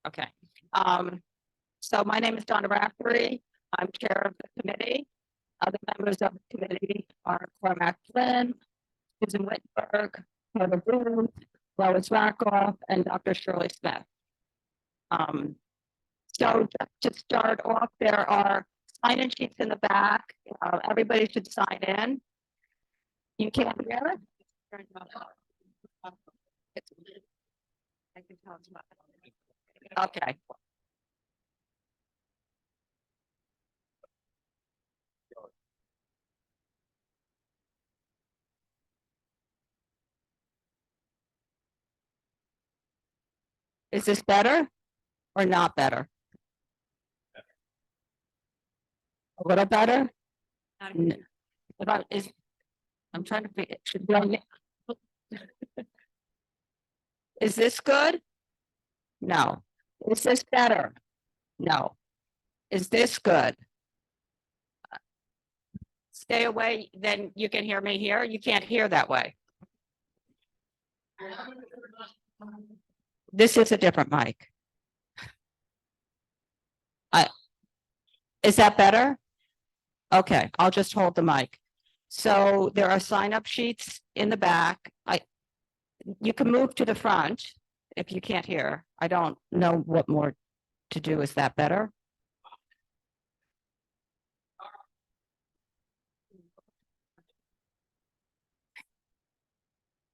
Okay. So my name is Donna Raftery. I'm chair of the committee. Other members of the committee are Cormac Flynn, Susan Whitberg, Heather Broome, Lois Rackoff, and Dr. Shirley Smith. So to start off, there are sign-in sheets in the back. Everybody should sign in. You can't hear it? I can tell it's not. Okay. Is this better or not better? A little better? About is I'm trying to figure should be on. Is this good? No. Is this better? No. Is this good? Stay away, then you can hear me here. You can't hear that way. This is a different mic. Is that better? Okay, I'll just hold the mic. So there are sign-up sheets in the back. You can move to the front if you can't hear. I don't know what more to do. Is that better?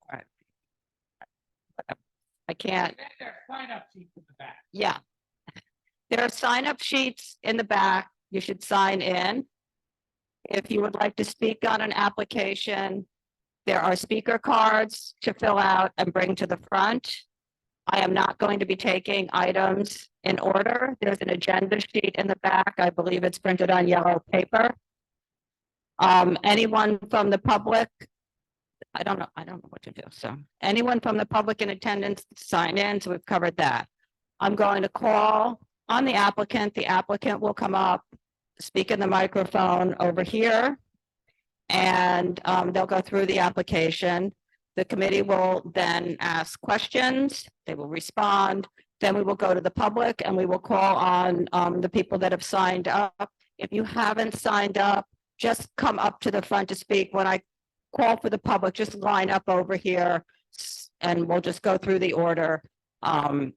All right. I can't. Yeah. There are sign-up sheets in the back. You should sign in. If you would like to speak on an application, there are speaker cards to fill out and bring to the front. I am not going to be taking items in order. There's an agenda sheet in the back. I believe it's printed on yellow paper. Anyone from the public, I don't know what to do. So anyone from the public in attendance, sign in. So we've covered that. I'm going to call on the applicant. The applicant will come up, speak in the microphone over here, and they'll go through the application. The committee will then ask questions. They will respond. Then we will go to the public and we will call on the people that have signed up. If you haven't signed up, just come up to the front to speak. When I call for the public, just line up over here and we'll just go through the order.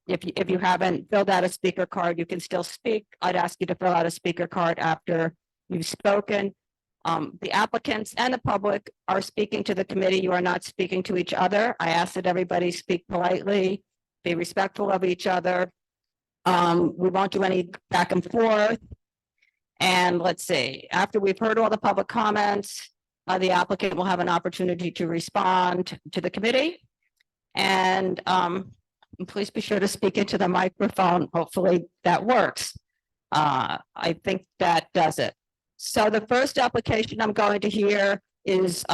If you haven't filled out a speaker card, you can still speak. I'd ask you to fill out a speaker card after you've spoken. The applicants and the public are speaking to the committee. You are not speaking to each other. I ask that everybody speak politely, be respectful of each other. We won't do any back and forth. And let's see, after we've heard all the public comments, the applicant will have an opportunity to respond to the committee. And please be sure to speak into the microphone. Hopefully that works. I think that does it. So the first application I'm going to hear is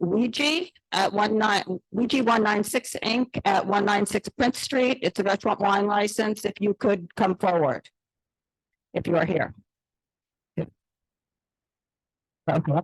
Ouija at 196 Inc. at 196 Prince Street. It's a restaurant wine license. If you could come forward, if you are here. Okay.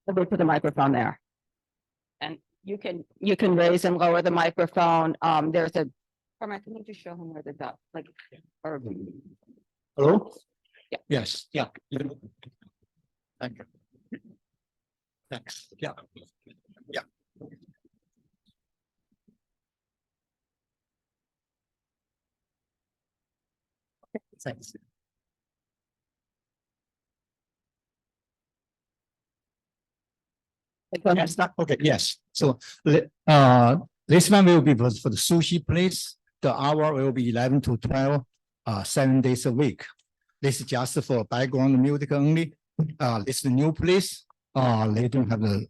I'll go to the microphone there. And you can raise and lower the microphone. There's a, can you just show him where the dot, like, or, Hello? Yeah. Yes, yeah. Thank you. Thanks, yeah. Yeah. Thanks. Yes, okay, yes. So, this one will be for the sushi place. The hour will be 11 to 12, 7 days a week. This is just for background music only. This is the new place. They don't have the,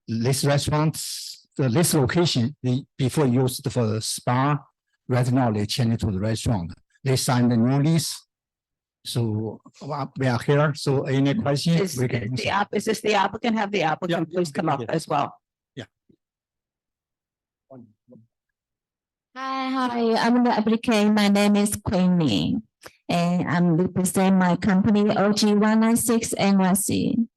this restaurants, this location, they before used for the spa. Right now, they changed it to the restaurant. They signed the new lease. So we are here. So any questions? Is this the applicant? Have the applicant Yeah, please come up as well? Hi, I'm the applicant. My name is Queenie, and I'm represent my company OG196 NYC.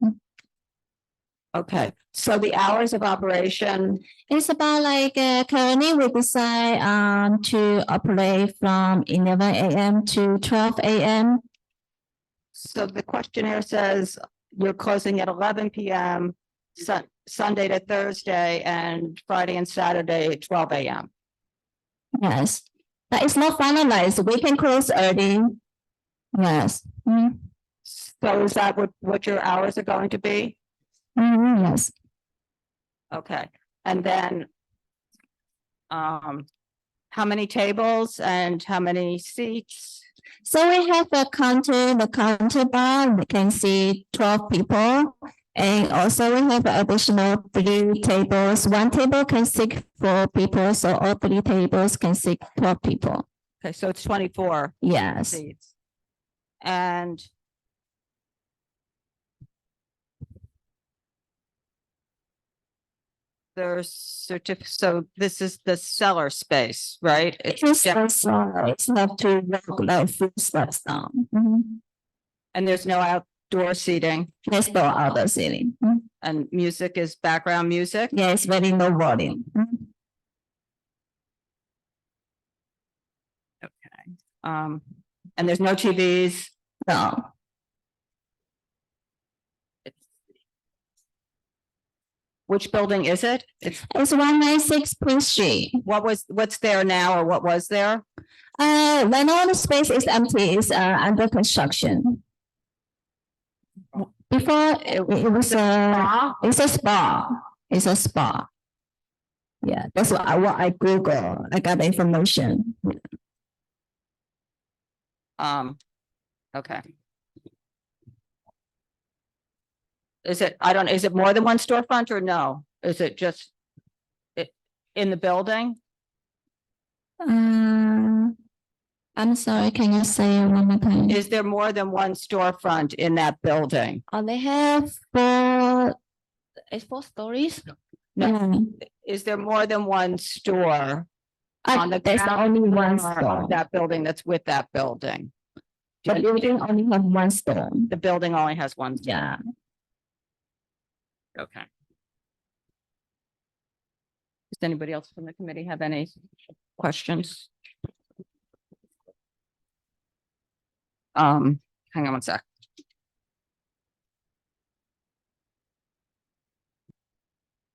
Okay, so the hours of operation, It's about like currently we decide to operate from 11 a.m. to 12 a.m. so the questionnaire says you're closing at 11 p.m. Sunday to Thursday and Friday and Saturday at 12 a.m. Yes, but it's not finalized. We can close early. Yes. So is that what your hours are going to be? Yes. Okay, and then how many tables and how many seats? So we have the counter bar, we can see 12 people. And also we have additional 3 tables. 1 table can sit 4 people, so all 3 tables can sit 12 people. Okay, so it's 24 Yes. seats. And so this is the cellar space, right? It's not to walk like few steps down. And there's no outdoor seating There's no outdoor seating. and music is background music. Yes, very low volume. And there's no TVs. No, Which building is it? it's 196 Prince Street. What's there now or what was there? Right now the space is empty, it's under construction. Before it was it's a spa. It's a spa. Yeah, that's what I Google. I got the information. Okay. Is it more than one storefront or no? Is it just in the building? I'm sorry, can you say it one more time? Is there more than one storefront in that building? They have 4, it's 4 stories? No. Is there more than one store? On the There's ground only one floor store. of that building that's with that building? The building only have one store. The building only has one. Store. Yeah. Okay. Does anybody else from the committee have any questions? Hang on one sec.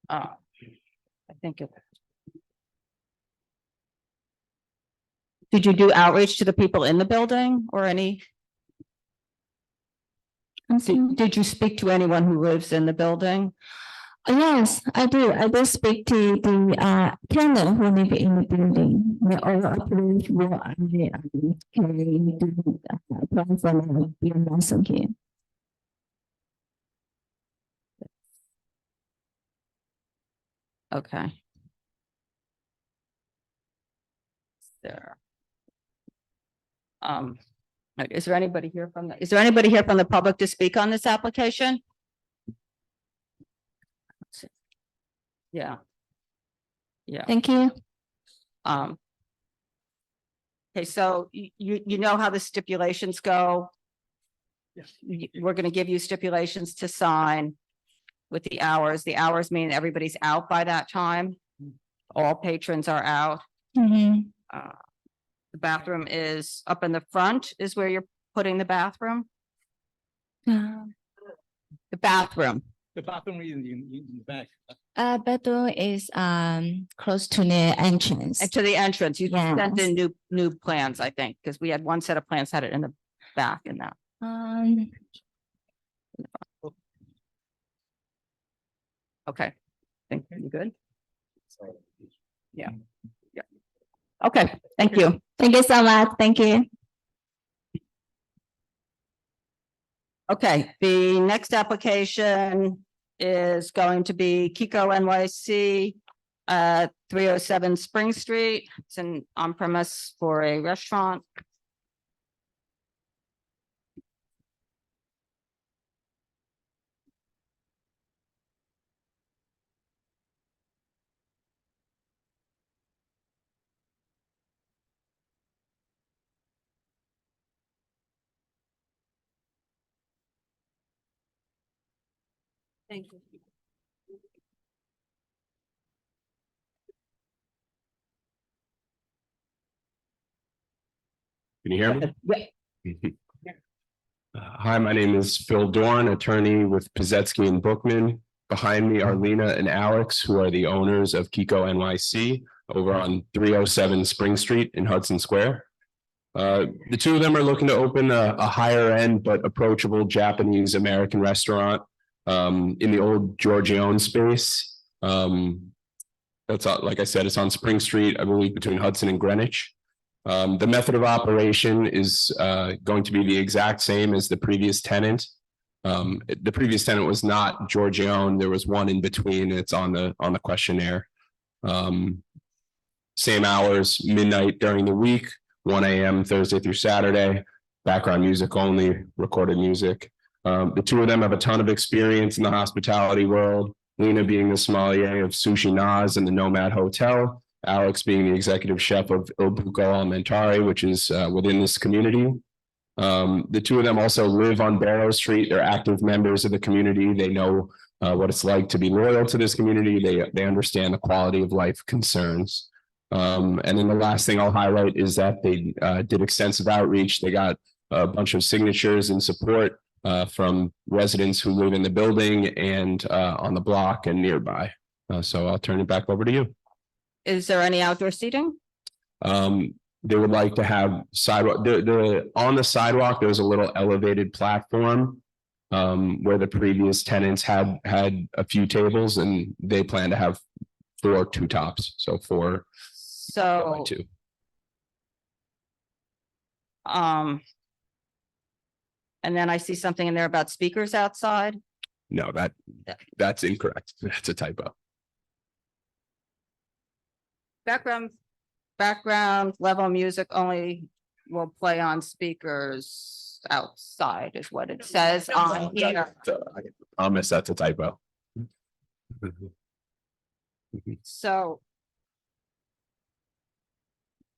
I think it. Did you do outreach to the people in the building or any? Did you speak to anyone who lives in the building? Yes, I do. I do speak to the tenant who live in the building. They all approve what I can do apply for the also here. Okay. There. Is there anybody here from the public to speak on this application? Yeah. Yeah. Thank you. Okay, so you know how the stipulations go? Yes. We're gonna give you stipulations to sign with the hours. The hours mean everybody's out by that time. All patrons are out. The bathroom is up in the front is where you're putting the bathroom? The bathroom. The bathroom is in the back. Bedroom is close to the entrance. And to the entrance, you Yes. sent in new plans, I think, because we had one set of plans had it in the back in that. Okay, think you good? Yeah. Yeah. Okay, thank you. Thank you so much. Thank you. Okay, the next application is going to be Kiko NYC, 307 Spring Street. It's an on-premise for a restaurant. Thank you. Can you hear me? Yeah. Hi, my name is Phil Dorn, attorney with Pizetsky and Bookman. Behind me are Lena and Alex, who are the owners of Kiko NYC over on 307 Spring Street in Hudson Square. The two of them are looking to open a higher end but approachable Japanese American restaurant in the old Giorgione space. That's like I said, it's on Spring Street, I believe, between Hudson and Greenwich. The method of operation is going to be the exact same as the previous tenant. The previous tenant was not Giorgione. There was one in between. It's on the questionnaire. Same hours, midnight during the week, 1 a.m. Thursday through Saturday, background music only, recorded music. The two of them have a ton of experience in the hospitality world, Lena being the sommelier of Sushi Naz and the Nomad Hotel, Alex being the executive chef of Il Buco Alimentare, which is within this community. The two of them also live on Barrow Street. They're active members of the community. They know what it's like to be loyal to this community. They understand the quality of life concerns. And then the last thing I'll highlight is that they did extensive outreach. They got a bunch of signatures and support from residents who live in the building and on the block and nearby. So I'll turn it back over to you. Is there any outdoor seating? They would like to have sidewalk. On the sidewalk, there's a little elevated platform where the previous tenants had a few tables, and they plan to have 4 two tops. So 4 So, by 2. and then I see something in there about speakers outside. No, that's incorrect. That's a typo. Background level music only will play on speakers outside is what it says on here. So I promise that's a typo. So.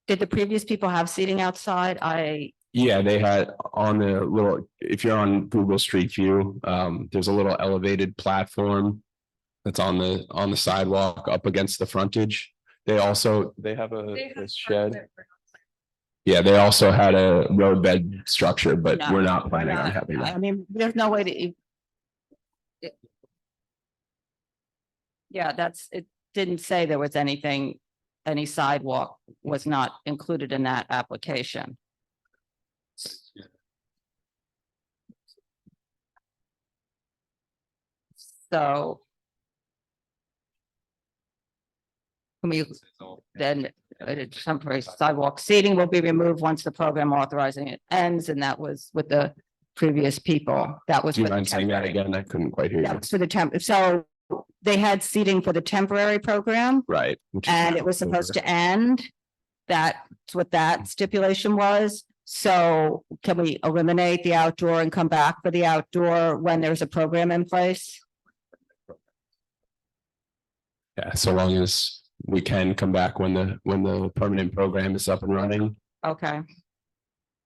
Did the previous people have seating outside? Yeah, they had on the little, if you're on Google Street View, there's a little elevated platform that's on the sidewalk up against the frontage. They have a shed. Yeah, they also had a roadbed structure, but No, we're not planning on having I that. mean, there's no way to. Yeah, it didn't say there was anything, any sidewalk was not included in that application. So. Can we then temporary sidewalk seating will be removed once the program authorizing it ends, and that was with the previous people. That was. Do you for the mind saying that temporary. again? I couldn't quite hear That you. was for the so they had seating for the temporary program, Right. which is and not it was supposed over. to end. That's what that stipulation was. So can we eliminate the outdoor and come back for the outdoor when there's a program in place? Yeah, so long as we can come back when the permanent program is up and running. Okay,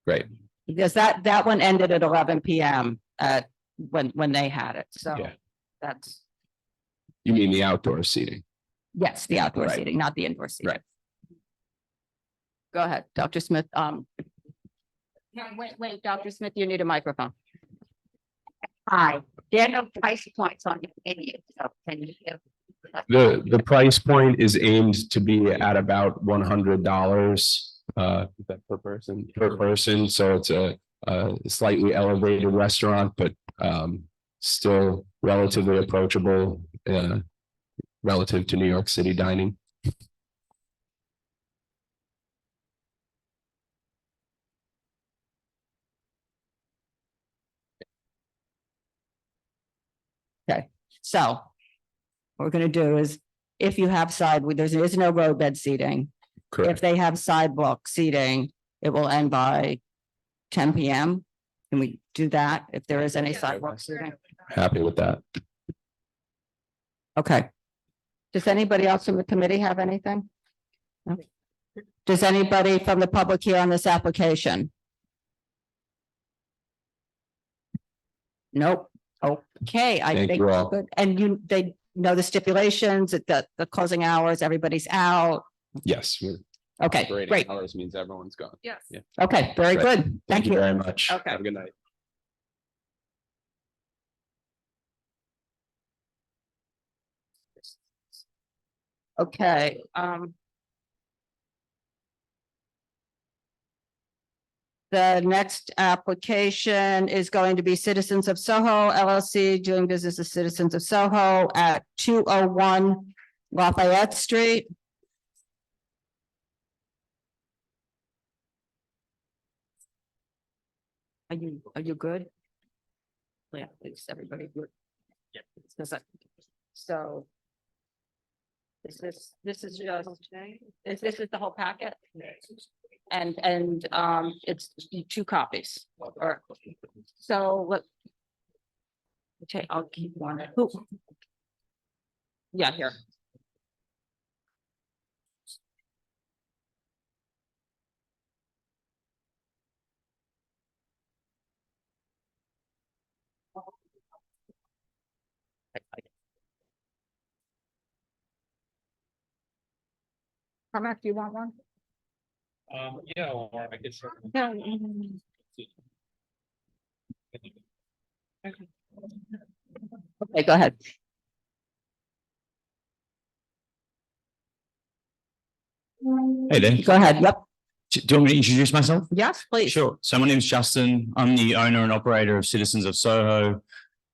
Great. because that one ended at 11 p.m. When they had it, so Yeah. that's, You mean the outdoor seating? yes, the outdoor Right. seating, not the indoor seating. Right. Go ahead, Dr. Smith. No, wait, Dr. Smith, you need a microphone. Hi, there are no price points on your menu, so can you give? The price point is aimed to be at about $100 per person. So it's a slightly elevated restaurant, but still relatively approachable relative to New York City dining. So what we're gonna do is, if you have there is no row bed seating. If Correct. they have sidewalk seating, it will end by 10 PM. Can we do that if there is any sidewalk seating? Happy with that. Okay. Does anybody else from the committee have anything? No? Does anybody from the public here on this application? Nope. Okay, I Thank think you we're all. good. And they know the stipulations, that the closing hours, everybody's out. Yes. we're Okay, operating great. Hours means everyone's gone. Yes. Yeah. Okay, very Great. good. Thank you. Very much. Okay. Have a good night. Okay, the next application is going to be Citizens of Soho LLC, doing business as Citizens of Soho at 201 Lafayette Street. Are you good? Yeah, is everybody good? Yeah. So. This is just, this is the whole packet? And it's 2 copies, or, so let. Okay, I'll keep one. Who? Yeah, here. Cormac, do you want one? Yeah, or I guess. Yeah. Okay, go ahead. Hey there. Go ahead. Yep. Do you want me to introduce myself? Yes, please. Sure. So my name is Justin. I'm the owner and operator of Citizens of Soho.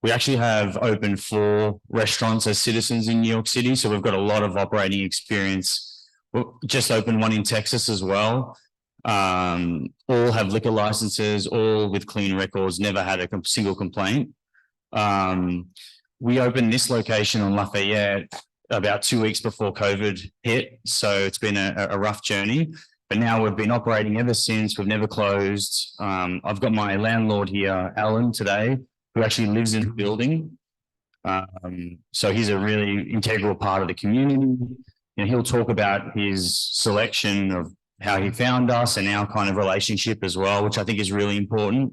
We actually have opened 4 restaurants as citizens in New York City. So we've got a lot of operating experience. We just opened one in Texas as well. All have liquor licenses, all with clean records, never had a single complaint. We opened this location on Lafayette about 2 weeks before COVID hit. So it's been a rough journey. But now we've been operating ever since. We've never closed. I've got my landlord here, Alan, today, who actually lives in the building. So he's a really integral part of the community. And he'll talk about his selection of how he found us and our kind of relationship as well, which I think is really important.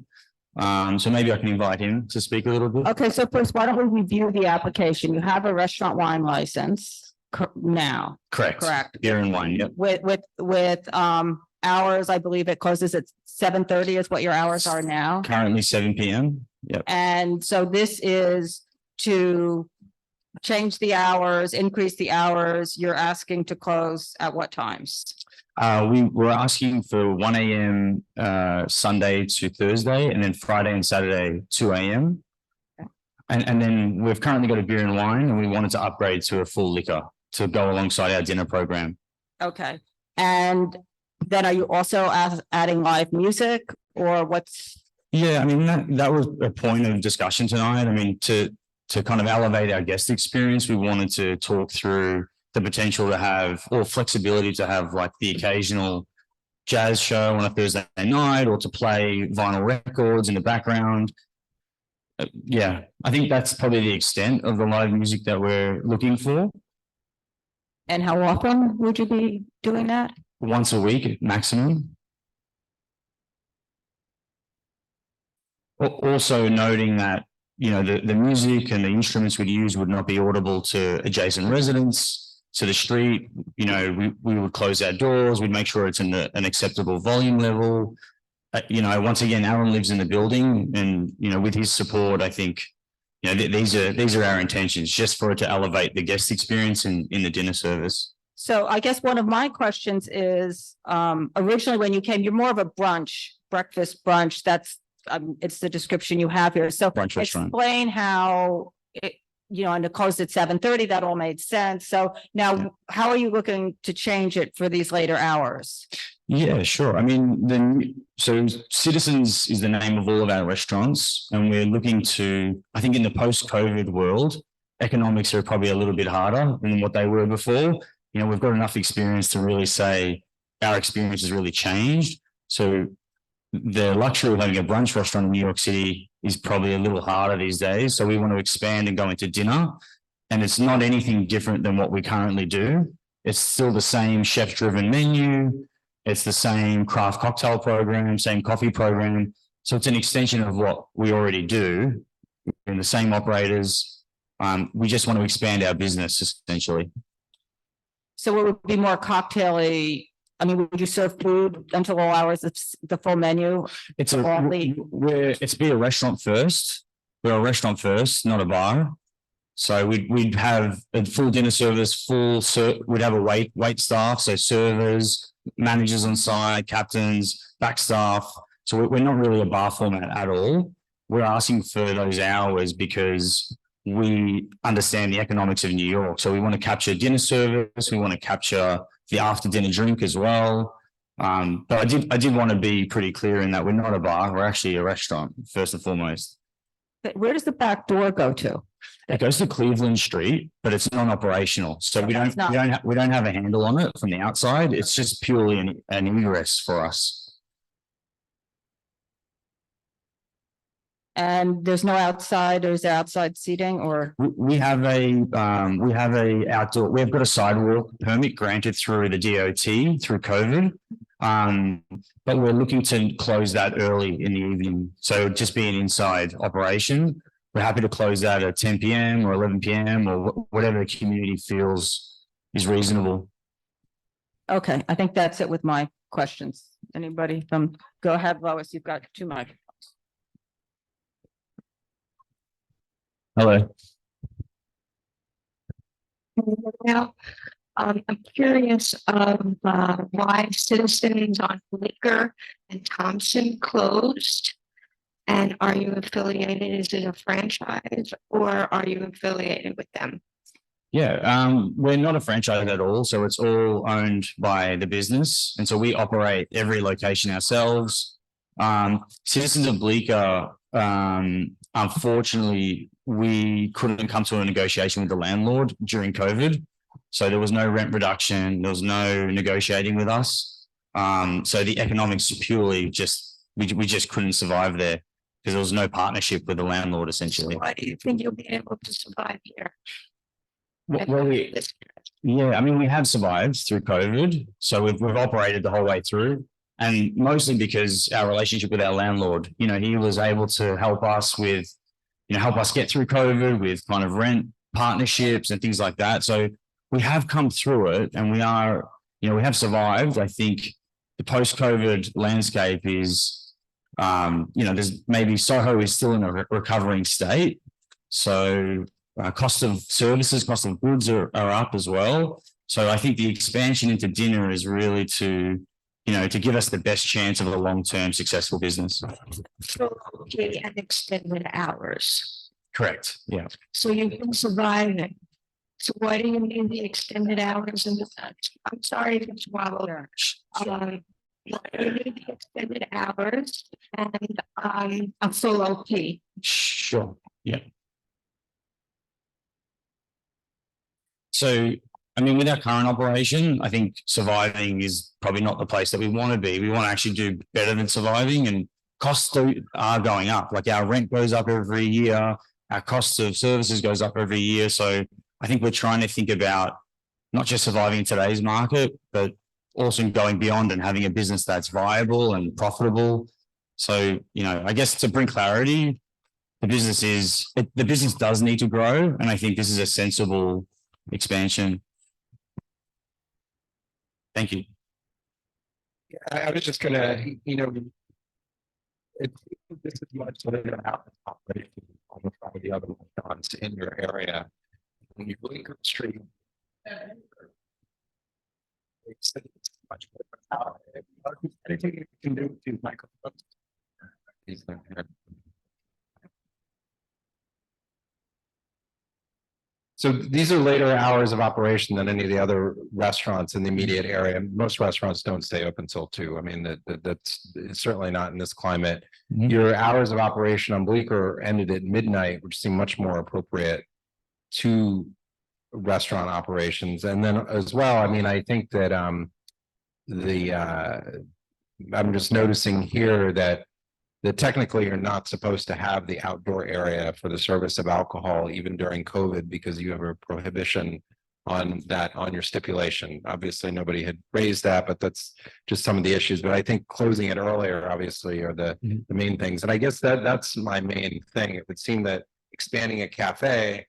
So maybe I can invite him to speak a little bit. Okay, so first, why don't we review the application? You have a restaurant wine license now. Correct. Correct. Beer and wine, yep. With hours, I believe it closes at 7:30 is what your hours are now. Currently 7 p.m. Yep. And so this is to change the hours, increase the hours. You're asking to close at what times? We were asking for 1 a.m. Sunday to Thursday, and then Friday and Saturday 2 a.m. And then we've currently got a beer and wine, and we wanted to upgrade to a full liquor to go alongside our dinner program. Okay, and then are you also adding live music, or what's? Yeah, I mean, that was a point of discussion tonight. I mean, to kind of elevate our guest experience, we wanted to talk through the potential to have, or flexibility to have, like the occasional jazz show on a Thursday night, or to play vinyl records in the background. Yeah, I think that's probably the extent of the live music that we're looking for. And how often would you be doing that? Once a week maximum. Also noting that, you know, the music and the instruments we'd use would not be audible to adjacent residents, to the street. You know, we would close our doors. We'd make sure it's in an acceptable volume level. You know, once again, Alan lives in the building, and, you know, with his support, I think, you know, these are our intentions, just for it to elevate the guest experience in the dinner service. So I guess one of my questions is, originally when you came, you're more of a breakfast brunch. That's, it's the description you have here. So Brunch restaurant. explain how and it closed at 7:30, that all made sense. So now, how are you looking to change it for these later hours? Yeah, sure. I mean, so Citizens is the name of all of our restaurants, and we're looking to, I think in the post-COVID world, economics are probably a little bit harder than what they were before. We've got enough experience to really say our experience has really changed. So the luxury of having a brunch restaurant in New York City is probably a little harder these days. So we want to expand and go into dinner. And it's not anything different than what we currently do. It's still the same chef-driven menu. It's the same craft cocktail program, same coffee program. So it's an extension of what we already do. We're the same operators. We just want to expand our business essentially. So it would be more cocktail-y. I mean, would you serve food until all hours of the full menu? It's It's be a restaurant first. We're a restaurant first, not a bar. So we'd have a full dinner service, we'd have a wait staff, so servers, managers on site, captains, back staff. So we're not really a bar format at all. We're asking for those hours because we understand the economics of New York. So we want to capture dinner service. We want to capture the after dinner drink as well. But I did want to be pretty clear in that we're not a bar. We're actually a restaurant first and foremost. Where does the back door go to? It goes to Cleveland Street, but it's non-operational. So we don't have a handle on it from the outside. It's just purely an ingress for us. And there's no outside, or is there outside seating, or? We have a outdoor, we've got a sidewalk permit granted through the DOT through COVID. But we're looking to close that early in the evening. So just be an inside operation. We're happy to close that at 10 p.m. or 11 p.m. or whatever the community feels is reasonable. Okay, I think that's it with my questions. Anybody go ahead, Lois, you've got 2 microphones. Hello. Now, I'm curious of why Citizens on Bleecker and Thompson closed. And are you affiliated? Is it a franchise or are you affiliated with them? Yeah, we're not a franchise at all. So it's all owned by the business. And so we operate every location ourselves. Citizens of Bleecker, unfortunately, we couldn't come to a negotiation with the landlord during COVID. So there was no rent reduction. There was no negotiating with us. So the economics purely we just couldn't survive there because there was no partnership with the landlord essentially. Why do you think you'll be able to survive here? Well, we have survived through COVID. So we've operated the whole way through. And mostly because our relationship with our landlord, he was able to help us help us get through COVID with kind of rent partnerships and things like that. So we have come through it and we have survived. I think the post-COVID landscape is, there's maybe Soho is still in a recovering state. So cost of services, cost of goods are up as well. So I think the expansion into dinner is really to give us the best chance of a long-term successful business. So, okay, and extended hours. Correct. Yeah. So you've been surviving. So why do you need the extended hours in the sense? I'm sorry if it's wild. Why do you need the extended hours and a full OP? Sure. Yeah. So, with our current operation, I think surviving is probably not the place that we want to be. We want to actually do better than surviving, and costs are going up. Like our rent goes up every year. Our cost of services goes up every year. So I think we're trying to think about not just surviving in today's market, but also going beyond and having a business that's viable and profitable. So, I guess to bring clarity, the business does need to grow. And I think this is a sensible expansion. Thank you. I was just gonna, this is much better how it's operating on the other restaurants in your area. When you blink up the street, it's much better. Anything you can do with these microphones. So these are later hours of operation than any of the other restaurants in the immediate area. Most restaurants don't stay open till 2. I mean, that's certainly not in this climate. Mhm. Your hours of operation on Bleecker ended at midnight, which seem much more appropriate to restaurant operations. And then as well, I mean, I think that I'm just noticing here that technically you're not supposed to have the outdoor area for the service of alcohol even during COVID because you have a prohibition on that on your stipulation. Obviously, nobody had raised that, but that's just some of the issues. But I think closing it earlier, obviously, are the main things. And I guess that's my main thing. It would seem that expanding a cafe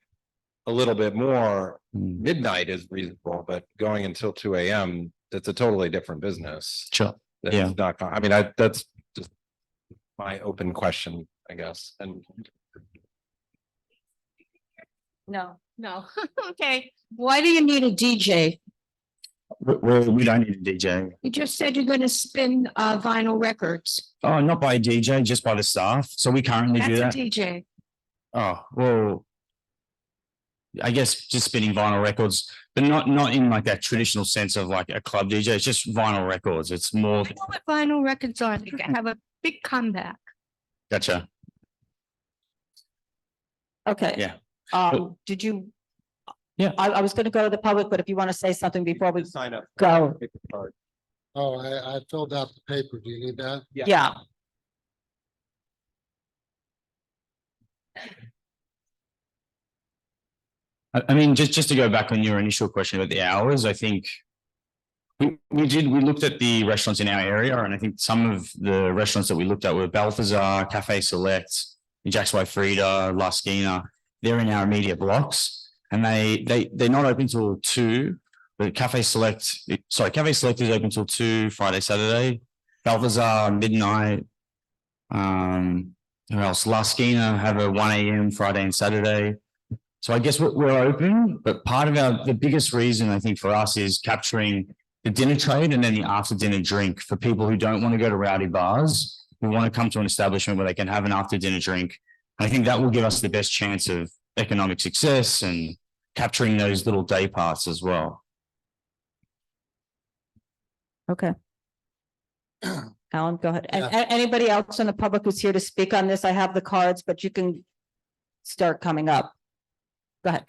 a little bit more midnight is reasonable, but going until 2 a.m., that's a totally different business. Sure. That's Yeah. not, I mean, that's just my open question, I guess. And No. No, okay. Why do you need a DJ? We don't need a DJ. You just said you're gonna spin vinyl records. Oh, not by a DJ, just by the staff. So we currently do That's a that. DJ. Oh, well, I guess just spinning vinyl records, but not in like that traditional sense of like a club DJ. It's just vinyl records. It's more. I know what vinyl records are. They can have a big comeback. Gotcha. Okay. Yeah. Did you? Yeah. I was gonna go to the public, but if you want to say something before we sign up. go, Oh, I filled out the paper. Do you need that? yeah. I mean, just to go back on your initial question about the hours, I think we looked at the restaurants in our area, and I think some of the restaurants that we looked at were Balthazar, Cafe Select, Jack's Wife Frida, La Squina. They're in our immediate blocks, and they're not open till 2. But Cafe Select is open till 2 Friday, Saturday. Balthazar midnight. Who else? La Squina have a 1 a.m. Friday and Saturday. So I guess we're open, but part of the biggest reason I think for us is capturing the dinner trade and then the after dinner drink for people who don't want to go to rowdy bars, who want to come to an establishment where they can have an after dinner drink. I think that will give us the best chance of economic success and capturing those little day parts as well. Okay. Alan, go ahead. And anybody else in the public who's here to speak on this? I have the cards, but you can start coming up. Go ahead.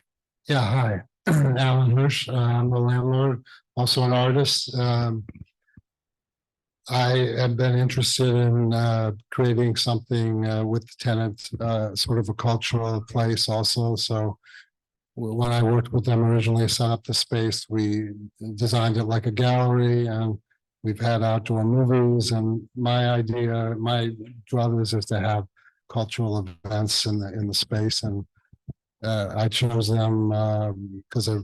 Yeah, hi. Alan Hirsch, I'm the landlord, also an artist. I have been interested in creating something with the tenant, sort of a cultural place also. So when I worked with them originally, set up the space, we designed it like a gallery, and we've had outdoor movies. And my druthers is to have cultural events in the space. And I chose them because I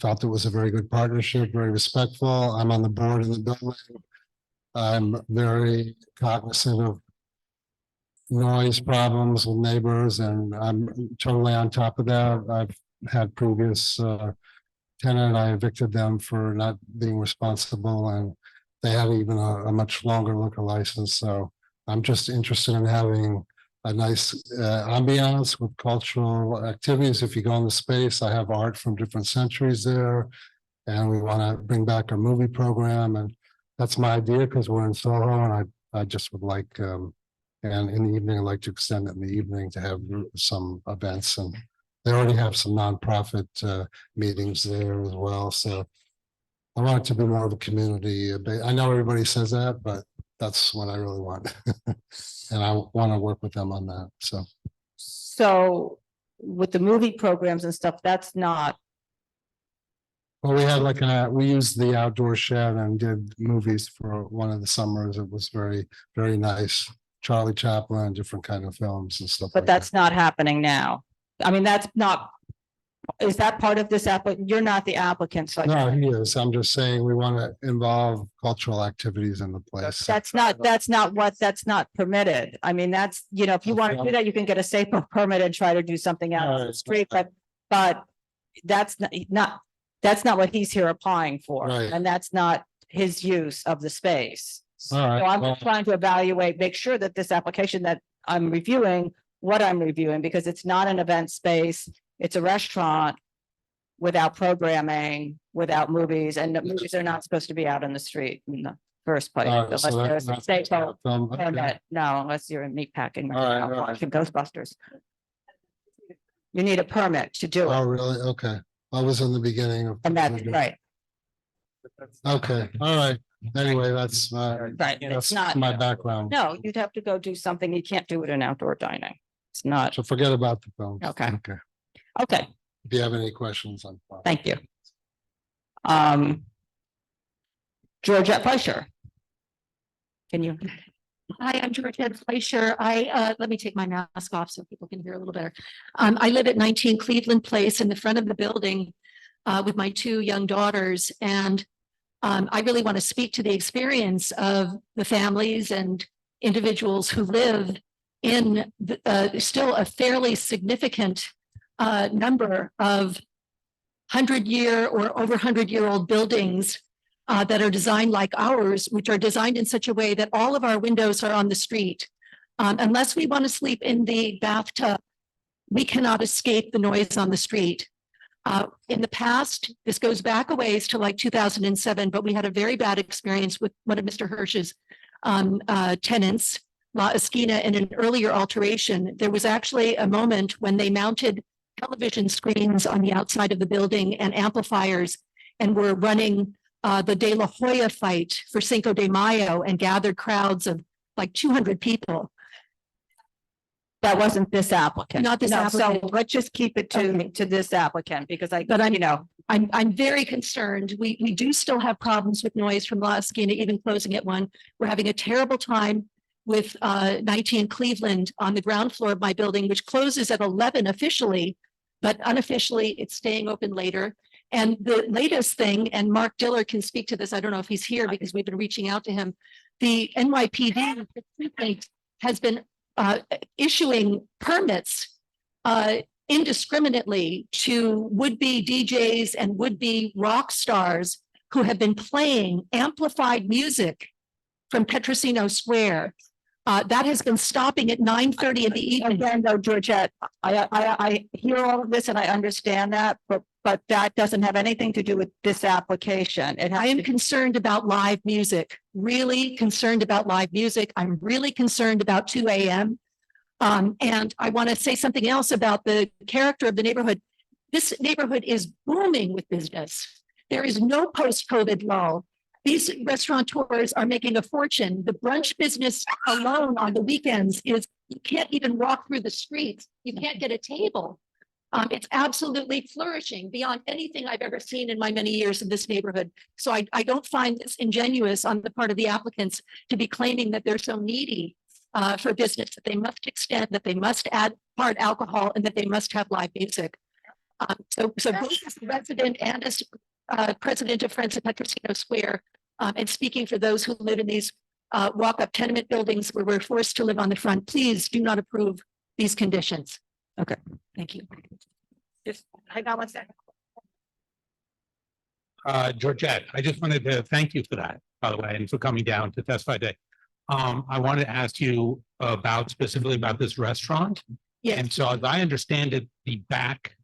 felt it was a very good partnership, very respectful. I'm on the board in the building. I'm very cognizant of noise problems with neighbors, and I'm totally on top of that. I've had previous tenant, I evicted them for not being responsible, and they had even a much longer liquor license. So I'm just interested in having a nice ambiance with cultural activities. If you go in the space, I have art from different centuries there, and we want to bring back our movie program. And that's my idea, because we're in Soho, and I just would like, and in the evening, I'd like to extend it in the evening to have some events. And they already have some nonprofit meetings there as well. So I want it to be more of a community. I know everybody says that, but that's what I really want. And I want to work with them on that. So with the movie programs and stuff, that's not. Well, we had we used the outdoor shed and did movies for one of the summers. It was very, very nice. Charlie Chaplin, different kind of films and stuff. But like that's not happening now. I mean, that's not. Is that part of this applicant? You're not the applicant, so. No, he is. I'm just saying we want to involve cultural activities in the place. That's not permitted. I mean, that's, if you want to do that, you can get a safe permit and try to do something out on the street, but that's not what he's here applying for. Right. And that's not his use of the space. So All right, I'm well- just trying to evaluate, make sure that this application that I'm reviewing, what I'm reviewing, because it's not an event space, it's a restaurant. without programming, without movies, and the movies are not supposed to be out in the street in the first place. All right, Unless so there's a that's- state vote okay. permit. No, unless you're in meatpacking, All right, or all right. watching Ghostbusters. You need a permit to do Oh, it, really? Okay. I was in the beginning of. and that's right, Okay, all right. Anyway, that's, right. that's It's not, my background. no, you'd have to go do something. You can't do it in outdoor dining. It's not, So forget about the film. Okay. Okay. okay, If you have any questions, I'm. fine. thank you. Georgette Fleischer. Can you? Hi, I'm Georgette Fleischer. Let me take my mask off so people can hear a little better. I live at 19 Cleveland Place in the front of the building with my two young daughters. And I really want to speak to the experience of the families and individuals who live in still a fairly significant number of 100-year or over 100-year-old buildings that are designed like ours, which are designed in such a way that all of our windows are on the street. Unless we want to sleep in the bathtub, we cannot escape the noise on the street. In the past, this goes back a ways to like 2007, but we had a very bad experience with one of Mr. Hirsch's tenants, La Esquina, in an earlier alteration. There was actually a moment when they mounted television screens on the outside of the building and amplifiers and were running the De La Hoya fight for Cinco de Mayo and gathered crowds of like 200 people. That wasn't this applicant. Not this No, so applicant. let's just keep it Okay. to this applicant, because But I'm- you know, I'm very concerned. We do still have problems with noise from La Esquina, even closing at 1. We're having a terrible time with 19 Cleveland on the ground floor of my building, which closes at 11 officially, but unofficially it's staying open later. And the latest thing, and Mark Diller can speak to this, I don't know if he's here because we've been reaching out to him. The NYPD has been issuing permits indiscriminately to would-be DJs and would-be rock stars who have been playing amplified music from Petrosino Square. That has been stopping at 9:30 in the evening. again, though, Georgette, I hear all of this and I understand that, but that doesn't have anything to do with this application. It has I am to- concerned about live music, really concerned about live music. I'm really concerned about 2 a.m. And I want to say something else about the character of the neighborhood. This neighborhood is booming with business. There is no post-COVID lull. These restaurateurs are making a fortune. The brunch business alone on the weekends is, you can't even walk through the streets. You can't get a table. It's absolutely flourishing beyond anything I've ever seen in my many years in this neighborhood. So I don't find this ingenuous on the part of the applicants to be claiming that they're so needy for business, that they must extend, that they must add hard alcohol, and that they must have live music. So both as a resident and as president of Friends of Petrosino Square, and speaking for those who live in these walk-up tenement buildings where we're forced to live on the front, please do not approve these conditions. Okay. Thank you. Just hang on one second. Georgette, I just wanted to thank you for that, by the way, and for coming down to testify today. I wanted to ask you specifically about this restaurant. Yes. And so as I understand it, the back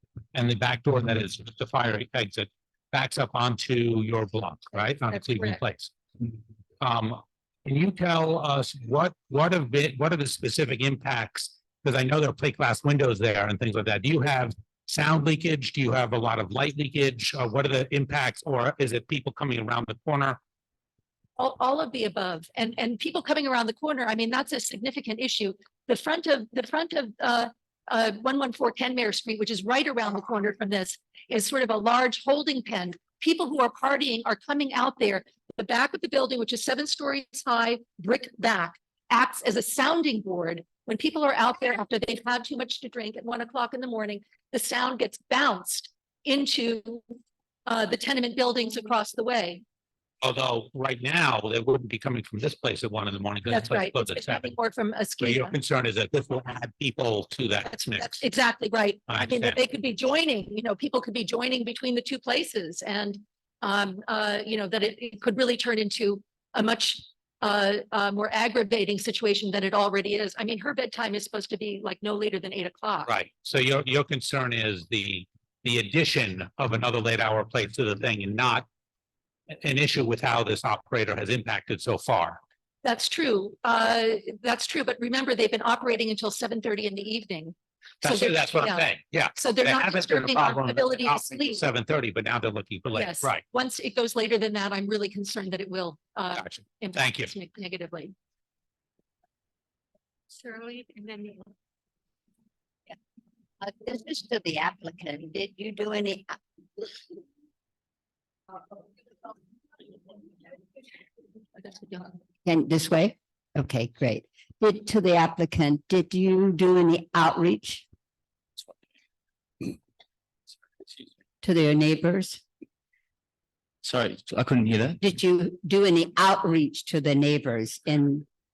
door that is the fire exit backs up onto your block, right? On That's Cleveland correct. Place. Can you tell us what are the specific impacts? Because I know there are plate glass windows there and things like that. Do you have sound leakage? Do you have a lot of light leakage? What are the impacts? Or is it people coming around the corner? All of the above, and people coming around the corner. I mean, that's a significant issue. The front of 114 Kenmare Street, which is right around the corner from this, is sort of a large holding pen. People who are partying are coming out there. The back of the building, which is 7 stories high, brick back, acts as a sounding board. When people are out there after they've had too much to drink at 1 o'clock in the morning, the sound gets bounced into the tenement buildings across the way. Although right now, they wouldn't be coming from this place at 1 in the morning. 'cause That's this place right. closes It's at coming 7. more from a So your ski. concern is that this will add people to that That's mix. exactly right. I I mean, that understand. they could be joining, people could be joining between the two places and, that it could really turn into a much more aggravating situation than it already is. I mean, her bedtime is supposed to be like no later than 8 o'clock. Right. So your concern is the the addition of another late hour place to the thing and not an issue with how this operator has impacted so far. That's true. That's true. But remember, they've been operating until 7:30 in the evening. So they're- That's what yeah. I'm saying. Yeah. So they're There not hasn't been a disturbing our problem ability to sleep. 7:30, but now they're looking for late, Yes. right? Once it goes later than that, I'm really concerned that it will Gotcha. impact Thank you. us negatively. Shirley, and then. This is to the applicant. Did you do any? And this way? Okay, great. To the applicant, did you do any outreach to their neighbors? Sorry, I couldn't hear that. Did you do any outreach to the neighbors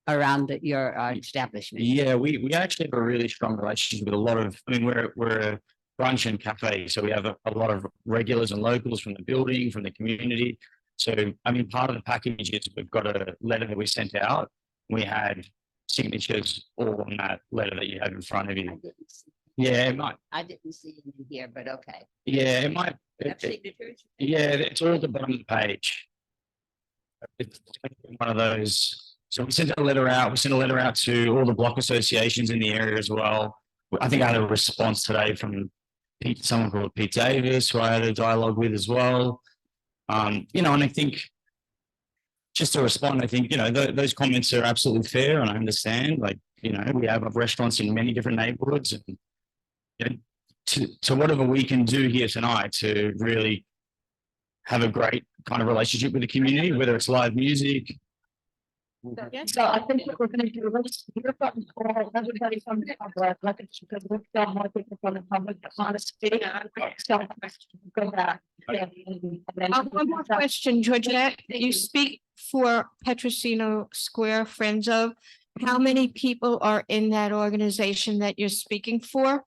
around your establishment? Yeah, we actually have a really strong relationship with a lot of, I mean, we're a brunch and cafe, so we have a lot of regulars and locals from the building, from the community. So, I mean, part of the package is we've got a letter that we sent out. We had signatures all on that letter that you have in front of you. Yeah, it might. I didn't see it in here, but okay. Yeah, it might. Have signatures? Yeah, it's all at the bottom of the page. It's one of those. So we sent a letter out. We sent a letter out to all the block associations in the area as well. I think I had a response today from someone called Pete Davis, who I had a dialogue with as well. You know, and I think just to respond, I think, you know, those comments are absolutely fair, and I understand. Like, you know, we have restaurants in many different neighborhoods, and you know, to whatever we can do here tonight to really have a great kind of relationship with the community, whether it's live music. So I think what we're gonna do, let's hear from all, everybody from the public, because we've got more people from the public that want to speak. So, go back. One more question, Georgette. You speak for Petrosino Square Friends of. How many people are in that organization that you're speaking for?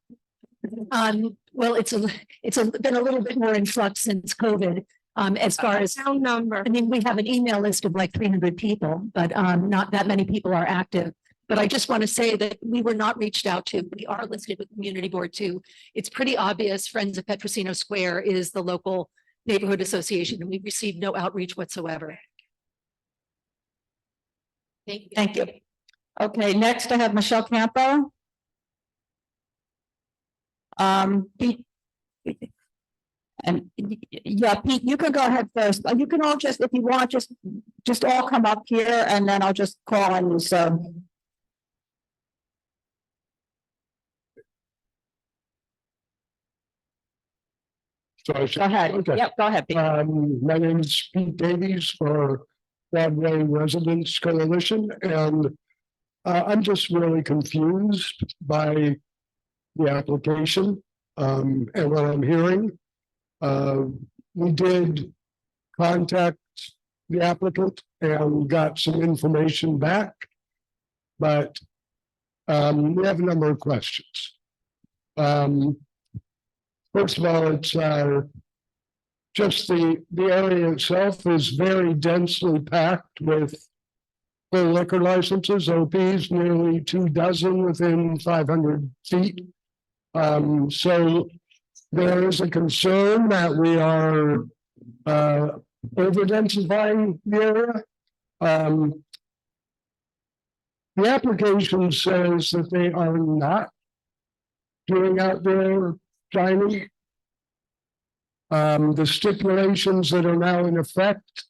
Well, it's been a little bit more in flux since COVID. As far as, Town number. I mean, we have an email list of like 300 people, but not that many people are active. But I just want to say that we were not reached out to. We are listed with Community Board too. It's pretty obvious Friends of Petrosino Square is the local neighborhood association, and we received no outreach whatsoever. Thank you. Okay, next I have Michelle Campo. Pete. And yeah, Pete, you can go ahead first. You can all just, if you want, just all come up here and then I'll just call on you. So. So I Go ahead. Okay. Yep, go ahead. Pete. My name is Pete Davies for Broadway Residents Coalition, and I'm just really confused by the application and what I'm hearing. We did contact the applicant and got some information back, but we have a number of questions. First of all, it's just the area itself is very densely packed with full liquor licenses, OPs, nearly 24 within 500 feet. So there is a concern that we are over densifying the area. The application says that they are not doing outdoor dining. The stipulations that are now in effect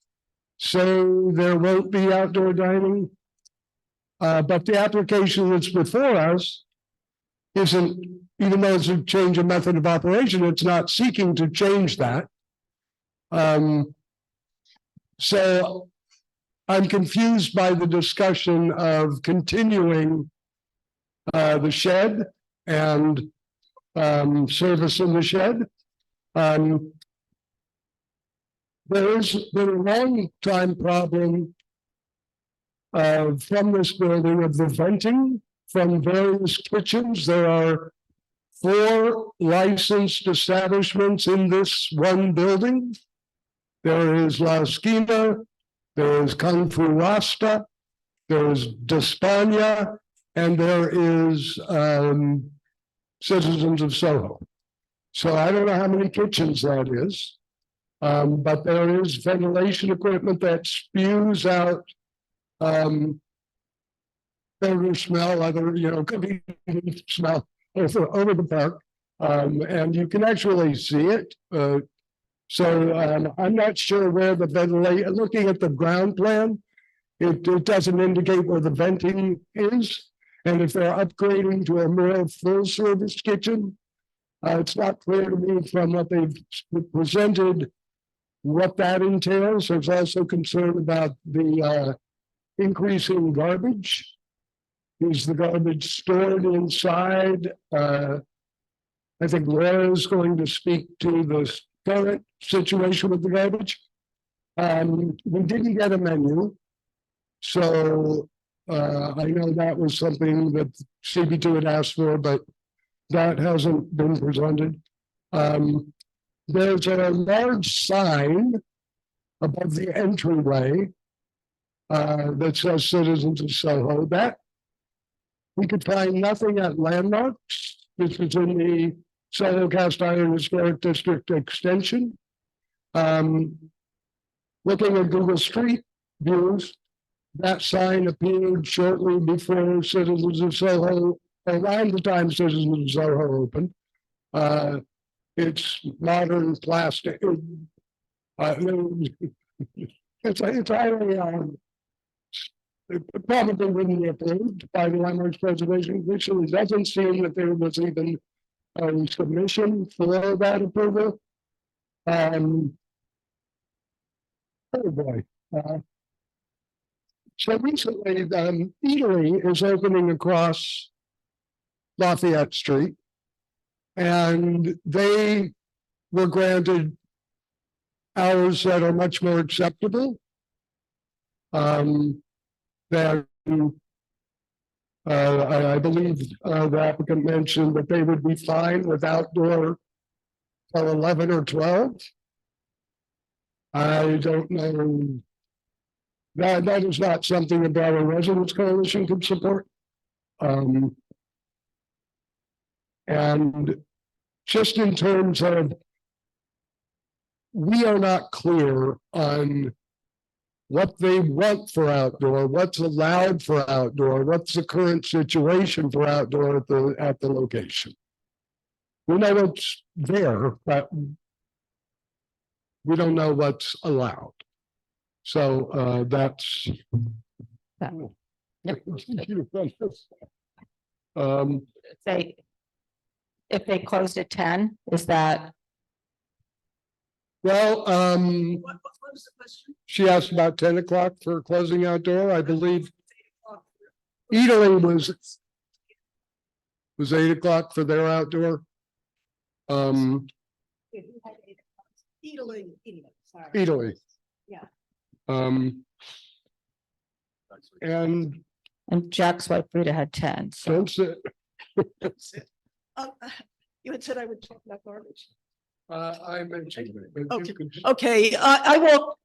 say there won't be outdoor dining. But the application that's before us isn't, even though it's a change of method of operation, it's not seeking to change that. So I'm confused by the discussion of continuing the shed and service in the shed. There has been a long time problem from this building of the venting from various kitchens. There are 4 licensed establishments in this one building. There is La Esquina, there is Kung Fu Rasta, there is D'Espana, and there is Citizens of Soho. So I don't know how many kitchens that is. But there is ventilation equipment that spews out odor, smell, other, could be smell over the park. And you can actually see it. So I'm not sure where the ventilation, looking at the ground plan, it doesn't indicate where the venting is. And if they're upgrading to a more full service kitchen, it's not clear to me from what they've presented what that entails. There's also concern about the increase in garbage. Is the garbage stored inside? I think Laura is going to speak to the current situation with the garbage. We didn't get a menu. So I know that was something that CB2 had asked for, but that hasn't been presented. There's a large sign above the entryway that says Citizens of Soho. That we could find nothing at landmarks. This is in the Soho Cast Iron Historic District extension. Looking at Google Street Views, that sign appeared shortly before Citizens of Soho, around the time Citizens of Soho opened. It's modern plastic. It's highly, it probably wouldn't be approved by the Landmarks Preservation Commission. It doesn't seem that there was even a submission for that approval. Oh boy. So recently, Eatery is opening across Lafayette Street. And they were granted hours that are much more acceptable. That I believe the applicant mentioned that they would be fine with outdoor till 11 or 12. I don't know. That is not something the Broome Residents Coalition could support. And just in terms of, we are not clear on what they want for outdoor, what's allowed for outdoor, what's the current situation for outdoor at the location. We know what's there, but we don't know what's allowed. So that's. Say, if they closed at 10, is that? Well, she asked about 10 o'clock for closing outdoor, I believe. Eatery was 8 o'clock for their outdoor. Eatery. Yeah. And Jack's wife Rita had 10. So that's it. You had said I would talk about garbage. I mentioned it. but you could- Okay, I will.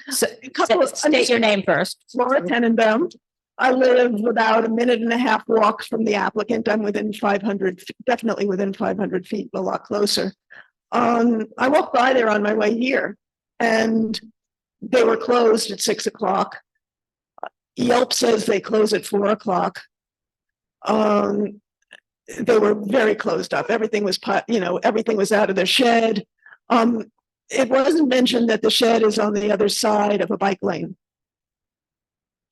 state your name first. Laura Tenenbaum. I live about a minute and a half walk from the applicant. I'm within 500, definitely within 500 feet, a lot closer. I walked by there on my way here and they were closed at 6 o'clock. Yelp says they close at 4 o'clock. They were very closed up. Everything was, everything was out of their shed. It wasn't mentioned that the shed is on the other side of a bike lane.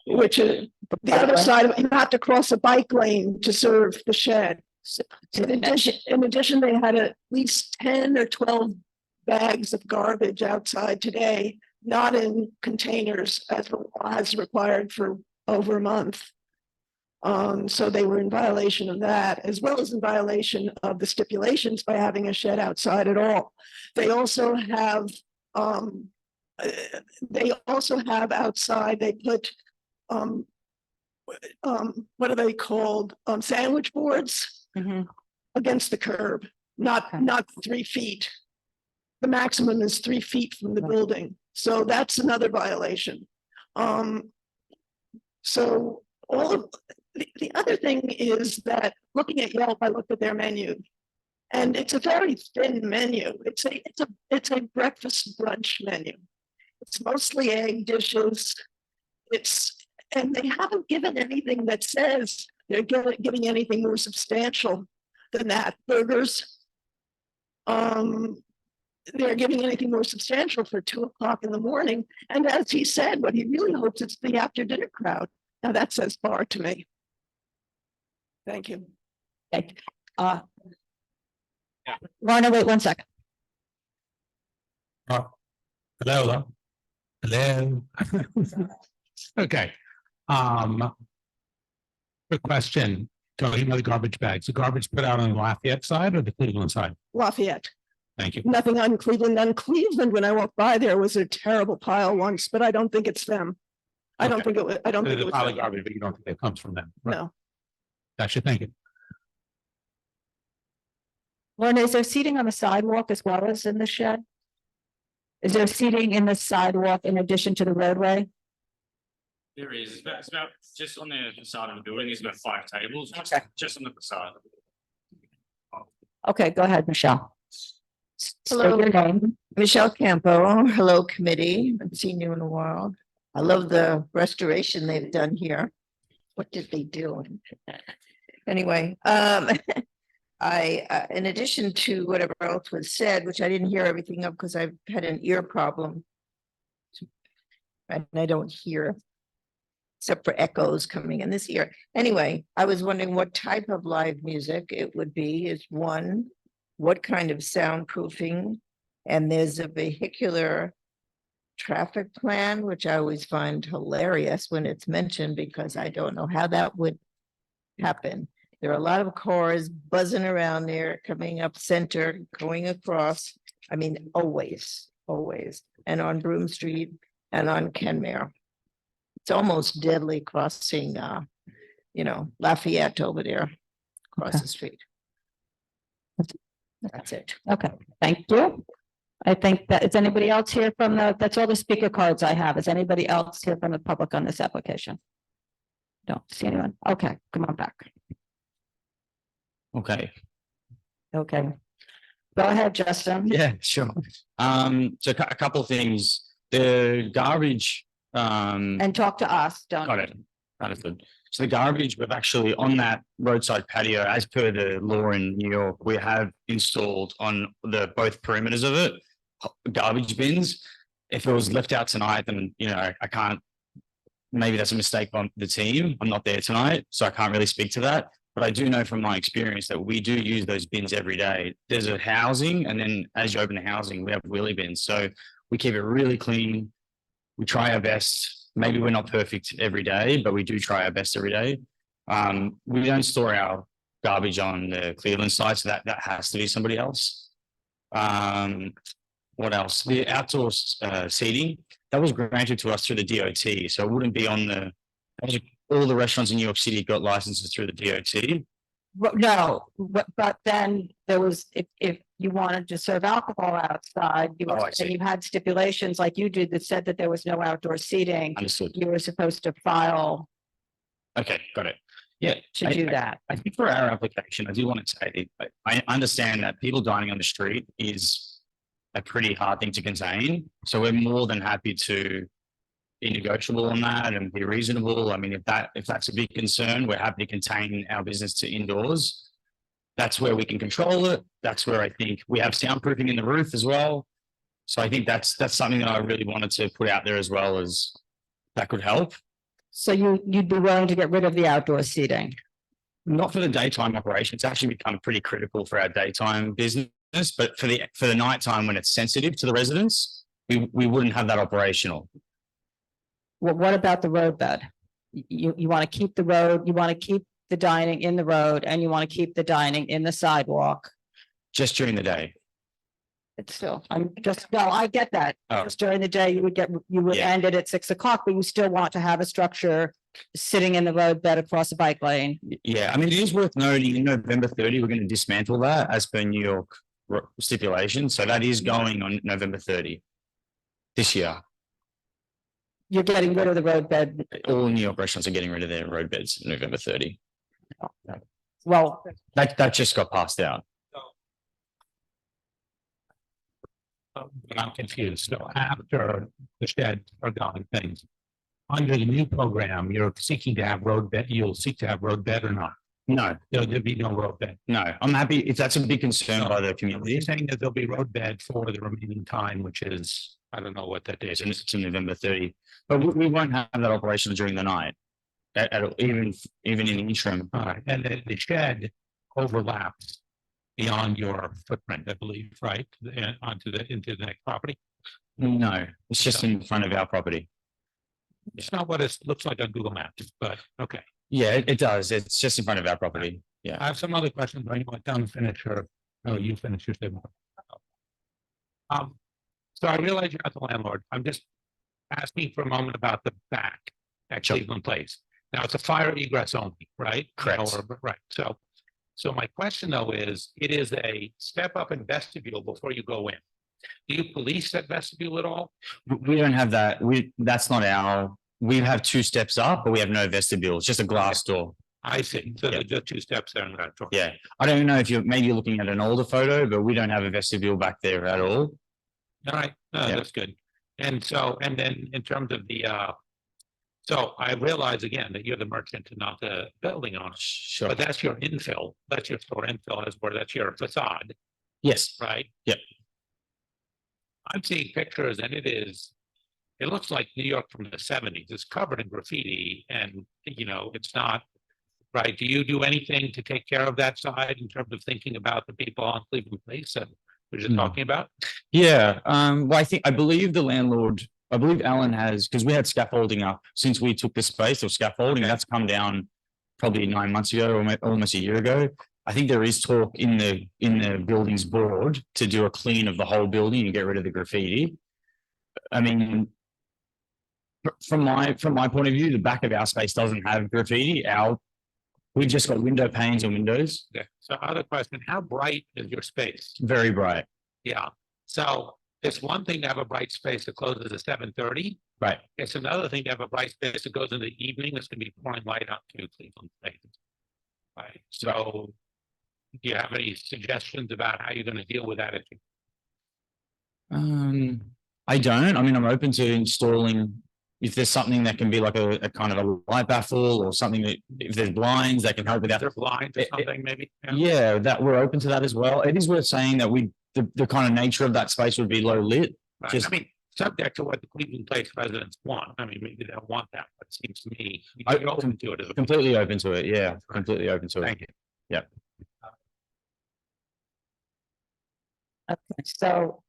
Which is the other side of, you have to cross a bike lane to serve the shed. In addition, they had at least 10 or 12 bags of garbage outside today, not in containers as required for over a month. So they were in violation of that, as well as in violation of the stipulations by having a shed outside at all. They also have outside, they put what are they called? Sandwich boards against the curb, not 3 feet. The maximum is 3 feet from the building. So that's another violation. So all of the other thing is that looking at Yelp, I looked at their menu. And it's a very thin menu. It's a breakfast brunch menu. It's mostly egg dishes. And they haven't given anything that says they're giving anything more substantial than that. Burgers. They're giving anything more substantial for 2 o'clock in the morning. And as he said, what he really hopes it's the after dinner crowd. Now that says bar to me. Thank you. Okay. Lorna, wait 1 second. Hello. Hello. Okay. Quick question. Talking about the garbage bags. The garbage put out on the Lafayette side or the Cleveland side? Lafayette. Thank you. Nothing on Cleveland. On Cleveland, when I walked by, there was a terrible pile once, but I don't think it's them. I don't Okay. think it was. I don't think it The was. pile of them. garbage, but you don't think it comes from them? Right. No. Gotcha. Thank you. Lorna, is there seating on the sidewalk as well as in the shed? Is there seating in the sidewalk in addition to the roadway? There is, it's about just on the facade of the building, there's about 5 tables, Okay. just on the facade. Okay, go ahead, Michelle. Hello. State your name. Michelle Campo, hello committee, haven't seen you in a while. I love the restoration they've done here. What did they do? Anyway, in addition to whatever else was said, which I didn't hear everything of because I've had an ear problem. And I don't hear. Except for echoes coming in this ear. Anyway, I was wondering what type of live music it would be is one, what kind of soundproofing? And there's a vehicular traffic plan, which I always find hilarious when it's mentioned because I don't know how that would happen. There are a lot of cars buzzing around there, coming up center, going across. I mean, always. And on Broome Street and on Kenmare. It's almost deadly crossing, Lafayette over there, across the street. That's it. Okay, thank you. I think that, is anybody else here from that's all the speaker cards I have. Is anybody else here from the public on this application? Don't see anyone. Okay, come on back. Okay. Okay. Go ahead, Justin. Yeah, sure. So a couple of things, the garbage, And talk to us, don't. got it. Understood. So the garbage, we've actually on that roadside patio, as per the law in New York, we have installed on the both perimeters of it, garbage bins. If it was left out tonight, then, I can't, maybe that's a mistake on the team. I'm not there tonight, so I can't really speak to that. But I do know from my experience that we do use those bins every day. There's a housing, and then as you open the housing, we have wheelie bins. So we keep it really clean. We try our best. Maybe we're not perfect every day, but we do try our best every day. We don't store our garbage on the Cleveland side, so that has to be somebody else. What else? The outdoor seating, that was granted to us through the DOT, so it wouldn't be on the, all the restaurants in New York City got licenses through the DOT. No, but then there was, if you wanted to serve alcohol outside, I see. and you had stipulations like you did that said that there was no outdoor seating, Understood. you were supposed to file Okay, got it. Yeah. to do that. I think for our application, I do want to say, I understand that people dining on the street is a pretty hard thing to contain. So we're more than happy to be negotiable on that and be reasonable. I mean, if that's a big concern, we're happy to contain our business to indoors. That's where we can control it. That's where I think we have soundproofing in the roof as well. So I think that's something that I really wanted to put out there as well, as that could help. So you'd be willing to get rid of the outdoor seating? Not for the daytime operation. It's actually become pretty critical for our daytime business, but for the nighttime when it's sensitive to the residents, we wouldn't have that operational. Well, what about the roadbed? You want to keep the road, you want to keep the dining in the road, and you want to keep the dining in the sidewalk? Just during the day. It's still, I get that. Oh. Just during the day, you would Yeah. end it at 6 o'clock, but you still want to have a structure sitting in the roadbed across a bike lane. Yeah, I mean, it is worth noting in November 30, we're going to dismantle that as per New York stipulation. So that is going on November 30 this year. You're getting rid of the roadbed. All New York restaurants are getting rid of their roadbeds November 30. Well, That just got passed out. But I'm confused. So after the sheds are gone, things. Under the new program, you're seeking to have road bed, you'll seek to have road bed or not? No, There'll be no road bed. no, I'm happy if that's a big concern by the You're community. saying that there'll be road bed for the remaining time, which is, I don't know what that date is. It's in November 30, but we won't have that operational during the night. Even in the interim. All right, and the shed overlaps beyond your footprint, I believe, right? And into the next property. No, it's just in front of our property. It's not what it looks like on Google Maps, but okay. Yeah, it does. It's just in front of our property. Yeah. I have some other questions, but you want to finish or, no, you finish your statement. So I realize you're not the landlord. I'm just asking for a moment about the back at Cleveland Place. Now, it's a fire egress only, right? Correct. Right. So my question though is, it is a step up in vestibule before you go in. Do you police that vestibule at all? We don't have that. That's not our, we have 2 steps up, but we have no vestibule. It's just a glass door. I see. So there's just 2 steps there in that door. Yeah. I don't know if you're maybe looking at an older photo, but we don't have a vestibule back there at all. All right, no, Yeah. that's good. And so, and then in terms of the, so I realize again that you're the merchant and not the building owner, Sure. but that's your infill, that's your store infill, as where that's your facade, Yes. right? Yep. I'm seeing pictures and it looks like New York from the 70s. It's covered in graffiti and, it's not, right? Do you do anything to take care of that side in terms of thinking about the people on Cleveland Place that we're just talking about? Yeah. Well, I believe the landlord, I believe Alan has, because we had scaffolding up since we took the space or scaffolding, that's come down probably 9 months ago or almost a year ago. I think there is talk in the buildings board to do a clean of the whole building and get rid of the graffiti. I mean, from my point of view, the back of our space doesn't have graffiti. We just got window panes and windows. Okay. So other question, how bright is your space? Very bright. Yeah. So it's one thing to have a bright space that closes at 7:30. Right. It's another thing to have a bright space that goes in the evening. That's going to be pouring light on to Cleveland Place. Right. So do you have any suggestions about how you're going to deal with that issue? I don't. I mean, I'm open to installing if there's something that can be like a kind of a light baffle or something that if there's blinds that can help with that. They're blinds or something, maybe. Yeah, that we're open to that as well. It is worth saying that the kind of nature of that space would be low lit. Right. Just- I mean, subject to what the Cleveland Place residents want. I mean, maybe they don't want that, but it seems to me you're open to it. Completely open to it. Yeah, completely open to it. Thank you. Yeah. Okay, so,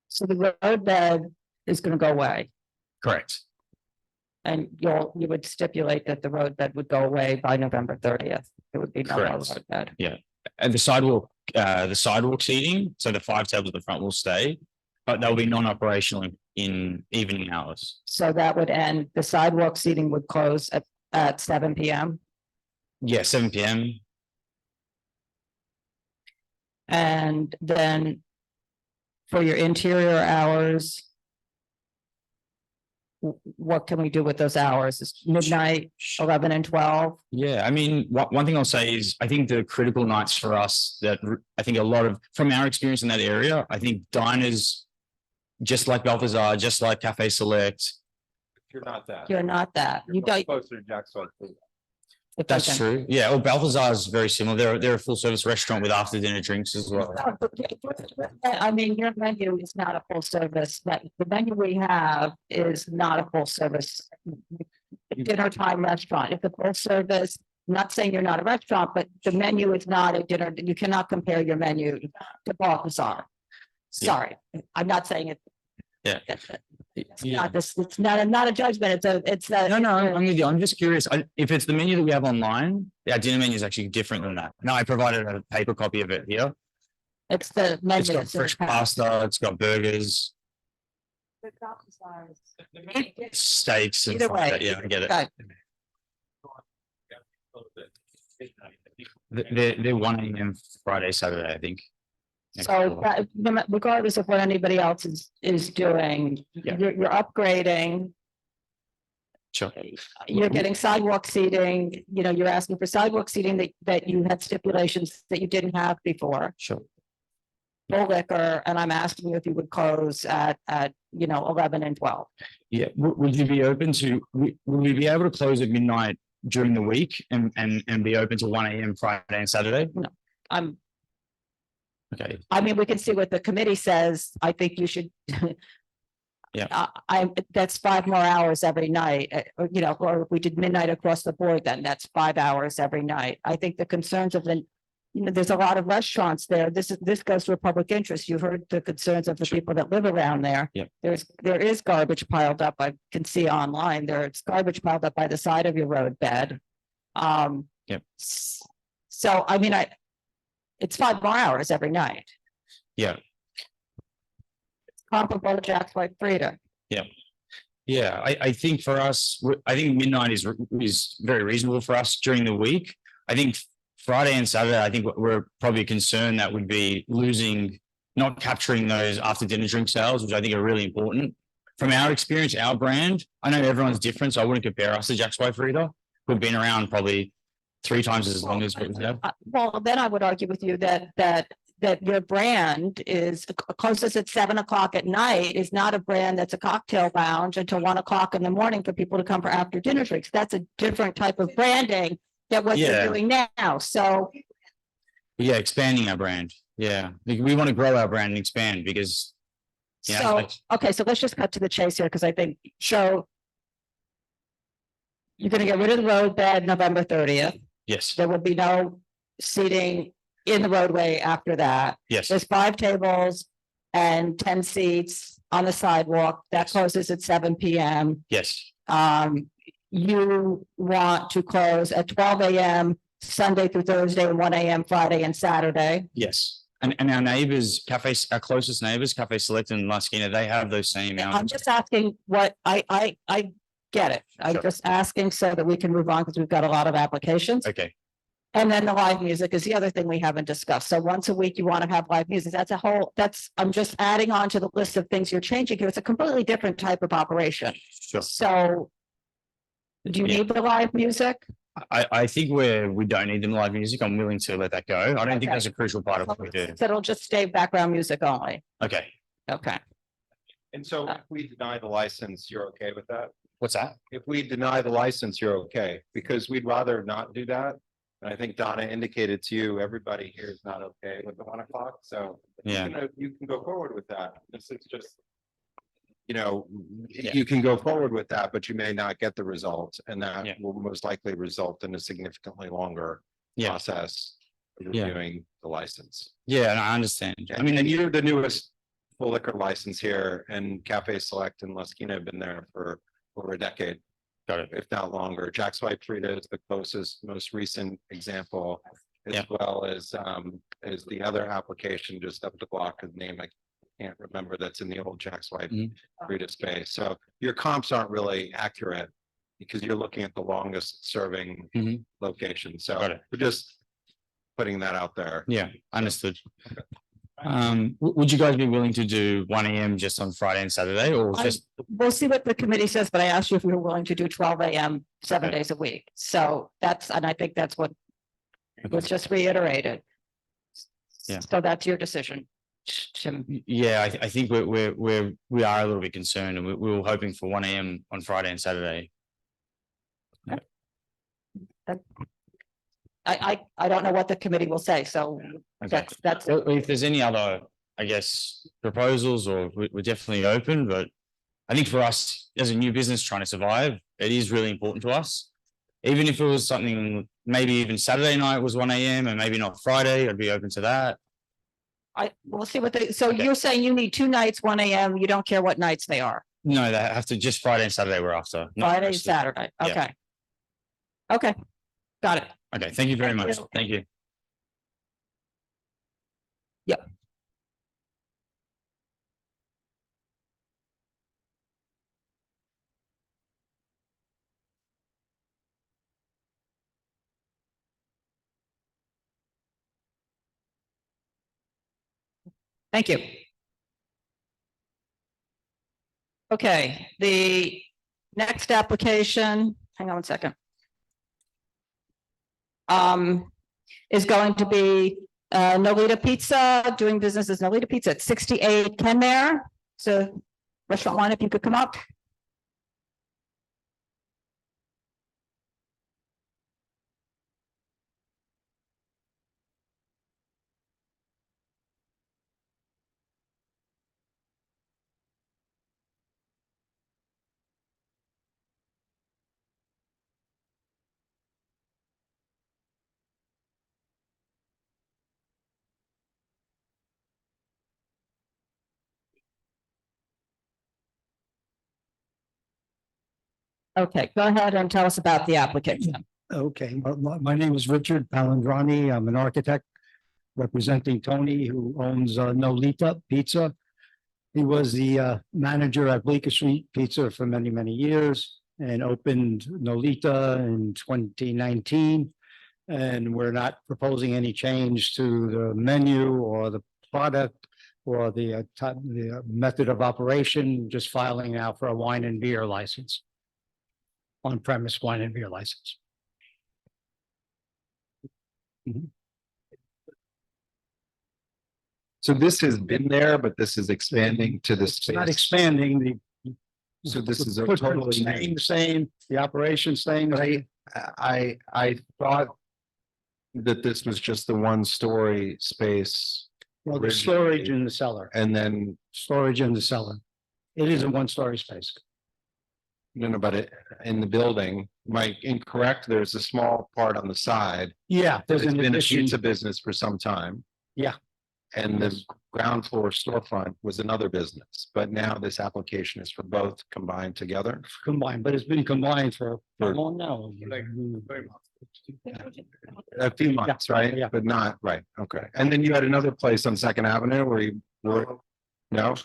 so the road bed is gonna go away, Correct. and you would stipulate that the road bed would go away by November 30th. It would be no more Correct. road bed. And the sidewalk seating, so the 5 tables at the front will stay, but they'll be non-operational in evening hours. So that would end, the sidewalk seating would close at 7 PM. Yeah, 7 PM. And then for your interior hours, what can we do with those hours? Is midnight, 11 and 12? Yeah, I mean, one thing I'll say is I think the critical nights for us that I think a lot of, from our experience in that area, I think diners, just like Balthazar, just like Cafe Select. You're not that. You're not that. You don't. Closer to Jackson. That's true. Yeah, well, Balthazar is very similar. They're a full service restaurant with after dinner drinks as well. I mean, your menu is not a full service, but the menu we have is not a full service dinner time restaurant. It's a full service, not saying you're not a restaurant, but the menu is not a dinner. You cannot compare your menu to Balthazar. Sorry, I'm not saying it. Yeah. It's not this, it's not a judgment. It's a. No, I'm with you. I'm just curious. If it's the menu that we have online, our dinner menu is actually different than that. No, I provided a paper copy of it here. It's the menu. It's got fresh pasta, it's got burgers, steaks and Either stuff like way. that. Yeah, I get it. Okay. They're 1 AM Friday, Saturday, I think. So regardless of what anybody else is doing, Yeah. you're upgrading. Sure. You're getting sidewalk seating, you're asking for sidewalk seating that you had stipulations that you didn't have before. Sure. full liquor, and I'm asking you if you would close at, 11 and 12. Yeah, would you be open to, will we be able to close at midnight during the week and be open to 1 a.m. Friday and Saturday? I'm, Okay, I mean, we can see what the committee says. I think you should. Yeah. That's 5 more hours every night, or if we did midnight across the board, then that's 5 hours every night. I think the concerns of there's a lot of restaurants there. This goes to a public interest. You heard the concerns of the people that live around there. Yep. There is garbage piled up. I can see online. There's garbage piled up by the side of your roadbed. Yep. So, I mean, it's 5 more hours every night. yeah, Comparable to Jack's White Frida. yeah, I think for us, I think midnight is very reasonable for us during the week. I think Friday and Saturday, I think we're probably concerned that would be not capturing those after dinner drink sales, which I think are really important. From our experience, our brand, I know everyone's different, so I wouldn't compare us to Jack's White Frida. We've been around probably 3 times as long as we have. Well, then I would argue with you that your brand is closest at 7 o'clock at night is not a brand that's a cocktail lounge until 1 o'clock in the morning for people to come for after dinner drinks. That's a different type of branding than what you're doing now. So. Yeah, expanding our brand. Yeah, we want to grow our brand and expand because. Yeah. Okay, so let's just cut to the chase here because I think you're going to get rid of the roadbed November 30th. Yes. There will be no seating in the roadway after that. Yes. There's 5 tables and 10 seats on the sidewalk. That closes at 7 p.m. Yes. You want to close at 12 a.m. Sunday through Thursday, and 1 a.m. Friday and Saturday. Yes. And our neighbors, our closest neighbors, Cafe Select and La Esquina, they have those same hours. I'm just asking what I get it. I'm just asking so that we can move on because we've got a lot of applications. Okay. And then the live music is the other thing we haven't discussed. So once a week you want to have live music. I'm just adding on to the list of things you're changing here. It's a completely different type of operation. Sure. So do you need the live music? I think we don't need the live music. I'm willing to let that go. I don't think that's a crucial part of what we do. So it'll just stay background music only. Okay. Okay. And so if we deny the license, you're okay with that? What's that? If we deny the license, you're okay, because we'd rather not do that. And I think Donna indicated to you, everybody here is not okay with the 1 o'clock, so. Yeah. You can go forward with that. This is just. You can go forward with that, but you may not get the result, and that will most likely result in a significantly longer process of reviewing the license. Yeah, and I understand. I mean, and you're the newest full liquor license here, and Cafe Select and La Esquina have been there for over a decade. Got it. If not longer. Jack's White Frida is the closest, most recent example, as well as the other application just up the block, whose name I can't remember, that's in the old Jack's White Frida space. So your comps aren't really accurate because you're looking at the longest serving location. So we're just putting that out there. Yeah, understood. Would you guys be willing to do 1 a.m. just on Friday and Saturday, or just? We'll see what the committee says, but I asked you if you were willing to do 12 a.m. 7 days a week. So and I think that's what was just reiterated. Yeah. So that's your decision. Yeah, I think we are a little bit concerned, and we were hoping for 1 a.m. on Friday and Saturday. I don't know what the committee will say, so that's. If there's any other, I guess, proposals, or we're definitely open, but I think for us as a new business trying to survive, it is really important to us. Even if it was something, maybe even Saturday night was 1 a.m. and maybe not Friday, I'd be open to that. We'll see what you're saying you need 2 nights, 1 a.m. You don't care what nights they are. No, they have to just Friday and Saturday we're after. Friday, Saturday. Okay. Okay. Got it. Okay. Thank you very much. Thank you. Yep. Thank you. Okay, the next application, hang on 1 second. Is going to be Nolita Pizza, doing business as Nolita Pizza at 68 Kenmare. So restaurant one, if you could come up. Okay, go ahead and tell us about the application. Okay, my name is Richard Palandrani. I'm an architect representing Tony, who owns Nolita Pizza. He was the manager at Bleecker Street Pizza for many, many years and opened Nolita in 2019. And we're not proposing any change to the menu or the product or the method of operation, just filing now for a wine and beer license. On-premise wine and beer license. So this has been there, but this is expanding to the It's not space. expanding So this is a footprint totally staying the same, the operation staying the same. I thought that this was just the one story space Well, the storage in the cellar, and then, storage in the cellar. It is a one-story space. no, but it, in the building, am I incorrect? There's a small part on the side. Yeah, there's There's an been a addition. pizza business for some time. Yeah. And the ground floor storefront was another business, but now this application is for both combined together. Combined, but it's been combined for For- long now. A few months, right? yeah. But not, right, okay. And then you had another place on Second Avenue where you were, no?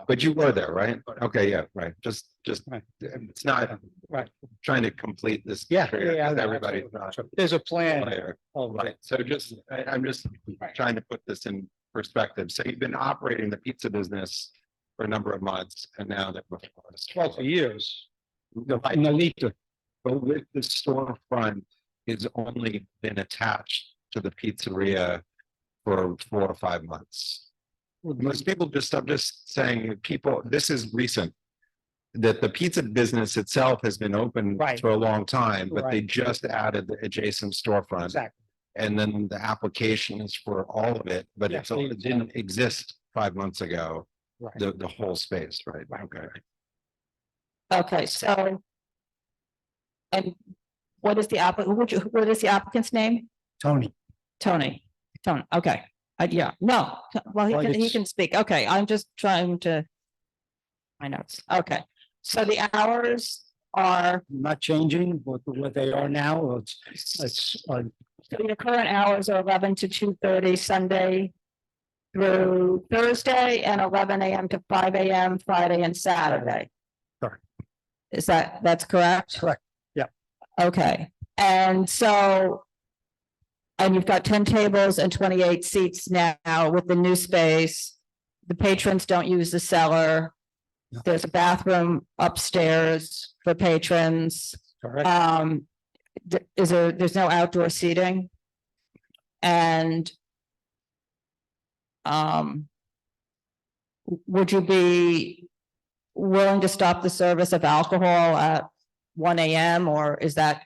But you were there, right? Okay, yeah, right, just, Right. it's not Right. trying to complete this. Yeah, area, yeah, because yeah, everybody's absolutely. not There's a plan. clear. of Right, so just, I'm just trying to put this in perspective. So you've been operating the pizza business for a number of months and now that. 12 years. Nolita. But with the storefront is only been attached to the pizzeria for 4 or 5 months. Most people just, I'm just saying, people, this is recent. That the pizza business itself has been open Right. for a long time, but they Right. just added the adjacent storefront. Exactly. And then the application is for all of it, but Yeah, it didn't exist 5 months ago, Right. the whole space, right? Okay. Okay, so. And what is the what is the applicant's name? Tony. Tony, okay, yeah, no, well, Well, he it's- can speak, okay, I'm just trying to. My notes, okay, so the hours are, Not changing what they are now. It's so your current hours are 11 to 2:30 Sunday. Through Thursday and 11 a.m. to 5 a.m. Friday and Saturday. Correct. That's correct? Correct. Yeah. Okay, and so. And you've got 10 tables and 28 seats now with the new space. The patrons don't use the cellar. No. There's a bathroom upstairs for patrons. correct. There's no outdoor seating. And. Would you be willing to stop the service of alcohol at 1 a.m. or is that?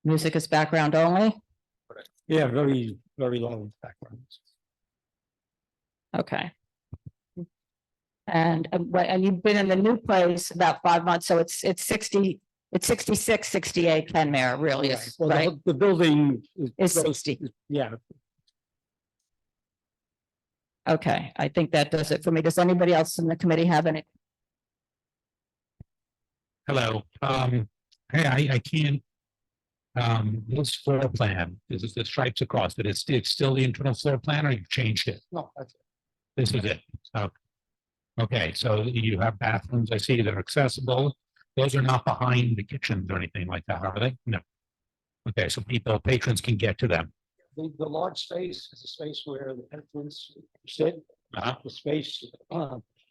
Music is background only? Yeah, very, very low background. Okay. And you've been in the new place about 5 months, so it's 60, it's 66, 68 Kenmare really is, Well, right? the building Is 60. Yeah, Okay, I think that does it for me. Does anybody else in the committee have any? Hello, hey, I can't. This floor plan, this is the stripes across it, it's still the internal floor plan or you've changed it? no, that's This is it, okay, so you have bathrooms, I see that are accessible, those are not behind the kitchens or anything like that, are they? No. Okay, so patrons can get to them. the large space is a space where the patrons sit. Uh-huh. The space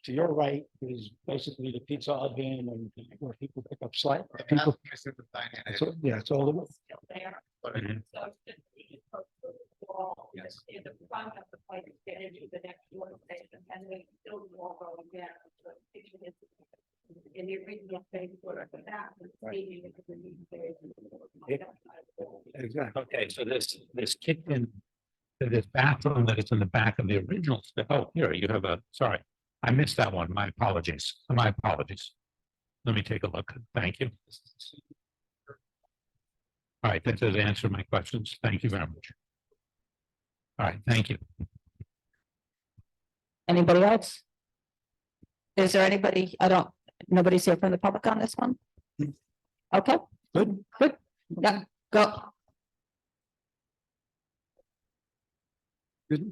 to your right is basically the pizza oven and where people pick up slack. People, so, yeah, it's all the way. Yes. In the front of the place, get into the next one station, and then still walk over there. So kitchen is in the original space for the back. Exactly. Okay, so this kitchen, this bathroom that is in the back of the original. Oh, here you have sorry, I missed that one. My apologies. My apologies. Let me take a look. Thank you. All right, that does answer my questions. Thank you very much. All right, thank you. Anybody else? Is there anybody, nobody's here from the public on this one? Okay, good. Yeah, go. Good.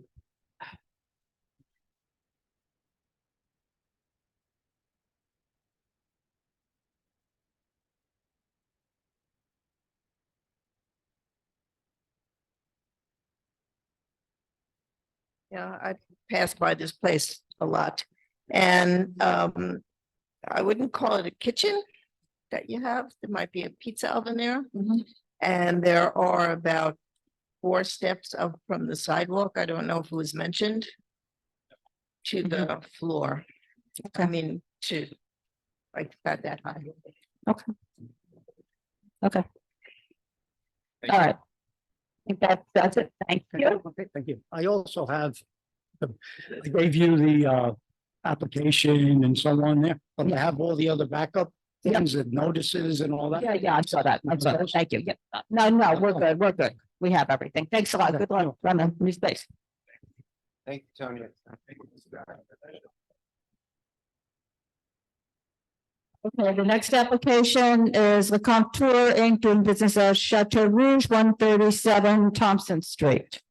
Yeah, I pass by this place a lot. And I wouldn't call it a kitchen that you have. There might be a pizza oven there. And there are about 4 steps up from the sidewalk. I don't know if it was mentioned. To the floor. I mean, to like that high. Okay. Okay. All right. I think that's it. Thank you. Okay, thank you. I also have, I gave you the application and so on there, but I have all the other backup things and notices and all that. Yeah, I saw that. I saw that. Thank you. Yeah. No, we're good. We're good. We have everything. Thanks a lot. Good luck. Run the new space. Thank you, Tony. Okay, the next application is the Contour Inc. doing business as Chateau Rouge, 137 Thompson Street.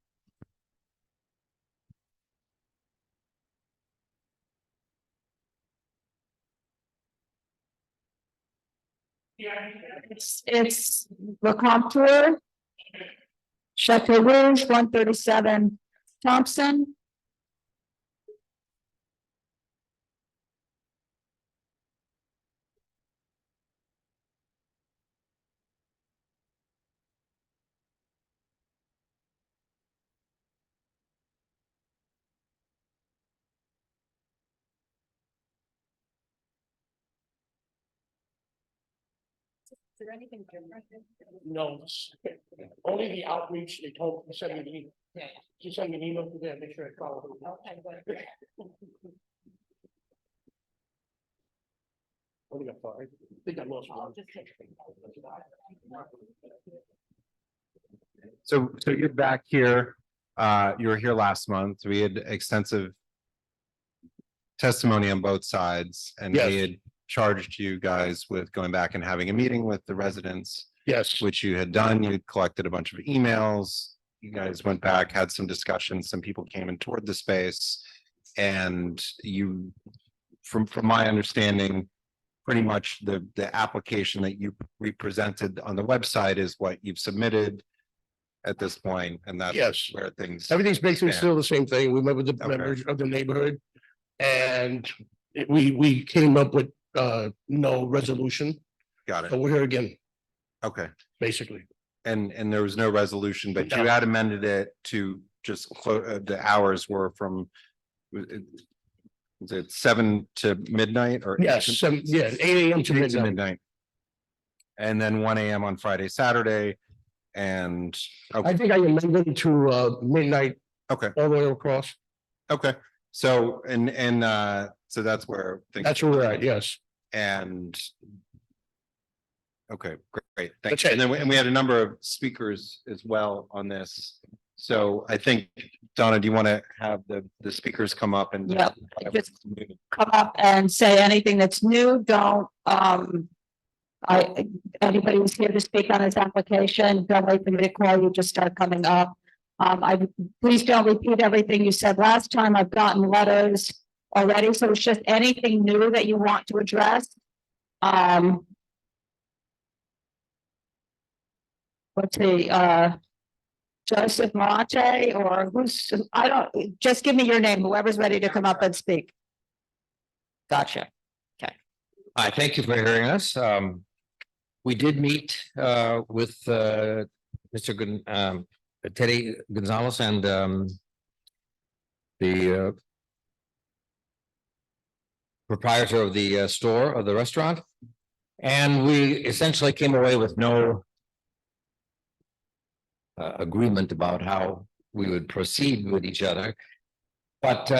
It's the Contour, Chateau Rouge, 137 Thompson. Is there anything different? No, only the outreach, they told me, send me an email. She sent me an email today, make sure I follow. Okay, good. Only got 5. I think I lost one. So you're back here. You were here last month. We had extensive testimony on both sides, and Yes. we had charged you guys with going back and having a meeting with the residents, Yes, which you had done. You had collected a bunch of emails. You guys went back, had some discussions. Some people came and toured the space, and you, from my understanding, pretty much the application that you represented on the website is what you've submitted at this point, and that's Yes. where things. everything's basically stand. still the same thing. We met with the Okay. members of the neighborhood. And we came up with no resolution. Got So it. we're here again, Okay. basically. And there was no resolution, but you No. had amended it to just the hours were from. Was it 7 to midnight or? Yes, 8 AM to 8 midnight. midnight. And then 1 AM on Friday, Saturday, and, I think I amended to midnight okay, all the way across. okay. So, so that's where. things- That's where we're at, yes. And. Okay, great, thanks. That's it. And then, we had a number of speakers as well on this. So I think, Donna, do you want to have the speakers come up and? Yep, just come up and say anything that's new. Don't, anybody who's here to speak on this application, don't wait for me to call you, just start coming up. Please don't repeat everything you said last time. I've gotten letters already, so it's just anything new that you want to address. Let's see, Joseph Mate, or just give me your name, whoever's ready to come up and speak. Gotcha. Hi, thank you for hearing us. We did meet with Mr. Teddy Gonzalez and the proprietor of the store, of the restaurant. And we essentially came away with no agreement about how we would proceed with each other. But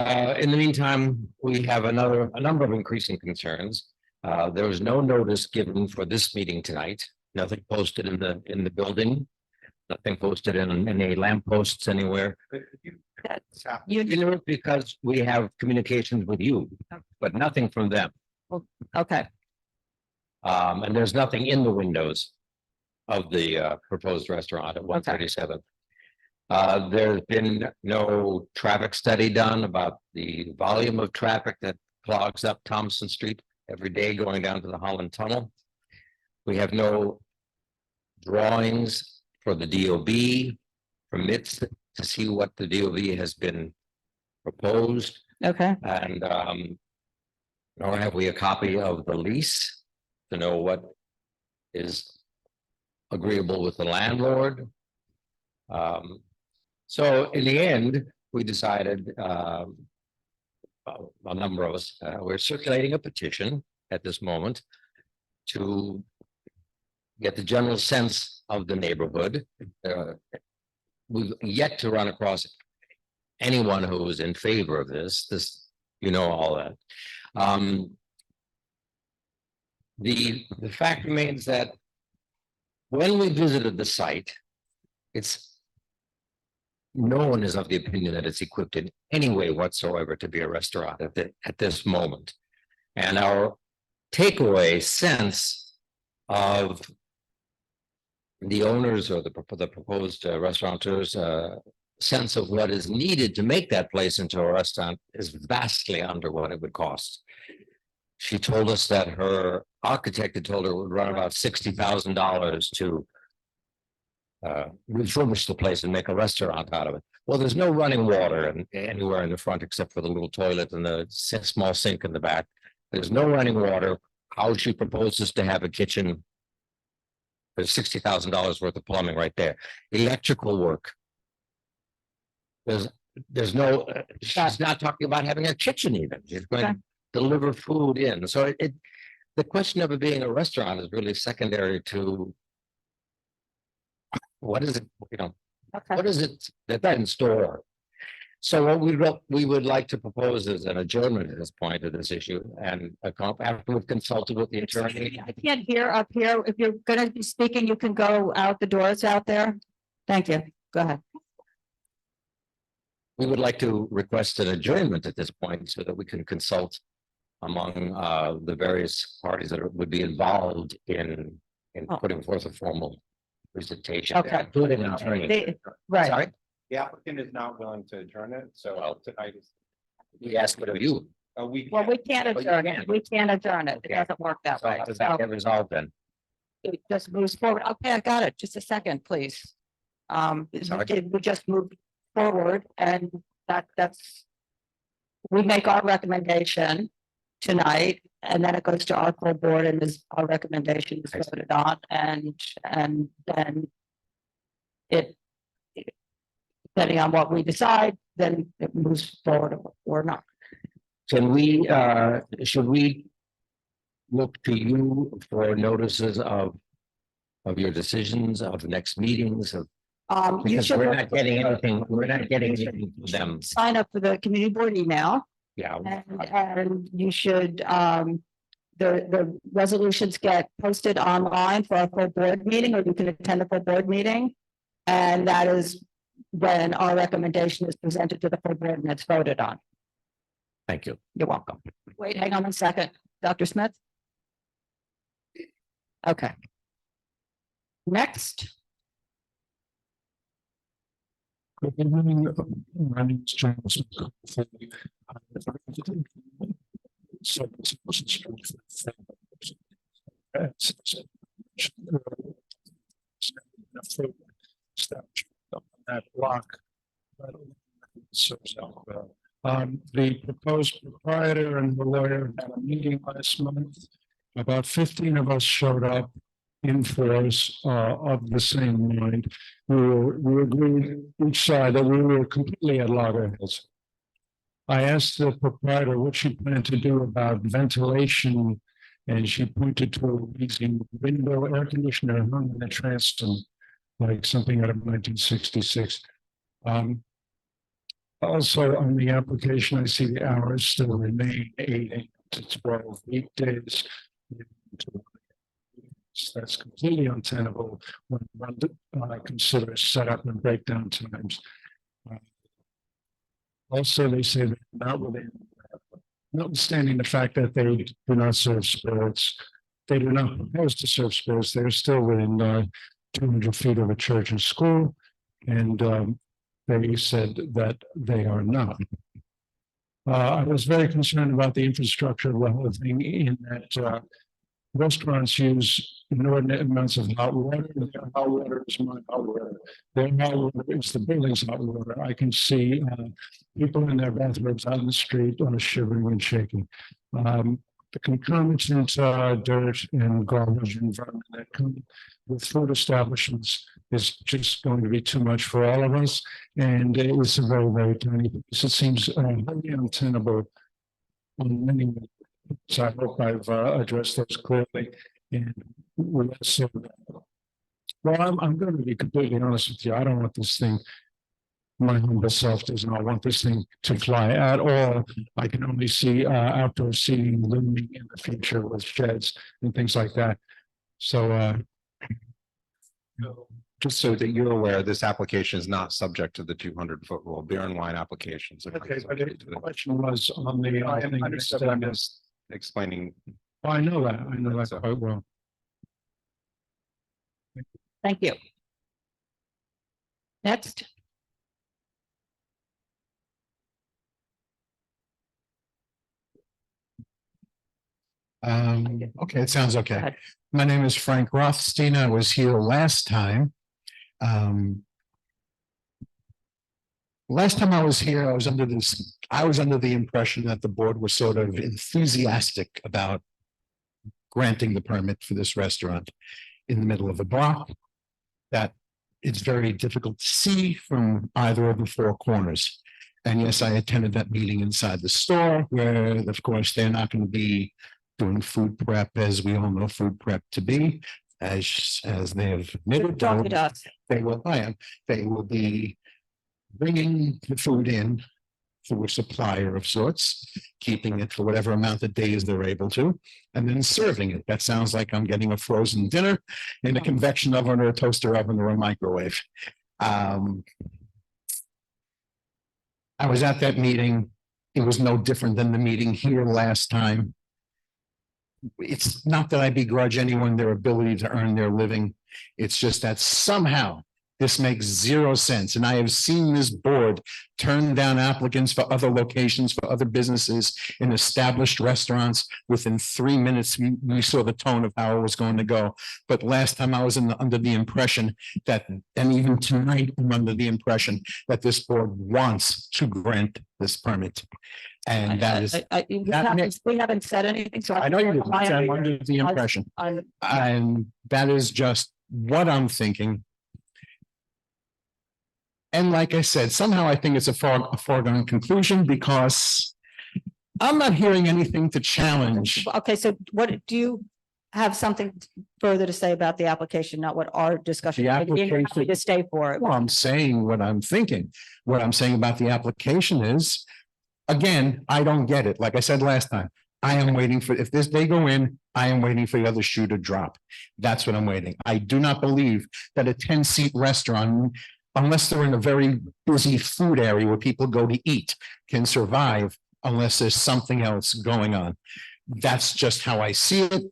in the meantime, we have a number of increasing concerns. There was no notice given for this meeting tonight, nothing posted in the building, nothing posted in any lampposts anywhere. You know, because we have communications with you, but nothing from them. Okay, And there's nothing in the windows of the proposed restaurant at 137. There's been no traffic study done about the volume of traffic that clogs up Thompson Street every day going down to the Holland Tunnel. We have no drawings for the DOB permits to see what the DOB has been proposed. okay, And nor have we a copy of the lease to know what is agreeable with the landlord. So in the end, we decided, a number of us, we're circulating a petition at this moment to get the general sense of the neighborhood. We've yet to run across anyone who is in favor of this, you know, all that. The fact remains that when we visited the site, no one is of the opinion that it's equipped in any way whatsoever to be a restaurant at this moment. And our takeaway sense of the owners or the proposed restaurateurs' sense of what is needed to make that place into a restaurant is vastly under what it would cost. She told us that her architect had told her it would run about $60,000 to refurbish the place and make a restaurant out of it. Well, there's no running water anywhere in the front except for the little toilet and the small sink in the back. There's no running water. How she proposes to have a kitchen. There's $60,000 worth of plumbing right there. Electrical work. There's no, she's not talking about having a kitchen even. She's going to deliver food in. So the question of it being a restaurant is really secondary to what is it, you know, what is it that's in store? So what we would like to propose is an adjournment at this point of this issue and after we've consulted with the attorney. I can't hear up here. If you're gonna be speaking, you can go out the doors out there. Thank you. Go ahead. We would like to request an adjournment at this point so that we can consult among the various parties that would be involved in putting forth a formal presentation. Okay. Including an attorney. Right. Sorry? The applicant is not willing to adjourn it, so tonight is. We asked what of you. Well, we can't adjourn it. We can't adjourn it. It Okay. doesn't work that So way. does that get resolved then? It just moves forward. Okay, I got it. Just a second, please. We just moved forward and that's. We make our recommendation tonight and then it goes to our full board and our recommendation is voted on and then it. Depending on what we decide, then it moves forward or not. Can we, should we look to you for notices of your decisions of next meetings of? You Because should we're not getting anything from them. sign up for the community board email Yeah. and you should, the resolutions get posted online for a full board meeting, or you can attend a full board meeting. And that is when our recommendation is presented to the full board and it's voted on. Thank you. You're welcome. Wait, hang on a second. Dr. Smith? Okay. Next. Good evening. My name is James. That block. The proposed proprietor and the lawyer had a meeting last month. About 15 of us showed up in force of the same mind. We agreed each side that we were completely at loggerheads. I asked the proprietor what she planned to do about ventilation, and she pointed to a leasing window air conditioner hung in the transom, like something out of 1966. Also on the application, I see the hours still remain 8 a.m. to 12 weekdays. That's completely untenable when one considers setup and breakdown times. Also, they say that not within, notwithstanding the fact that they do not serve spirits, they do not propose to serve spirits. They're still within 200 feet of a church and school, and they said that they are not. I was very concerned about the infrastructure of the whole thing in that restaurants use inordinate amounts of hot water. Their hot water is my hot water. Their hot water is the building's hot water. I can see people in their bathrobes out in the street on a shivering and shaking. The concomitant dirt and garbage environment that come with food establishments is just going to be too much for all of us. And it's a very, very tiny piece. It seems highly untenable on many levels. So I hope I've addressed those clearly. And we also, well, I'm going to be completely honest with you. I don't want this thing, my humble self does not want this thing to fly at all. I can only see outdoor seating looming in the future with sheds and things like that. So just so that you're aware, this application is not subject to the 200-foot rule. Beer and wine applications. okay, but the question was on the I'm just explaining. I know that quite well. Thank you. Next. Okay, it sounds okay. My name is Frank Rothstein. I was here last time. Last time I was here, I was under the impression that the board was sort of enthusiastic about granting the permit for this restaurant in the middle of a bar that it's very difficult to see from either of the four corners. And yes, I attended that meeting inside the store where, of course, they're not going to be doing food prep, as we all know food prep to be, as they have admitted. They will be bringing the food in through a supplier of sorts, keeping it for whatever amount of days they're able to, and then serving it. That sounds like I'm getting a frozen dinner in a convection oven or a toaster oven or a microwave. I was at that meeting. It was no different than the meeting here last time. It's not that I begrudge anyone their ability to earn their living. It's just that somehow this makes zero sense. And I have seen this board turn down applicants for other locations, for other businesses in established restaurants. Within 3 minutes, we saw the tone of how it was going to go. But last time I was under the impression that, and even tonight, I'm under the impression that this board wants to grant this permit. And that is, we haven't said anything, so I know you didn't. I'm under the impression. And that is just what I'm thinking. And like I said, somehow I think it's a foregone conclusion because I'm not hearing anything to challenge. Okay, so what do you have something further to say about the application, not what our discussion? The application to stay for it. Well, I'm saying what I'm thinking. What I'm saying about the application is, again, I don't get it. Like I said last time, I am waiting for, if they go in, I am waiting for the other shoe to drop. That's what I'm waiting. I do not believe that a 10-seat restaurant, unless they're in a very busy food area where people go to eat, can survive unless there's something else going on. That's just how I see it.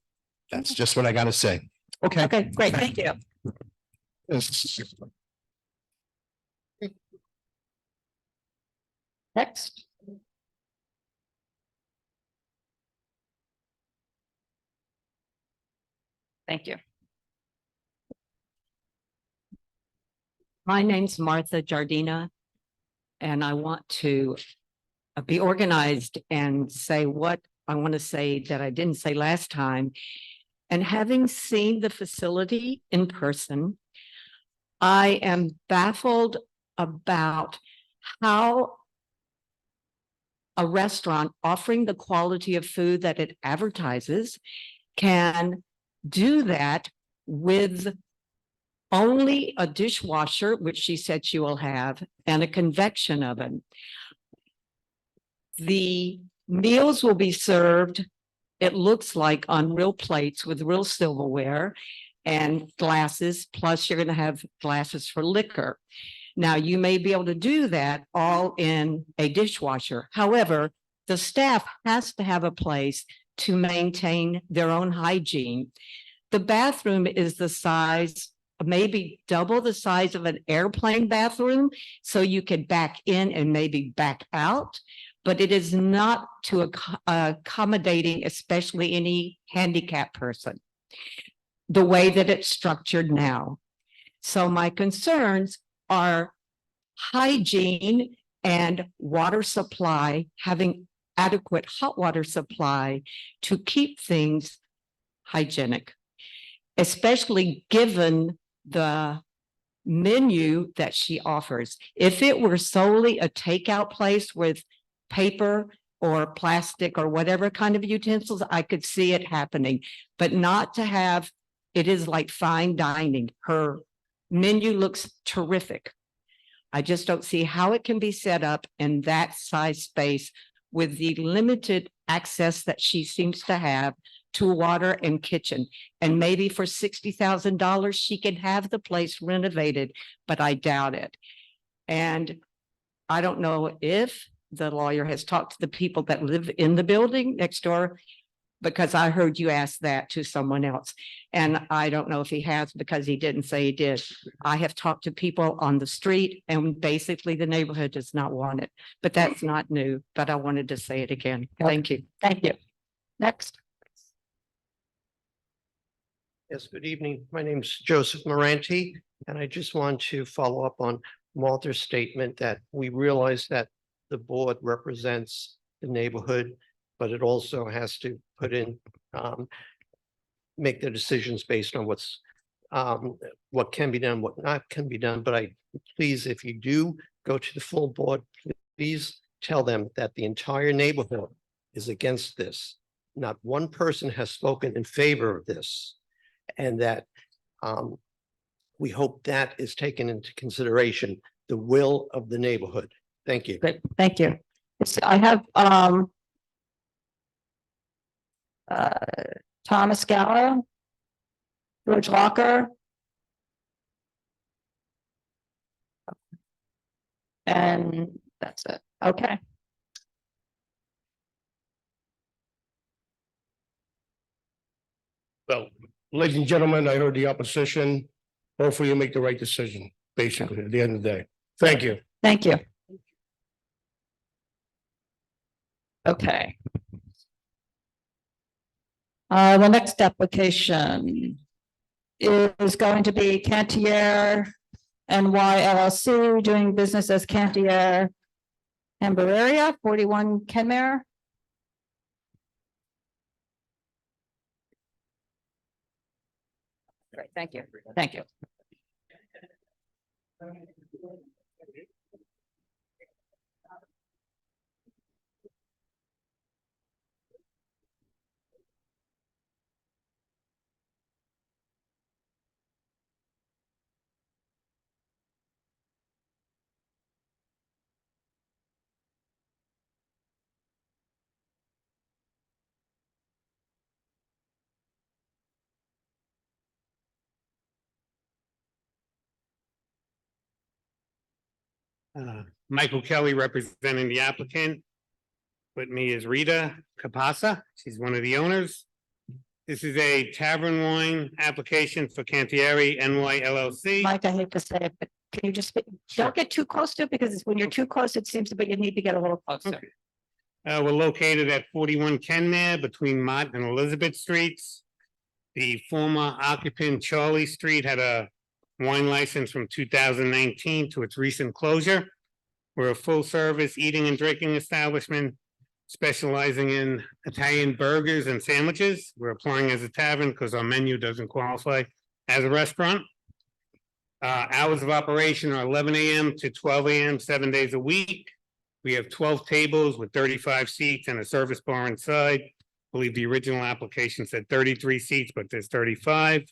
That's just what I got to say. Okay. Okay, great. Thank you. Next. Thank you. My name's Martha Jardina, and I want to be organized and say what I want to say that I didn't say last time. And having seen the facility in person, I am baffled about how a restaurant offering the quality of food that it advertises can do that with only a dishwasher, which she said she will have, and a convection oven. The meals will be served, it looks like, on real plates with real silverware and glasses, plus you're going to have glasses for liquor. Now, you may be able to do that all in a dishwasher. However, the staff has to have a place to maintain their own hygiene. The bathroom is the size, maybe double the size of an airplane bathroom, so you could back in and maybe back out, but it is not to accommodating, especially any handicapped person, the way that it's structured now. So my concerns are hygiene and water supply, having adequate hot water supply to keep things hygienic, especially given the menu that she offers. If it were solely a takeout place with paper or plastic or whatever kind of utensils, I could see it happening, but not to have, it is like fine dining. Her menu looks terrific. I just don't see how it can be set up in that size space with the limited access that she seems to have to water and kitchen. And maybe for $60,000, she can have the place renovated, but I doubt it. And I don't know if the lawyer has talked to the people that live in the building next door, because I heard you ask that to someone else. And I don't know if he has, because he didn't say he did. I have talked to people on the street, and basically the neighborhood does not want it, but that's not new, but I wanted to say it again. Thank you. Thank you. Next. Yes, good evening. My name is Joseph Moranti, and I just want to follow up on Walter's statement that we realize that the board represents the neighborhood, but it also has to put in, make the decisions based on what's, what can be done, what not can be done. But please, if you do go to the full board, please tell them that the entire neighborhood is against this. Not one person has spoken in favor of this, and that we hope that is taken into consideration, the will of the neighborhood. Thank you. Good. Thank you. I have Thomas Gallo, George Walker, and that's it. Okay. Well, ladies and gentlemen, I heard the opposition. Hopefully you make the right decision, basically, at the end of the day. Thank you. Thank you. Okay. The next application is going to be Cantiere NY LLC, doing business as Cantiere Hambirreria, 41 Kenmare. Great, thank you. Thank you. Michael Kelly representing the applicant. With me is Rita Capasa. She's one of the owners. This is a tavern wine application for Cantiere NY LLC. Mike, I hate to say it, but can you just, don't get too close to it, because when you're too close, it seems to be you need to get a little closer. Okay. We're located at 41 Kenmare between Mott and Elizabeth Streets. The former occupant Charlie Street had a wine license from 2019 to its recent closure. We're a full-service eating and drinking establishment specializing in Italian burgers and sandwiches. We're applying as a tavern because our menu doesn't qualify as a restaurant. Hours of operation are 11 a.m. to 12 a.m., 7 days a week. We have 12 tables with 35 seats and a service bar inside. I believe the original application said 33 seats, but there's 35.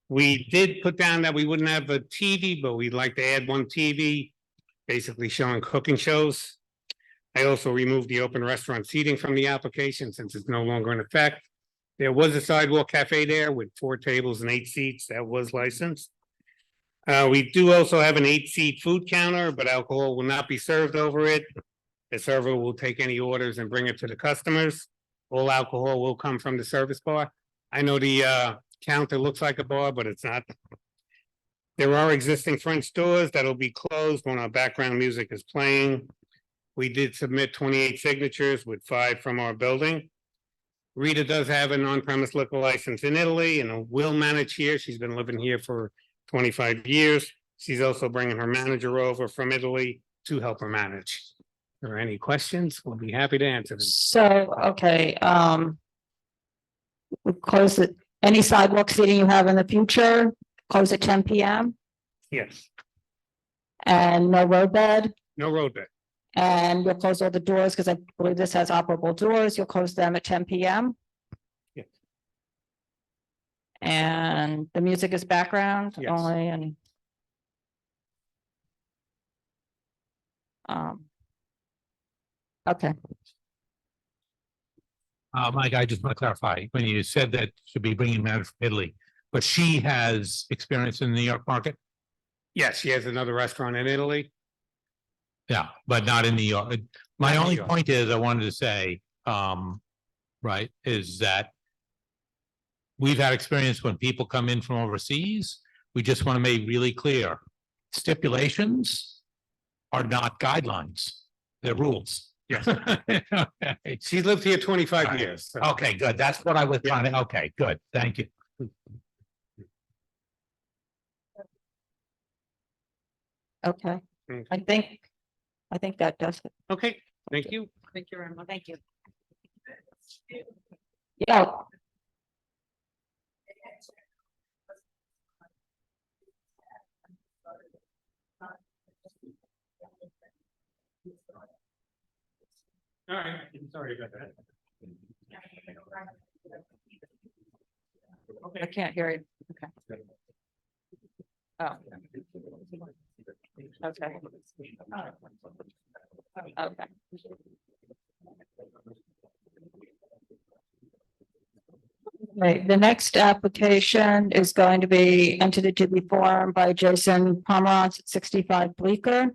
We did put down that we wouldn't have a TV, but we'd like to add one TV, basically showing cooking shows. I also removed the open restaurant seating from the application since it's no longer in effect. There was a sidewalk cafe there with 4 tables and 8 seats that was licensed. We do also have an 8-seat food counter, but alcohol will not be served over it. The server will take any orders and bring it to the customers. All alcohol will come from the service bar. I know the counter looks like a bar, but it's not. There are existing French doors that'll be closed when our background music is playing. We did submit 28 signatures with 5 from our building. Rita does have an on-premise liquor license in Italy and will manage here. She's been living here for 25 years. She's also bringing her manager over from Italy to help her manage. Are there any questions? We'll be happy to answer them. So, okay, we close it. Any sidewalk seating you have in the future, close at 10 p.m. Yes, and no roadbed. no roadbed. And you'll close all the doors because I believe this has operable doors. You'll close them at 10 p.m. Yes. And the music is background Yes. only and. Okay, Mike, I just want to clarify, when you said that she'll be bringing matter from Italy, but she has experience in the New York market? Yes, she has another restaurant in Italy. Yeah, but not in New York. My Not in only New York. point is, I wanted to say, right, is that we've had experience when people come in from overseas. We just want to make really clear, stipulations are not guidelines, they're rules. Yes. She lived here 25 years. so- Okay, good. That's what I was trying to, okay, good. Thank you. okay. Okay. I think that does it. Okay, thank you. Thank you very much. Thank you. Yeah. All right, sorry about that. I can't hear you. Okay. Oh. Okay. Okay. Right, the next application is going to be entered into the form by Jason Pomerantz at 65 Bleecker.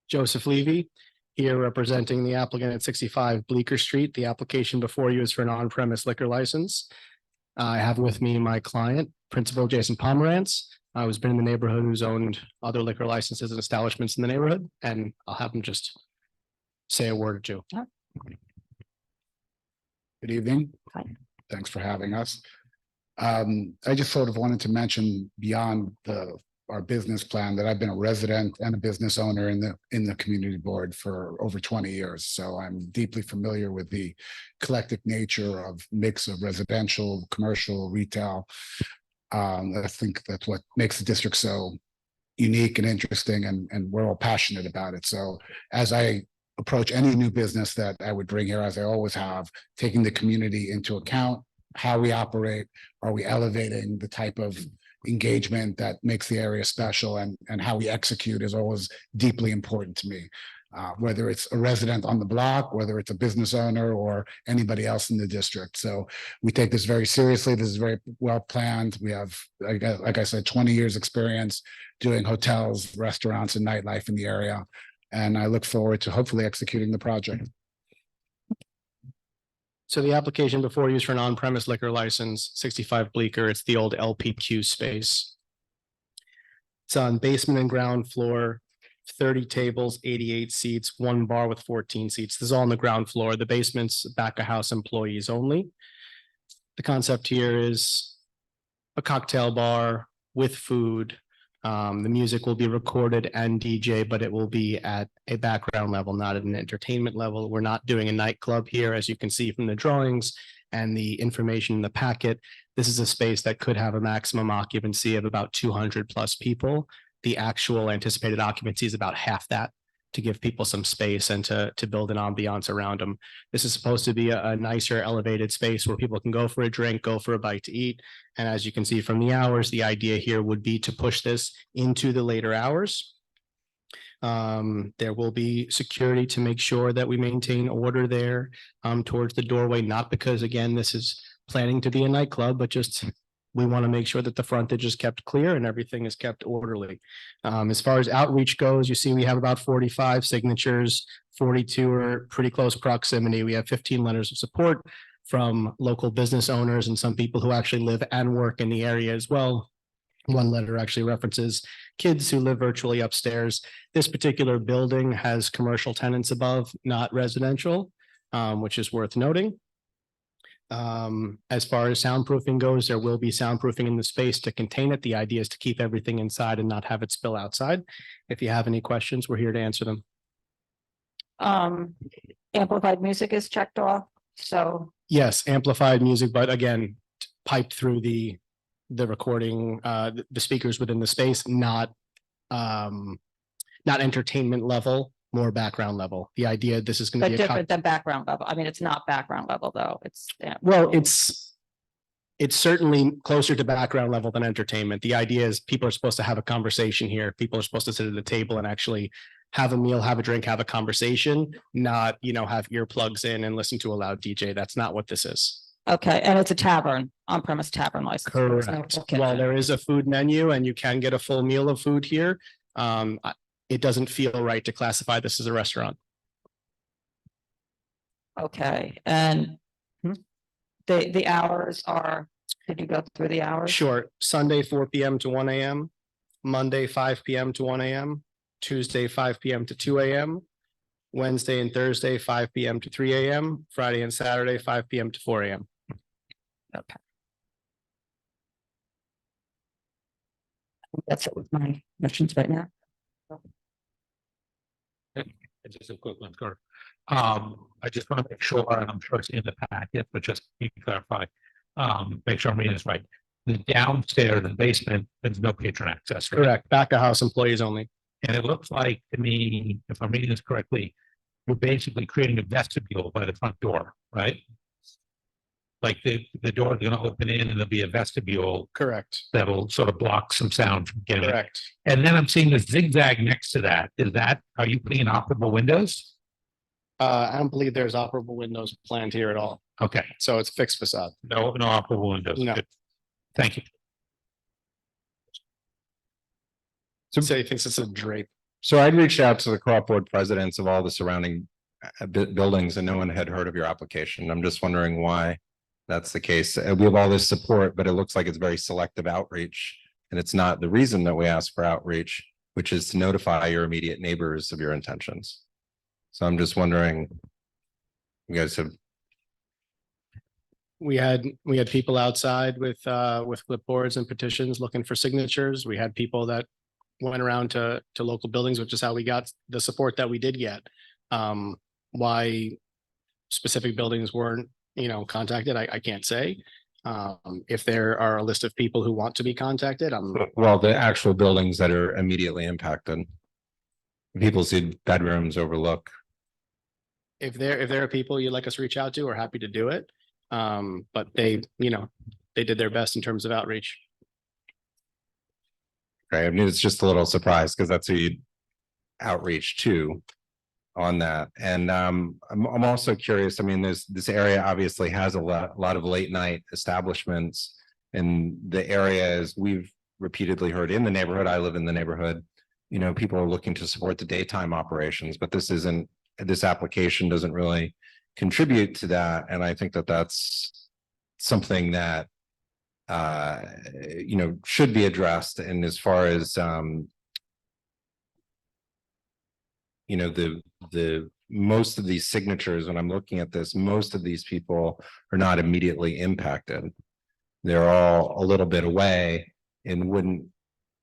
Joseph Levy, here representing the applicant at 65 Bleecker Street. The application before you is for an on-premise liquor license. I have with me my client, Principal Jason Pomerantz, who's been in the neighborhood, who's owned other liquor licenses and establishments in the neighborhood, and I'll have him just say a word or two. Good evening. Hi. Thanks for having us. I just sort of wanted to mention beyond our business plan that I've been a resident and a business owner in the community board for over 20 years. So I'm deeply familiar with the eclectic nature of mix of residential, commercial, retail. I think that's what makes the district so unique and interesting, and we're all passionate about it. So as I approach any new business that I would bring here, as I always have, taking the community into account, how we operate, are we elevating the type of engagement that makes the area special, and how we execute is always deeply important to me. Whether it's a resident on the block, whether it's a business owner or anybody else in the district. So we take this very seriously. This is very well planned. We have, like I said, 20 years experience doing hotels, restaurants, and nightlife in the area. And I look forward to hopefully executing the project. So the application before you is for an on-premise liquor license, 65 Bleecker. It's the old LPQ space. It's on basement and ground floor, 30 tables, 88 seats, 1 bar with 14 seats. This is all on the ground floor. The basement's back of house employees only. The concept here is a cocktail bar with food. The music will be recorded and DJ, but it will be at a background level, not at an entertainment level. We're not doing a nightclub here, as you can see from the drawings and the information in the packet. This is a space that could have a maximum occupancy of about 200 plus people. The actual anticipated occupancy is about half that, to give people some space and to build an ambiance around them. This is supposed to be a nicer elevated space where people can go for a drink, go for a bite to eat. And as you can see from the hours, the idea here would be to push this into the later hours. There will be security to make sure that we maintain order there towards the doorway, not because, again, this is planning to be a nightclub, but just we want to make sure that the frontage is kept clear and everything is kept orderly. As far as outreach goes, you see we have about 45 signatures, 42 are pretty close proximity. We have 15 letters of support from local business owners and some people who actually live and work in the area as well. One letter actually references kids who live virtually upstairs. This particular building has commercial tenants above, not residential, which is worth noting. As far as soundproofing goes, there will be soundproofing in the space to contain it. The idea is to keep everything inside and not have it spill outside. If you have any questions, we're here to answer them. Amplified music is checked off, so. Yes, amplified music, but again, piped through the recording, the speakers within the space, not entertainment level, more background level. The idea, this is going to But be different than background level. I mean, it's not background level though. It's. Yeah. well, it's certainly closer to background level than entertainment. The idea is people are supposed to have a conversation here. People are supposed to sit at the table and actually have a meal, have a drink, have a conversation, not, have earplugs in and listen to a loud DJ. That's not what this is. Okay, and it's a tavern, on-premise tavern license. Correct. While there is a food menu and you can get a full meal of food here, it doesn't feel right to classify this as a restaurant. Okay, and the hours are, did you go through the hours? Sure. Sunday, 4 p.m. to 1 a.m., Monday, 5 p.m. to 1 a.m., Tuesday, 5 p.m. to 2 a.m., Wednesday and Thursday, 5 p.m. to 3 a.m., Friday and Saturday, 5 p.m. to 4 a.m. Okay. That's it with my questions right now. It's just a quick one, Kurt. I just want to make sure, and I'm sure it's in the packet, but just to clarify, make sure I'm reading this right. The downstairs, the basement, there's no patron access, right? Correct. Back of house employees only. And it looks like to me, if I'm reading this correctly, you're basically creating a vestibule by the front door, right? Like the door is going to open in and there'll be a vestibule. Correct. That'll sort of block some sound from getting. Correct. And then I'm seeing this zigzag next to that. Are you putting in operable windows? I don't believe there's operable windows planned here at all. Okay. So it's fixed facade. No operable windows. No. Good. Thank you. So he thinks it's a drape. So I'd reached out to the co-op board presidents of all the surrounding buildings and no one had heard of your application. I'm just wondering why that's the case. We have all this support, but it looks like it's very selective outreach. And it's not the reason that we ask for outreach, which is to notify your immediate neighbors of your intentions. So I'm just wondering, you guys have. We had people outside with clipboards and petitions looking for signatures. We had people that went around to local buildings, which is how we got the support that we did get. Why specific buildings weren't, contacted, I can't say. If there are a list of people who want to be contacted, Well, the actual buildings that are immediately impacted. People see bedrooms overlook if there are people you'd like us to reach out to, we're happy to do it. But they did their best in terms of outreach. Right, I mean, it's just a little surprised because that's who you outreach to on that. And I'm also curious, I mean, this area obviously has a lot of late night establishments. And the area, as we've repeatedly heard in the neighborhood, I live in the neighborhood, you know, people are looking to support the daytime operations, but this application doesn't really contribute to that. And I think that that's something that you know, should be addressed. And as far as you know, the most of these signatures, when I'm looking at this, most of these people are not immediately impacted. They're all a little bit away and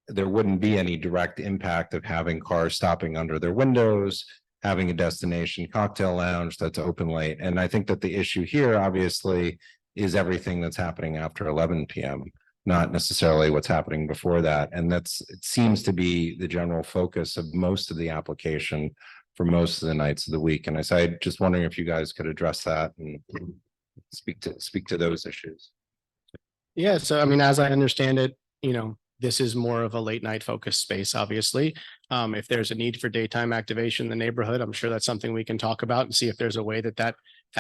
there wouldn't be any direct impact of having cars stopping under their windows, having a destination cocktail lounge that's open late. And I think that the issue here obviously is everything that's happening after 11 p.m., not necessarily what's happening before that. And it seems to be the general focus of most of the application for most of the nights of the week. And I'm just wondering if you guys could address that and speak to those issues. Yeah, so I mean, as I understand it, you know, this is more of a late night focused space, obviously. If there's a need for daytime activation in the neighborhood, I'm sure that's something we can talk about and see if there's a way that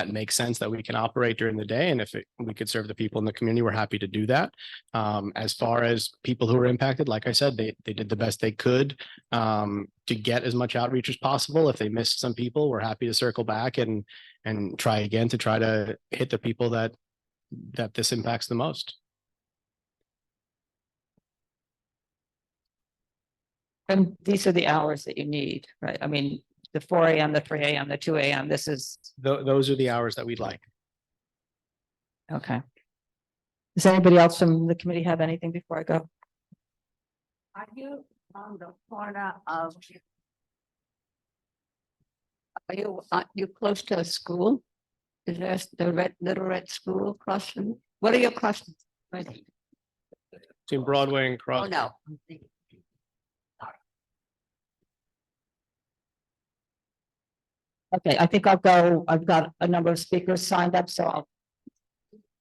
makes sense, that we can operate during the day. And if we could serve the people in the community, we're happy to do that. As far as people who are impacted, like I said, they did the best they could to get as much outreach as possible. If they missed some people, we're happy to circle back and try again to try to hit the people that this impacts the most. And these are the hours that you need, right? I mean, the 4 a.m., the 3 a.m., the 2 a.m., this is. Those are the hours that we'd like. Okay. Does anybody else from the committee have anything before I go? Are you on the corner of? Are you close to a school? Is there the little red school across from? What are your questions? Between Broadway and Crosby. Oh, no. Okay, I think I'll go. I've got a number of speakers signed up, so I'll.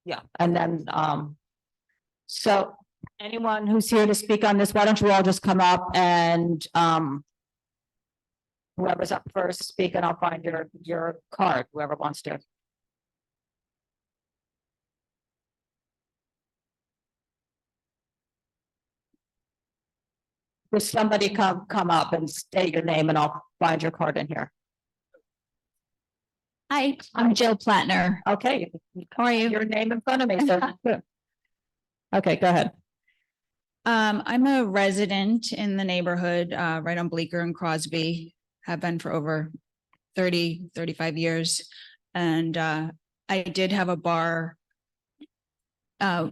Yeah, and then, so anyone who's here to speak on this, why don't you all just come up and, whoever's up first, speak, and I'll find your card, whoever wants to. Just somebody come up and state your name and I'll find your card in here. Hi, I'm Jill Plattner. Okay. How are you? Your name in front of me, so. Okay, go ahead. I'm a resident in the neighborhood, right on Bleecker and Crosby, have been for over 35 years. And, I did have a bar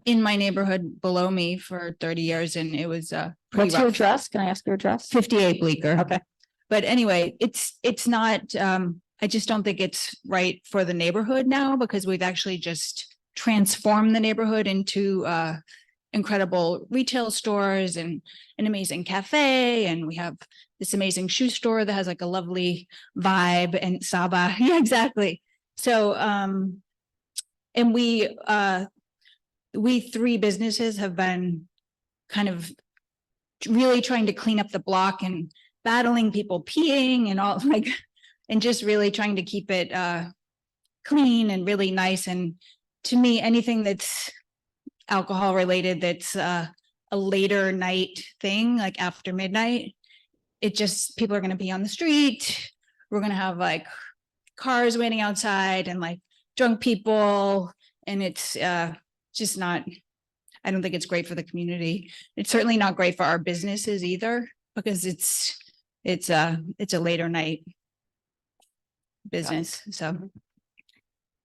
in my neighborhood below me for 30 years and it was, What's your address? Can I ask your address? 58 Bleecker. Okay. But anyway, it's not, I just don't think it's right for the neighborhood now because we've actually just transformed the neighborhood into incredible retail stores and an amazing cafe. And we have this amazing shoe store that has like a lovely vibe and Saba. Yeah, exactly. So, and we three businesses have been kind of really trying to clean up the block and battling people peeing and all like, and just really trying to keep it clean and really nice. And to me, anything that's alcohol related, that's a later night thing, like after midnight, it just, people are going to be on the street. We're going to have like cars waiting outside and like drunk people. And it's just not, I don't think it's great for the community. It's certainly not great for our businesses either, because it's a later night business. So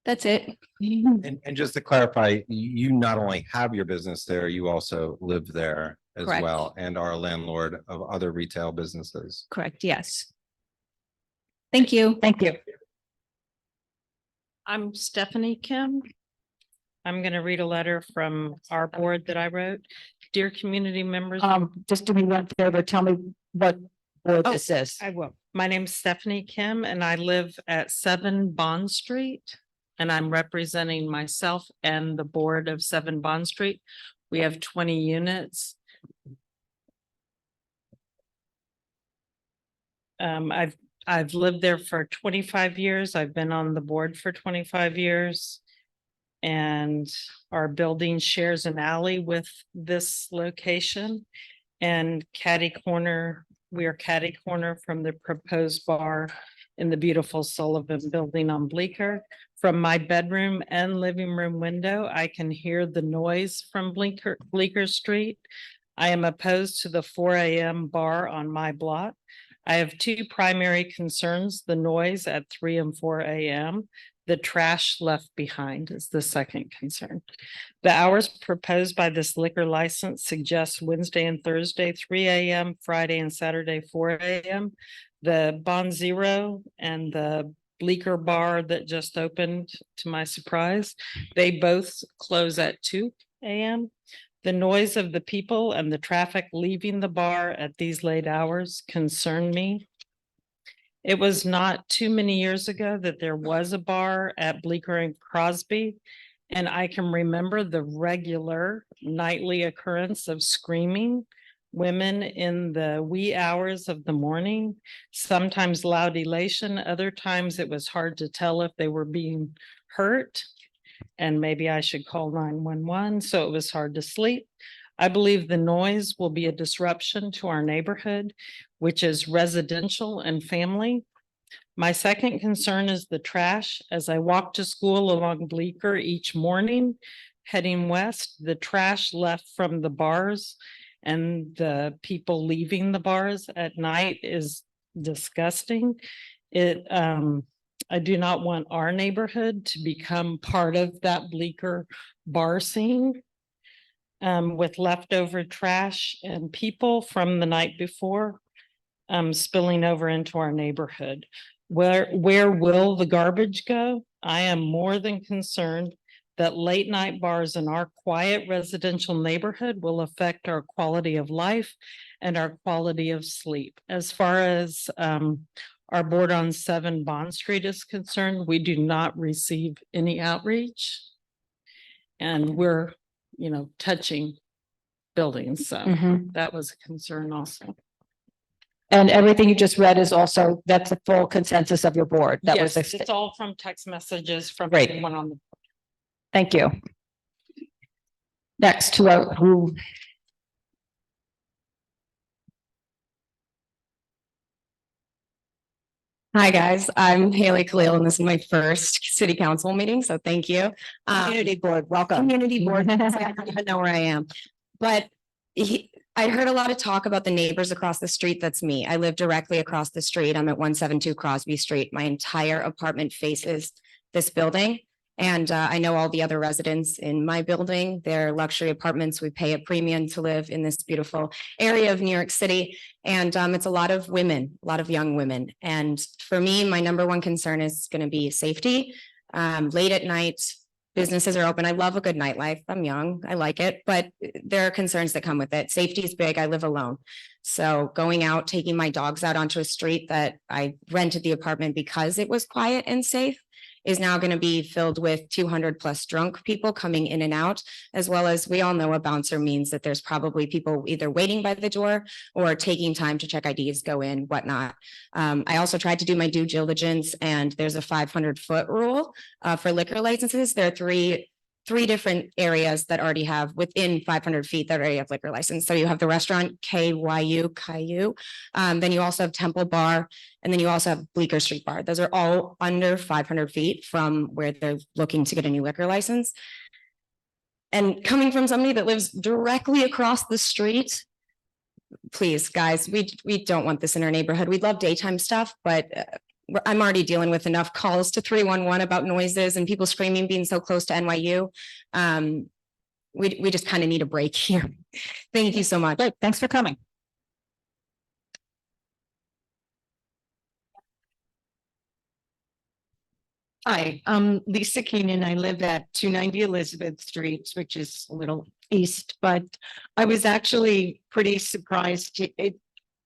that's it. And just to clarify, you not only have your business there, you also live there as Correct. well and are a landlord of other retail businesses. Correct. Yes. Thank you. Thank you. I'm Stephanie Kim. I'm going to read a letter from our board that I wrote. Dear community members. Just do me one favor, tell me what board this is. I will. My name's Stephanie Kim and I live at 7 Bond Street. And I'm representing myself and the board of 7 Bond Street. We have 20 units. I've lived there for 25 years. I've been on the board for 25 years. And our building shares an alley with this location. And we are catty corner from the proposed bar in the beautiful Sullivan building on Bleecker. From my bedroom and living room window, I can hear the noise from Bleecker Street. I am opposed to the 4 a.m. bar on my block. I have 2 primary concerns: the noise at 3 and 4 a.m. The trash left behind is the second concern. The hours proposed by this liquor license suggests Wednesday and Thursday, 3 a.m., Friday and Saturday, 4 a.m. The Bond Zero and the Bleecker bar that just opened, to my surprise, they both close at 2 a.m. The noise of the people and the traffic leaving the bar at these late hours concern me. It was not too many years ago that there was a bar at Bleecker and Crosby, and I can remember the regular nightly occurrence of screaming women in the wee hours of the morning, sometimes loud elation, other times it was hard to tell if they were being hurt, and maybe I should call 911, so it was hard to sleep. I believe the noise will be a disruption to our neighborhood, which is residential and family. My second concern is the trash. As I walk to school along Bleecker each morning, heading west, the trash left from the bars and the people leaving the bars at night is disgusting. I do not want our neighborhood to become part of that Bleecker bar scene. With leftover trash and people from the night before spilling over into our neighborhood. Where will the garbage go? I am more than concerned that late night bars in our quiet residential neighborhood will affect our quality of life and our quality of sleep. As far as our board on 7 Bond Street is concerned, we do not receive any outreach. And we're touching buildings. So that was a concern also. And everything you just read is also, that's a full consensus of your board. That Yes, was it's all from text messages from Great. everyone on the. Thank you. Next to who? Hi, guys. I'm Haley Khalil, and this is my first city council meeting, so thank you. Community board, welcome. Community board, I don't even know where I am. But I heard a lot of talk about the neighbors across the street. That's me. I live directly across the street. I'm at 172 Crosby Street. My entire apartment faces this building. And I know all the other residents in my building. They're luxury apartments. We pay a premium to live in this beautiful area of New York City. And it's a lot of women, a lot of young women. And for me, my number one concern is going to be safety. Late at night, businesses are open. I love a good nightlife. I'm young. I like it. But there are concerns that come with it. Safety is big. I live alone. So going out, taking my dogs out onto a street that I rented the apartment because it was quiet and safe is now going to be filled with 200 plus drunk people coming in and out, as well as we all know a bouncer means that there's probably people either waiting by the door or taking time to check IDs, go in, whatnot. I also tried to do my due diligence, and there's a 500-foot rule for liquor licenses. There are three different areas that already have within 500 feet that already have liquor license. So you have the restaurant Caillou, then you also have Temple Bar, and then you also have Bleecker Street Bar. Those are all under 500 feet from where they're looking to get a new liquor license. And coming from somebody that lives directly across the street, please, guys, we don't want this in our neighborhood. We love daytime stuff, but I'm already dealing with enough calls to 311 about noises and people screaming being so close to NYU. We just kind of need a break here. Thank you so much. Great. Thanks for coming. Hi, I'm Lisa Keenan. I live at 290 Elizabeth Street, which is a little east, but I was actually pretty surprised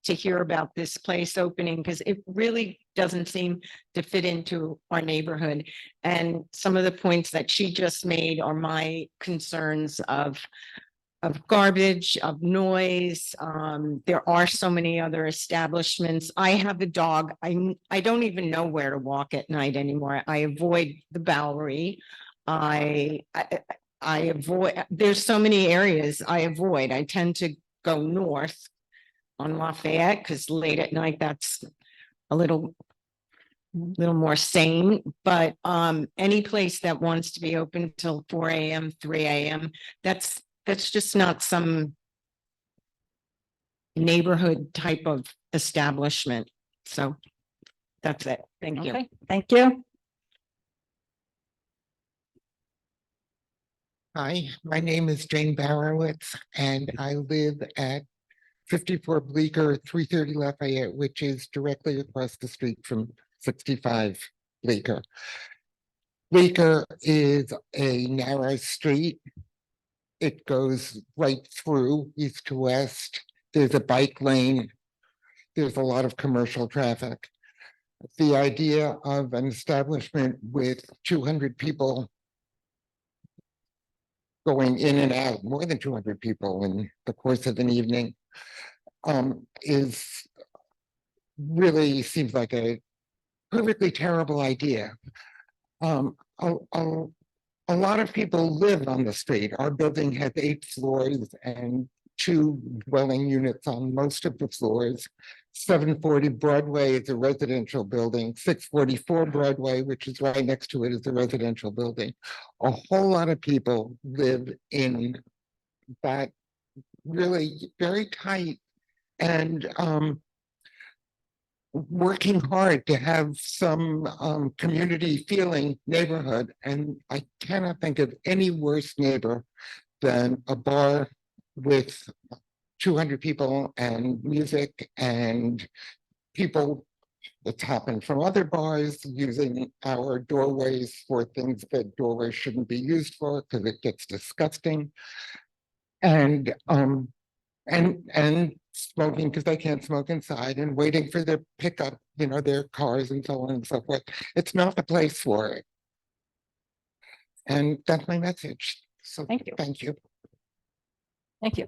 to hear about this place opening because it really doesn't seem to fit into our neighborhood. And some of the points that she just made are my concerns of garbage, of noise. There are so many other establishments. I have a dog. I don't even know where to walk at night anymore. I avoid the Bowery. I avoid, there's so many areas I avoid. I tend to go north on Lafayette because late at night, that's a little more sane, but any place that wants to be open till 4 a.m., 3 a.m., that's just not some neighborhood type of establishment. So that's it. Thank you. Okay, thank you. Hi, my name is Jane Barowitz, and I live at 54 Bleecker, 330 Lafayette, which is directly across the street from 65 Bleecker. Bleecker is a narrow street. It goes right through east to west. There's a bike lane. There's a lot of commercial traffic. The idea of an establishment with 200 people going in and out, more than 200 people in the course of an evening, is really seems like a perfectly terrible idea. A lot of people live on the street. Our building has 8 floors and 2 dwelling units on most of the floors. 740 Broadway is a residential building. 644 Broadway, which is right next to it, is a residential building. A whole lot of people live in that really very tight and working hard to have some community feeling neighborhood. And I cannot think of any worse neighbor than a bar with 200 people and music and people that's happened from other bars using our doorways for things that doorways shouldn't be used for because it gets disgusting. And smoking because they can't smoke inside and waiting for their pickup, their cars and so on and so forth. It's not the place for it. And that's my message. So thank you. Thank you. Thank you.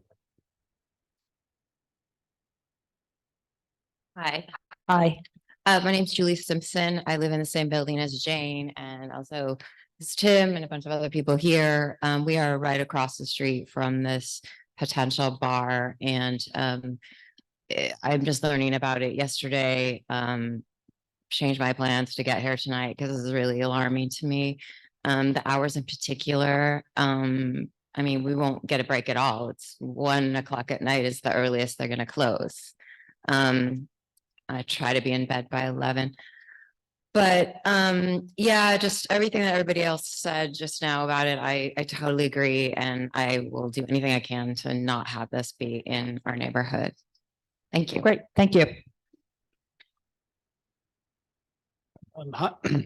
Hi. Hi. My name's Julie Simpson. I live in the same building as Jane and also it's Tim and a bunch of other people here. We are right across the street from this potential bar and I'm just learning about it yesterday. Changed my plans to get here tonight because this is really alarming to me. The hours in particular, I mean, we won't get a break at all. It's 1 o'clock at night is the earliest they're going to close. I try to be in bed by 11. But yeah, just everything that everybody else said just now about it, I totally agree. And I will do anything I can to not have this be in our neighborhood. Thank you. Great. Thank you.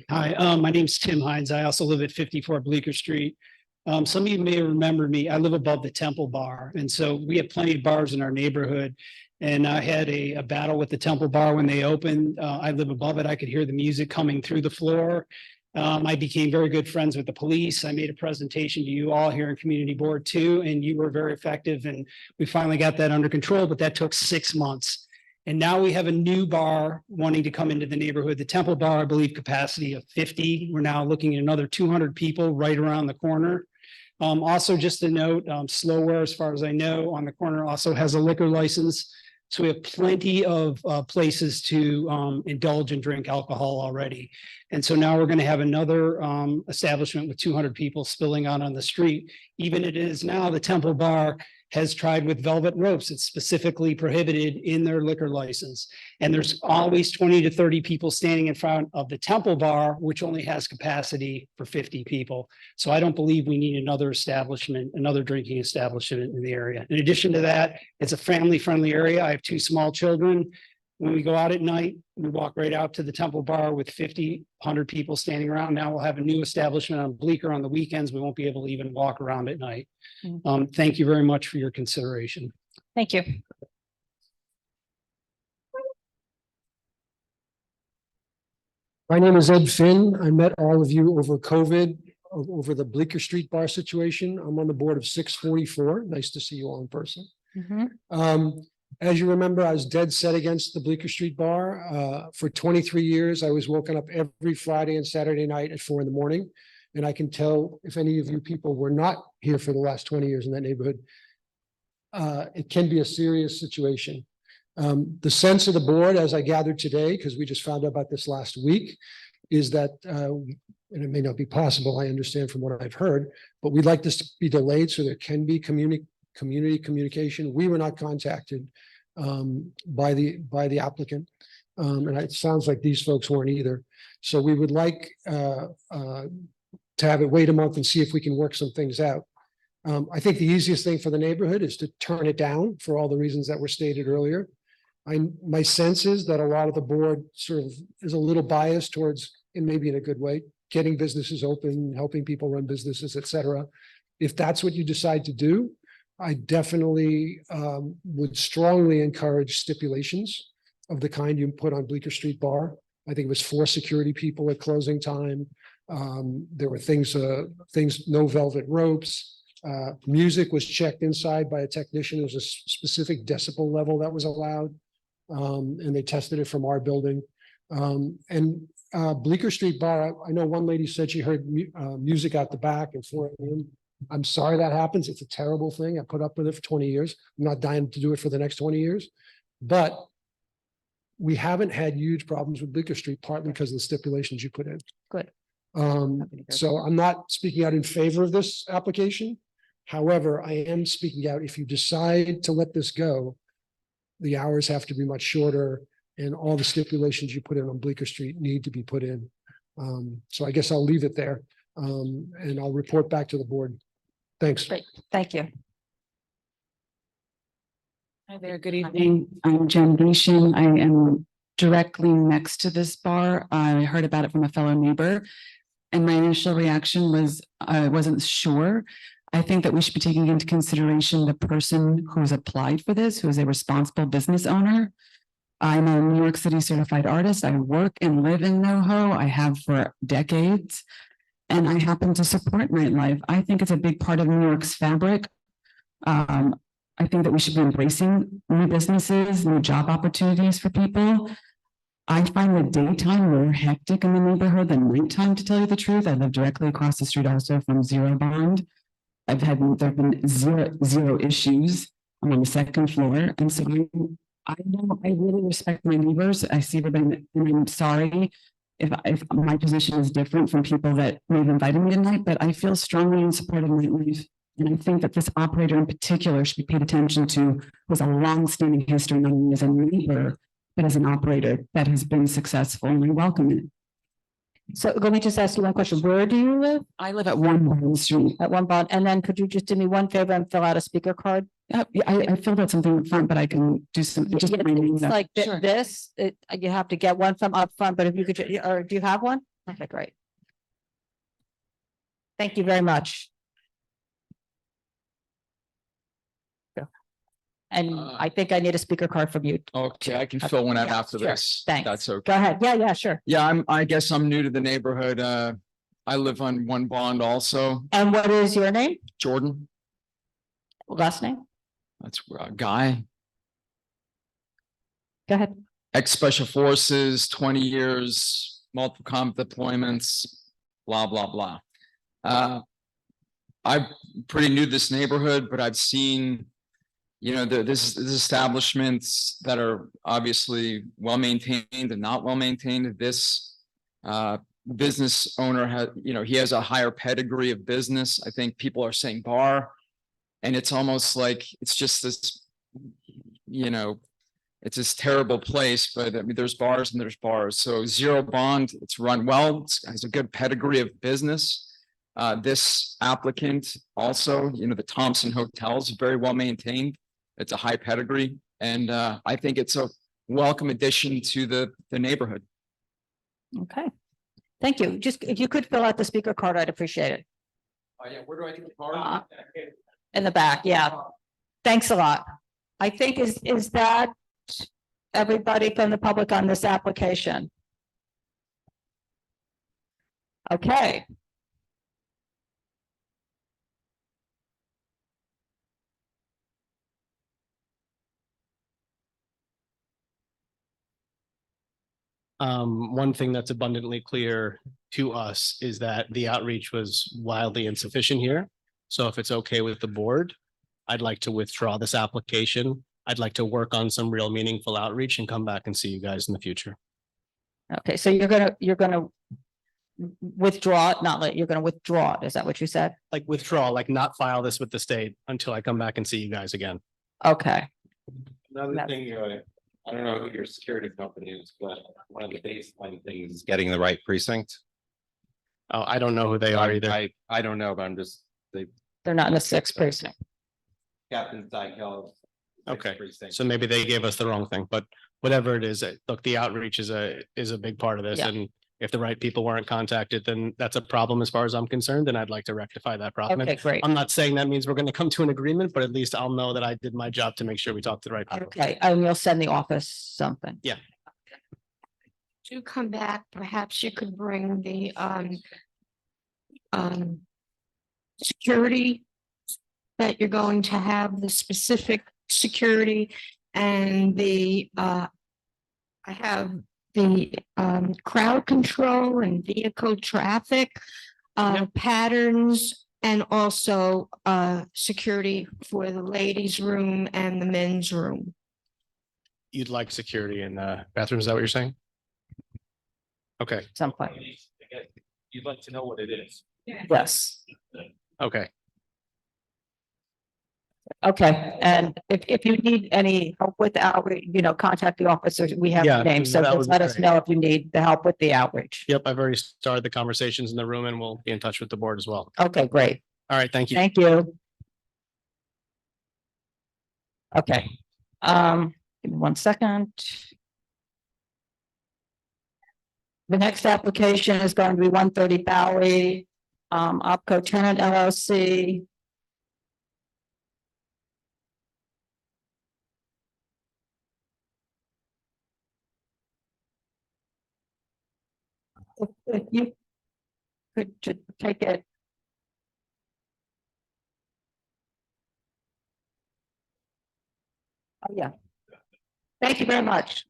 Hi, my name's Tim Hines. I also live at 54 Bleecker Street. Some of you may remember me. I live above the Temple Bar. And so we have plenty of bars in our neighborhood. And I had a battle with the Temple Bar when they opened. I live above it. I could hear the music coming through the floor. I became very good friends with the police. I made a presentation to you all here in Community Board too, and you were very effective. And we finally got that under control, but that took 6 months. And now we have a new bar wanting to come into the neighborhood. The Temple Bar, I believe, capacity of 50. We're now looking at another 200 people right around the corner. Also, just a note, Slowware, as far as I know, on the corner also has a liquor license. So we have plenty of places to indulge and drink alcohol already. And so now we're going to have another establishment with 200 people spilling out on the street. Even it is now the Temple Bar has tried with velvet ropes. It's specifically prohibited in their liquor license. And there's always 20 to 30 people standing in front of the Temple Bar, which only has capacity for 50 people. So I don't believe we need another establishment, another drinking establishment in the area. In addition to that, it's a family-friendly area. I have 2 small children. When we go out at night, we walk right out to the Temple Bar with 50, 100 people standing around. Now we'll have a new establishment on Bleecker on the weekends. We won't be able to even walk around at night. Thank you very much for your consideration. Thank you. My name is Ed Finn. I met all of you over COVID, over the Bleecker Street Bar situation. I'm on the board of 644. Nice to see you all in person. As you remember, I was dead set against the Bleecker Street Bar. For 23 years, I was woken up every Friday and Saturday night at 4 a.m. And I can tell if any of you people were not here for the last 20 years in that neighborhood, it can be a serious situation. The sense of the board, as I gathered today, because we just found out about this last week, is that, and it may not be possible, I understand from what I've heard, but we'd like this to be delayed so there can be community communication. We were not contacted by the applicant, and it sounds like these folks weren't either. So we would like to have it wait a month and see if we can work some things out. I think the easiest thing for the neighborhood is to turn it down for all the reasons that were stated earlier. My sense is that a lot of the board sort of is a little biased towards, and maybe in a good way, getting businesses open, helping people run businesses, et cetera. If that's what you decide to do, I definitely would strongly encourage stipulations of the kind you put on Bleecker Street Bar. I think it was 4 security people at closing time. There were things, no velvet ropes. Music was checked inside by a technician. There was a specific decibel level that was allowed. And they tested it from our building. Bleecker Street Bar, I know one lady said she heard music out the back at 4 a.m. I'm sorry that happens. It's a terrible thing. I put up with it for 20 years. I'm not dying to do it for the next 20 years. But we haven't had huge problems with Bleecker Street, partly because of the stipulations you put in. Good. So I'm not speaking out in favor of this application. However, I am speaking out if you decide to let this go, the hours have to be much shorter and all the stipulations you put in on Bleecker Street need to be put in. So I guess I'll leave it there and I'll report back to the board. Thanks. Great. Thank you. Hi there, good evening. I'm Jen Beeshan. I am directly next to this bar. I heard about it from a fellow neighbor. And my initial reaction was, I wasn't sure. I think that we should be taking into consideration the person who's applied for this, who is a responsible business owner. I'm a New York City certified artist. I work and live in NoHo. I have for decades. And I happen to support nightlife. I think it's a big part of New York's fabric. I think that we should be embracing new businesses, new job opportunities for people. I find the daytime more hectic in the neighborhood than nighttime, to tell you the truth. I live directly across the street also from Zero Bond. There have been zero issues. I'm on the second floor. And so I really respect my neighbors. I see everybody, and I'm sorry if my position is different from people that may have invited me tonight, but I feel strongly in support of nightlife. And I think that this operator in particular should be paid attention to, who has a long-standing history, not only as a neighbor, but as an operator that has been successful, and I welcome it. So let me just ask you one question. Where do you live? I live at 1 Bond Street. At 1 Bond. And then could you just do me one favor and fill out a speaker card? I filled out something up front, but I can do some. Just Yeah, my name it's there. like Sure. this, you have to get one from up front, but if you could, or do you have one? Okay, great. Thank you very much. And I think I need a speaker card from you. Okay, I can fill one out Yeah, after sure. this. Thanks. That's okay. Go ahead. Yeah, sure. Yeah, I guess I'm new to the neighborhood. I live on 1 Bond also. And what is your name? Jordan, Last name? that's Guy, Go ahead. ex-special forces, 20 years, multiple combat deployments, blah, blah, blah. I'm pretty new to this neighborhood, but I've seen, this establishments that are obviously well-maintained and not well-maintained. This business owner has, he has a higher pedigree of business. I think people are saying bar, and it's almost like it's just this, it's this terrible place, but I mean, there's bars and there's bars. So Zero Bond, it's run well, it has a good pedigree of business. This applicant also, the Thompson Hotel is very well maintained. It's a high pedigree, and I think it's a welcome addition to the neighborhood. Okay. Thank you. Just if you could fill out the speaker card, I'd appreciate it. Oh yeah, where do I get the card? In the back, yeah. Thanks a lot. I think is that everybody from the public on this application? Okay. One thing that's abundantly clear to us is that the outreach was wildly insufficient here. So if it's okay with the board, I'd like to withdraw this application. I'd like to work on some real meaningful outreach and come back and see you guys in the future. Okay, so you're gonna withdraw it, not let, you're gonna withdraw it. Is that what you said? Like withdraw, like not file this with the state until I come back and see you guys again. Okay. Another thing, I don't know who your security company is, but one of the baseline things is getting the right precinct. Oh, I don't know who they are either. I don't know, but I'm just, They're not in the 6th precinct. Captain Tyger. Okay, so maybe they gave us the wrong thing, but whatever it is, look, the outreach is a big part of this, Yeah. and if the right people weren't contacted, then that's a problem as far as I'm concerned, and I'd like to rectify that problem. Okay, great. I'm not saying that means we're going to come to an agreement, but at least I'll know that I did my job to make sure we talk to the right people. Okay, and you'll send the office something. Yeah. To come back, perhaps you could bring the security that you're going to have, the specific security and the I have the crowd control and vehicle traffic patterns, and also security for the ladies' room and the men's room. You'd like security in the bathroom, is that what you're saying? Okay. Someplace. You'd like to know what it is. Yes. Okay. Okay, and if you need any help with the outreach, contact the officers. We have Yeah, the names, so that just would be let us great. know if you need the help with the outreach. Yep, I've already started the conversations in the room and we'll be in touch with the board as well. Okay, great. All right, thank you. Thank you. Okay, give me 1 second. The next application is going to be 130 Bowery, OPCO Tenant LLC. If you could just take it. Oh, yeah. Thank you very much.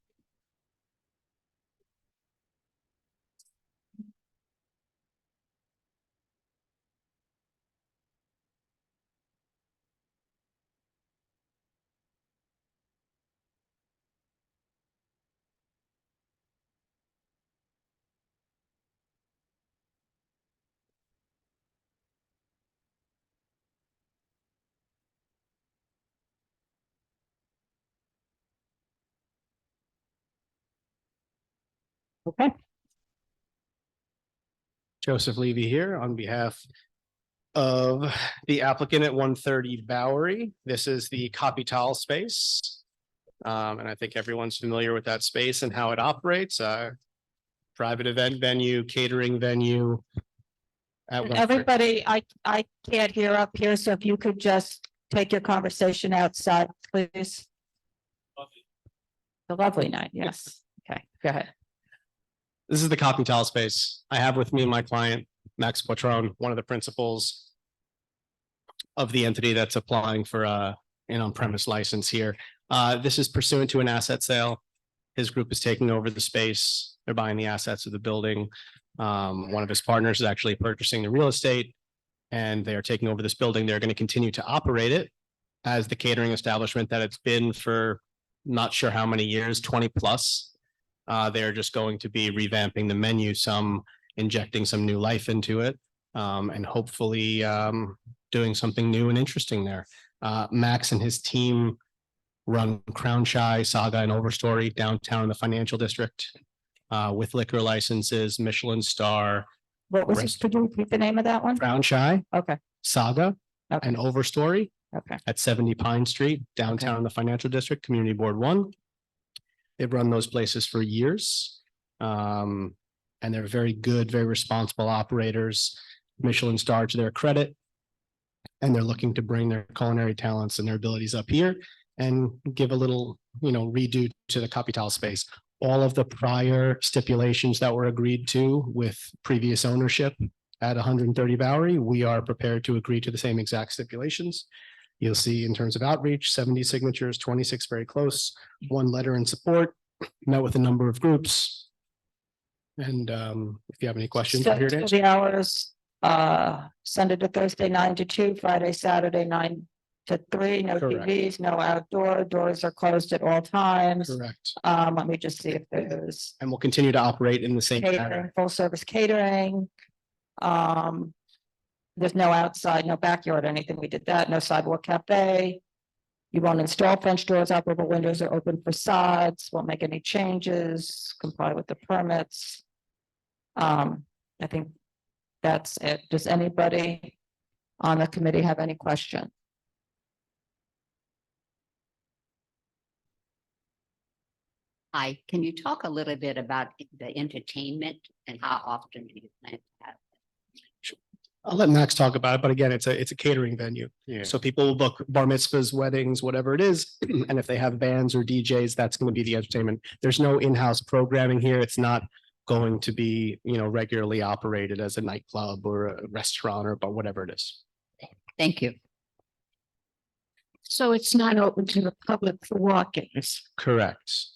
Okay. Joseph Levy here on behalf of the applicant at 130 Bowery. This is the Capital space. And I think everyone's familiar with that space and how it operates. Private event venue, catering venue. Everybody, I can't hear up here, so if you could just take your conversation outside, please. The lovely night, yes. Okay, go ahead. This is the Capital space. I have with me my client, Max Quattrone, one of the principals of the entity that's applying for an on-premise license here. This is pursuant to an asset sale. His group is taking over the space. They're buying the assets of the building. One of his partners is actually purchasing the real estate, and they are taking over this building. They're going to continue to operate it as the catering establishment that it's been for not sure how many years, 20 plus. They're just going to be revamping the menu, injecting some new life into it, and hopefully doing something new and interesting there. Max and his team run Crown Shy, Saga, and Overstory downtown in the financial district with liquor licenses, Michelin star. What was it? Could you repeat the name of that one? Crown Shy. Okay. Saga Okay. and Overstory. Okay. At 70 Pine Street, downtown in the financial district, Community Board 1. They've run those places for years. And they're very good, very responsible operators, Michelin star to their credit. And they're looking to bring their culinary talents and their abilities up here and give a little, redo to the Capital space. all of the prior stipulations that were agreed to with previous ownership at 130 Bowery. We are prepared to agree to the same exact stipulations. You'll see in terms of outreach, 70 signatures, 26 very close, 1 letter in support, met with a number of groups. And if you have any questions, I'm here to answer. The hours, Sunday to Thursday, 9 to 2, Friday, Saturday, 9 to 3, no Correct. TVs, no outdoor, doors are closed at all times. Correct. Let me just see if there's And we'll continue to operate in the same catering, manner. full service catering. There's no outside, no backyard, anything. We did that. No sidewalk cafe. You won't install French doors, operable windows or open facades, won't make any changes, comply with the permits. I think that's it. Does anybody on the committee have any question? Hi, can you talk a little bit about the entertainment and how often do you plan to have? I'll let Max talk about it, but again, it's a catering venue. Yeah. So people will book bar mitzvahs, weddings, whatever it is. And if they have bands or DJs, that's going to be the entertainment. There's no in-house programming here. It's not going to be, regularly operated as a nightclub or a restaurant or but whatever it is. Thank you. So it's not open to the public for walk-ins. Correct.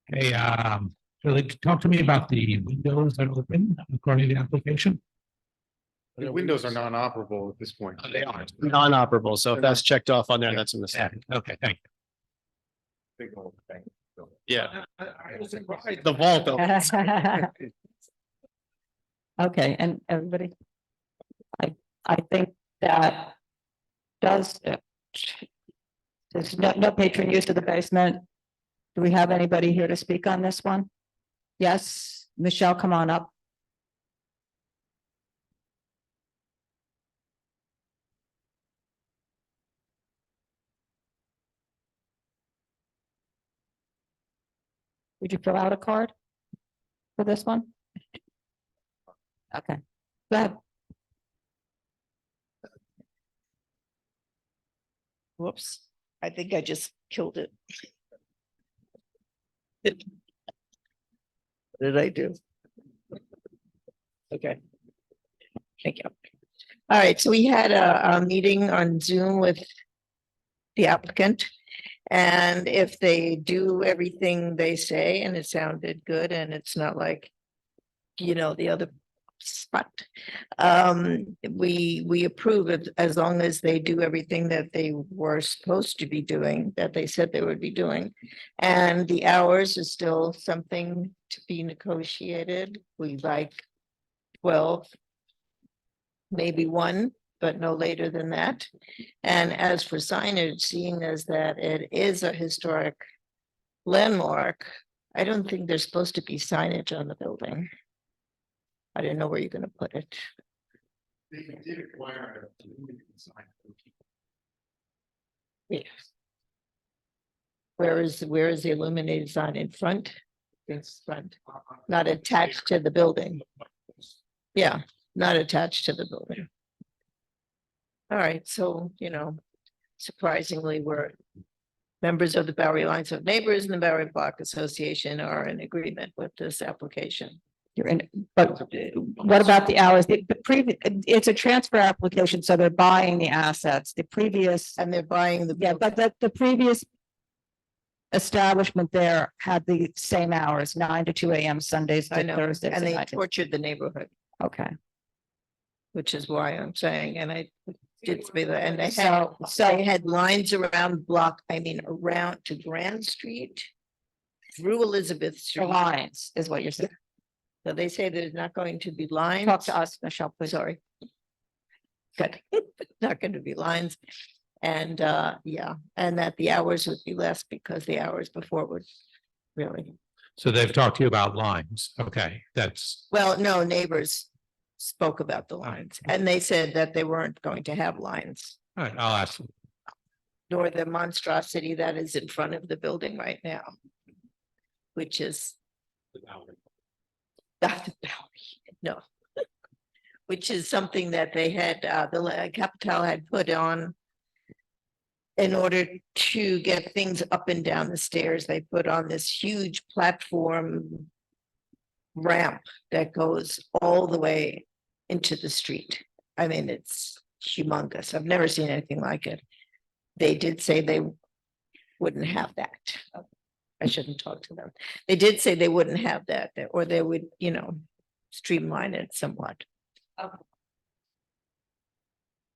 Hey, so talk to me about the windows that are open according to the application. The windows are non-operable at this point. They are. Non-operable. So if that's checked off on there, that's a mistake. Okay, thank you. Big old thing. Yeah. The The vault. Okay, and everybody? I think that does it. There's no patron use of the basement. Do we have anybody here to speak on this one? Yes, Michelle, come on up. Would you fill out a card for this one? Okay, go ahead. Whoops, I think I just killed it. What did I do? Okay. Thank you. All right, so we had a meeting on Zoom with the applicant. And if they do everything they say, and it sounded good, and it's not like, the other spot. We approve it as long as they do everything that they were supposed to be doing, that they said they would be doing. And the hours is still something to be negotiated. We like 12, maybe 1, but no later than that. And as for signage, seeing as that it is a historic landmark, I don't think there's supposed to be signage on the building. I didn't know where you're gonna put it. Yes. Where is the illuminated sign in front? It's front, not attached to the building. Yeah, not attached to the building. All right, so, surprisingly, we're members of the Bowery Alliance of Neighbors and the Bowery Block Association are in agreement with this application. You're in, but what about the hours? The previous, it's a transfer application, so they're buying the assets. The previous, And they're buying the. yeah, but the previous establishment there had the same hours, 9 to 2 a.m. Sundays I to know, Thursdays. and they 9 to- tortured the neighborhood, Okay, which is why I'm saying, and I did say that, and they So- had lines around around to Grand Street. Through Elizabeth the Street. lines is what you're saying. So they say there's not going to be lines. Talk to us, Michelle, please. Sorry. Good, not going to be lines. And and that the hours would be less because the hours before would really, So they've talked to you about lines. Okay, that's, well, no, neighbors spoke about the lines and they said that they weren't going to have lines. all right, I'll ask. Nor the monstrosity that is in front of the building right now. Which is. Not the Bowery, no. Which is something that they had, the Capital had put on. in order to get things up and down the stairs, they put on this huge platform ramp that goes all the way into the street. I mean, it's humongous. I've never seen anything like it. They did say they wouldn't have that. I shouldn't talk to them. They did say they wouldn't have that, or they would, you know, streamline it somewhat.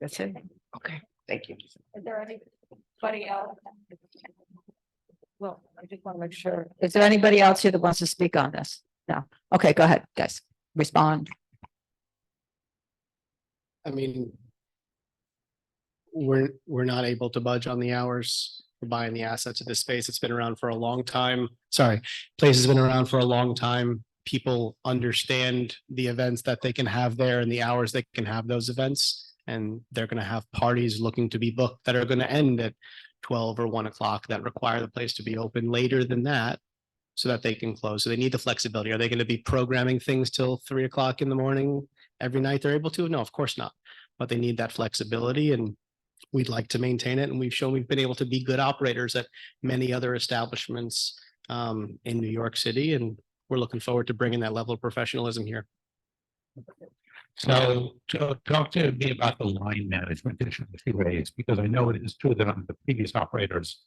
That's it. Okay, thank you. Is there anybody else? Well, I just want to make sure. Is there anybody else here that wants to speak on this? No. Okay, go ahead, guys. Respond. I mean, we're not able to budge on the hours for buying the assets of this space. It's been around for a long time. Sorry, place has been around for a long time. People understand the events that they can have there and the hours they can have those events. And they're going to have parties looking to be booked that are going to end at 12 or 1 o'clock that require the place to be open later than that so that they can close. So they need the flexibility. Are they going to be programming things till 3 o'clock in the morning every night they're able to? No, of course not. But they need that flexibility, and we'd like to maintain it. And we've shown we've been able to be good operators at many other establishments in New York City. And we're looking forward to bringing that level of professionalism here. So talk to me about the line management issue that you raised, because I know it is true that on the previous operators,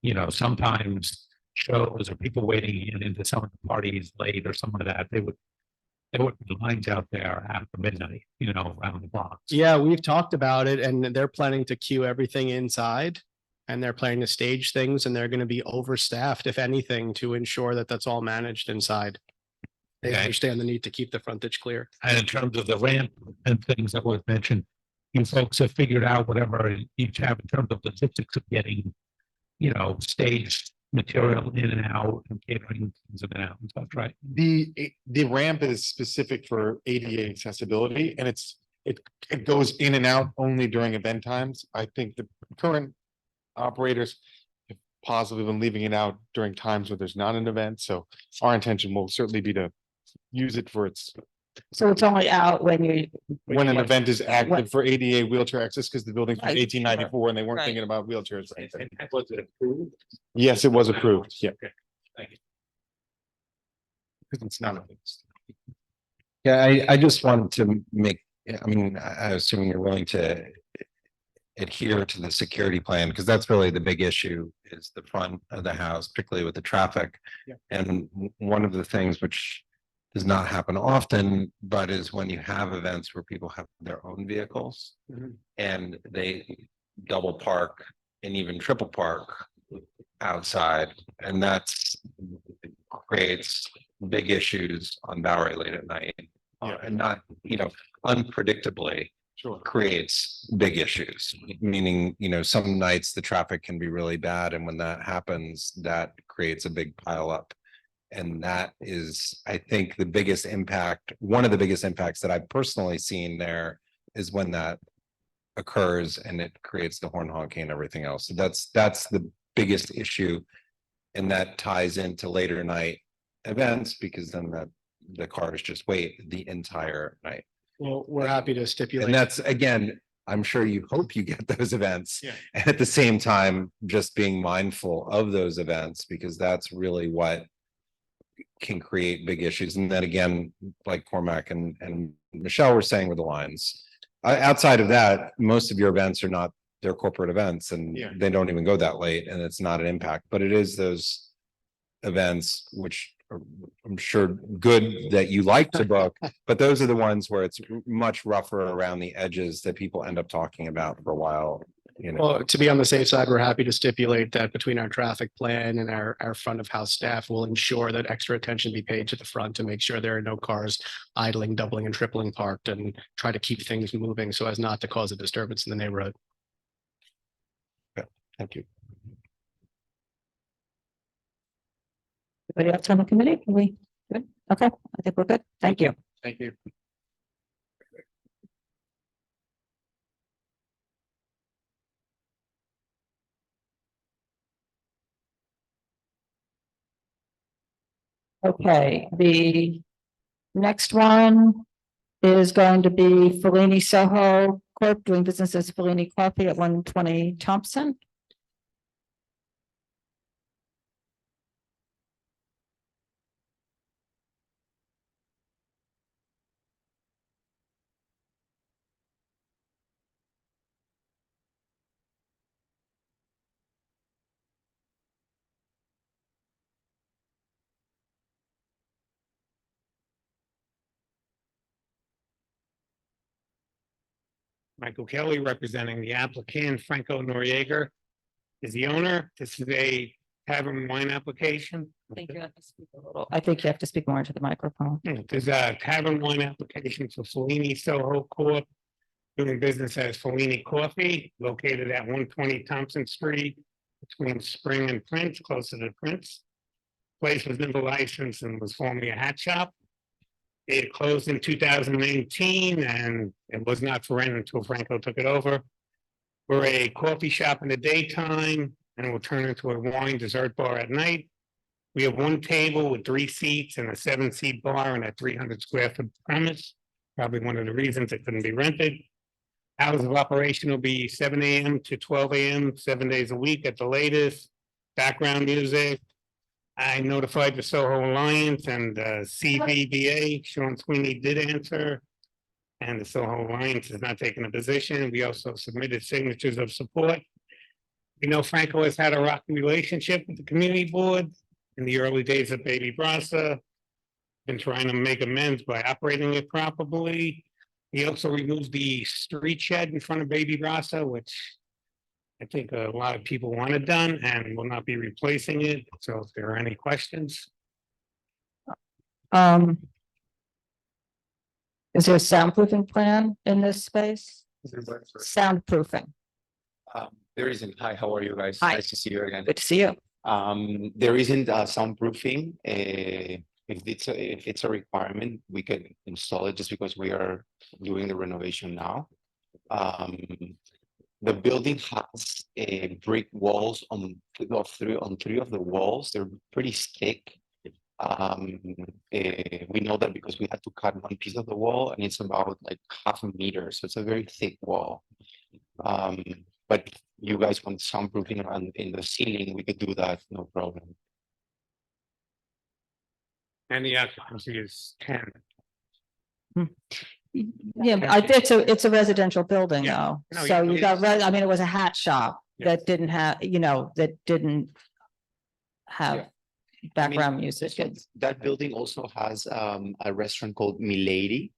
you know, sometimes shows or people waiting into some of the parties late or some of that, there would be lines out there after midnight, you know, around the block. Yeah, we've talked about it, and they're planning to queue everything inside, and they're planning to stage things, and they're going to be overstaffed, if anything, to ensure that that's all managed inside. They understand the need to keep the frontage clear. And in terms of the ramp and things that was mentioned, you folks have figured out whatever you have in terms of logistics of getting, you know, staged material in and out and catering things in and out and stuff, right? The ramp is specific for ADA accessibility, and it goes in and out only during event times. I think the current operators have possibly been leaving it out during times where there's not an event. So our intention will certainly be to use it for its. So it's only out when an event is active for ADA wheelchair access, because the building's from Right, 1894 and they weren't right. thinking about wheelchairs. Was it approved? Yes, it was approved. Yeah. Thank you. Because it's not. Yeah, I just wanted to make, I mean, I assume you're willing to adhere to the security plan, because that's really the big issue is the front of the house, particularly with the traffic. Yeah. And one of the things which does not happen often, but is when you have events where people have their own vehicles and they double park and even triple park outside, and that's creates big issues on Bowery late at night. And not, you know, unpredictably creates big issues, meaning, you know, some nights the traffic can be really bad. And when that happens, that creates a big pile up. And that is, I think, the biggest impact, one of the biggest impacts that I've personally seen there is when that occurs and it creates the horn honking and everything else. So that's the biggest issue. And that ties into later night events, because then the cars just wait the entire night. Well, we're happy to stipulate. And that's, again, I'm sure you hope you get those events. And at the same time, just being mindful of those events, because that's really what can create big issues. And then again, like Cormac and Michelle were saying with the lines, outside of that, most of your events are not their corporate events, and they don't even go that late, and it's not an impact. But it is those events which are, I'm sure, good that you like to book, but those are the ones where it's much rougher around the edges that people end up talking about for a while. You know, Well, to be on the safe side, we're happy to stipulate that between our traffic plan and our front of house staff will ensure that extra attention be paid to the front to make sure there are no cars idling, doubling and tripling parked, and try to keep things moving so as not to cause a disturbance in the neighborhood. Thank you. Anybody else on the committee? Are we good? Okay, I think we're good. Thank you. Thank you. Okay, the next one is going to be Fellini Soho Corp. doing business as Fellini Coffee at 120 Thompson. Michael Kelly representing the applicant, Franco Noriega is the owner. This is a tavern wine application. I think you have to speak a little. I think you have to speak more into the microphone. There's a tavern wine application for Fellini Soho Corp. Doing business as Fellini Coffee, located at 120 Thompson Street between Spring and Prince, closer to Prince. Place was never licensed and was formerly a hat shop. It closed in 2019 and it was not for rent until Franco took it over. We're a coffee shop in the daytime and we'll turn into a wine dessert bar at night. We have one table with 3 seats and a 7-seat bar and a 300 square foot premise. Probably one of the reasons it couldn't be rented. Hours of operation will be 7 a.m. to 12 a.m., 7 days a week at the latest. Background music. I notified the Soho Alliance and CBBA. Sean Sweeney did answer. And the Soho Alliance is not taking a position. We also submitted signatures of support. We know Franco has had a rocky relationship with the community board in the early days of Baby Brasa. Been trying to make amends by operating it properly. He also removed the street shed in front of Baby Brasa, which I think a lot of people want it done and will not be replacing it. So if there are any questions. Is there a soundproofing plan in this space? Soundproofing. There isn't. Hi, how are you guys? Hi. Nice to see you again. Good to see you. There isn't soundproofing. If it's a requirement, we can install it just because we are doing the renovation now. The building has brick walls on three of the walls. They're pretty thick. We know that because we had to cut one piece of the wall and it's about like half a meter. So it's a very thick wall. But you guys want soundproofing in the ceiling, we could do that, no problem. And the occupancy is 10. Yeah, it's a residential building though. No, So you- you got, I mean, it was a hat shop that didn't have, that didn't have background music. That building also has a restaurant called Milady.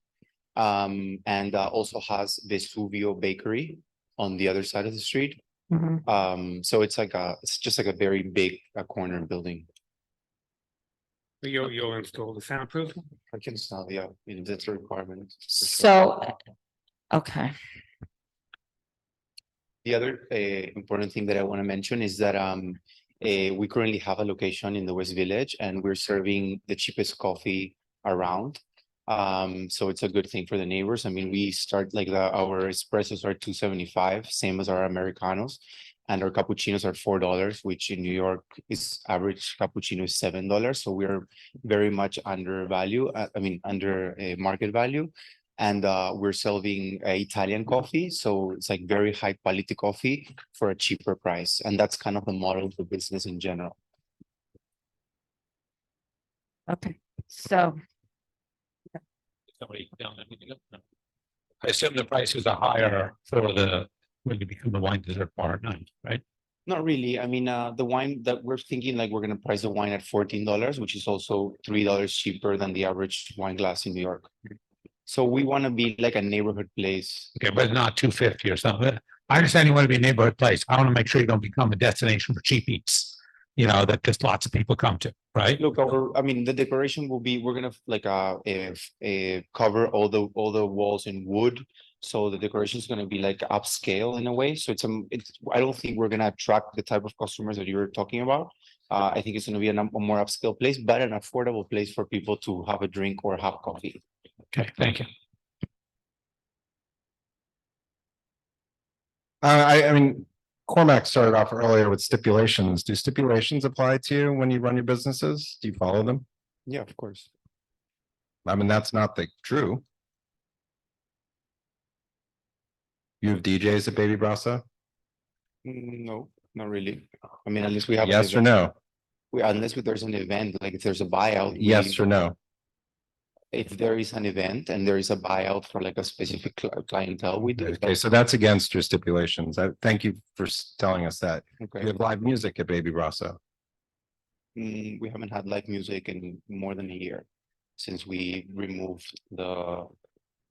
And also has Vesuvio Bakery on the other side of the street. So it's just like a very big corner building. You'll install the soundproof? I can install, yeah, that's a requirement. So, okay. The other important thing that I want to mention is that we currently have a location in the West Village and we're serving the cheapest coffee around. So it's a good thing for the neighbors. I mean, we start like our espressos are $2.75, same as our Americanos. And our cappuccinos are $4, which in New York is average cappuccino is $7. So we're very much under value. Under market value. And we're serving Italian coffee. So it's like very high quality coffee for a cheaper price. And that's kind of the model of the business in general. Okay, so. I assume the prices are higher when you become a wine dessert bar at night, right? Not really. I mean, the wine that we're thinking like we're going to price the wine at $14, which is also $3 cheaper than the average wine glass in New York. So we want to be like a neighborhood place. Okay, but not $2.50 or something. I understand you want to be a neighborhood place. I want to make sure you don't become a destination for cheap eats. That just lots of people come to, right? Look, the decoration will be, we're gonna like cover all the walls in wood. So the decoration is gonna be like upscale in a way. So I don't think we're gonna attract the type of customers that you're talking about. I think it's gonna be a more upscale place, but an affordable place for people to have a drink or have coffee. Okay, thank you. I mean, Cormac started off earlier with stipulations. Do stipulations apply to you when you run your businesses? Do you follow them? Yeah, of course. I mean, that's not true. You have DJs at Baby Brasa? No, not really. I mean, unless we have. an Yes or event. no? Unless there's an event, like if there's a buyout. Yes or no? If there is an event and there is a buyout for like a specific clientele, we do. Okay, so that's against your stipulations. I thank you for telling us that. Okay. You have live music at Baby Brasa. We haven't had live music in more than a year since we removed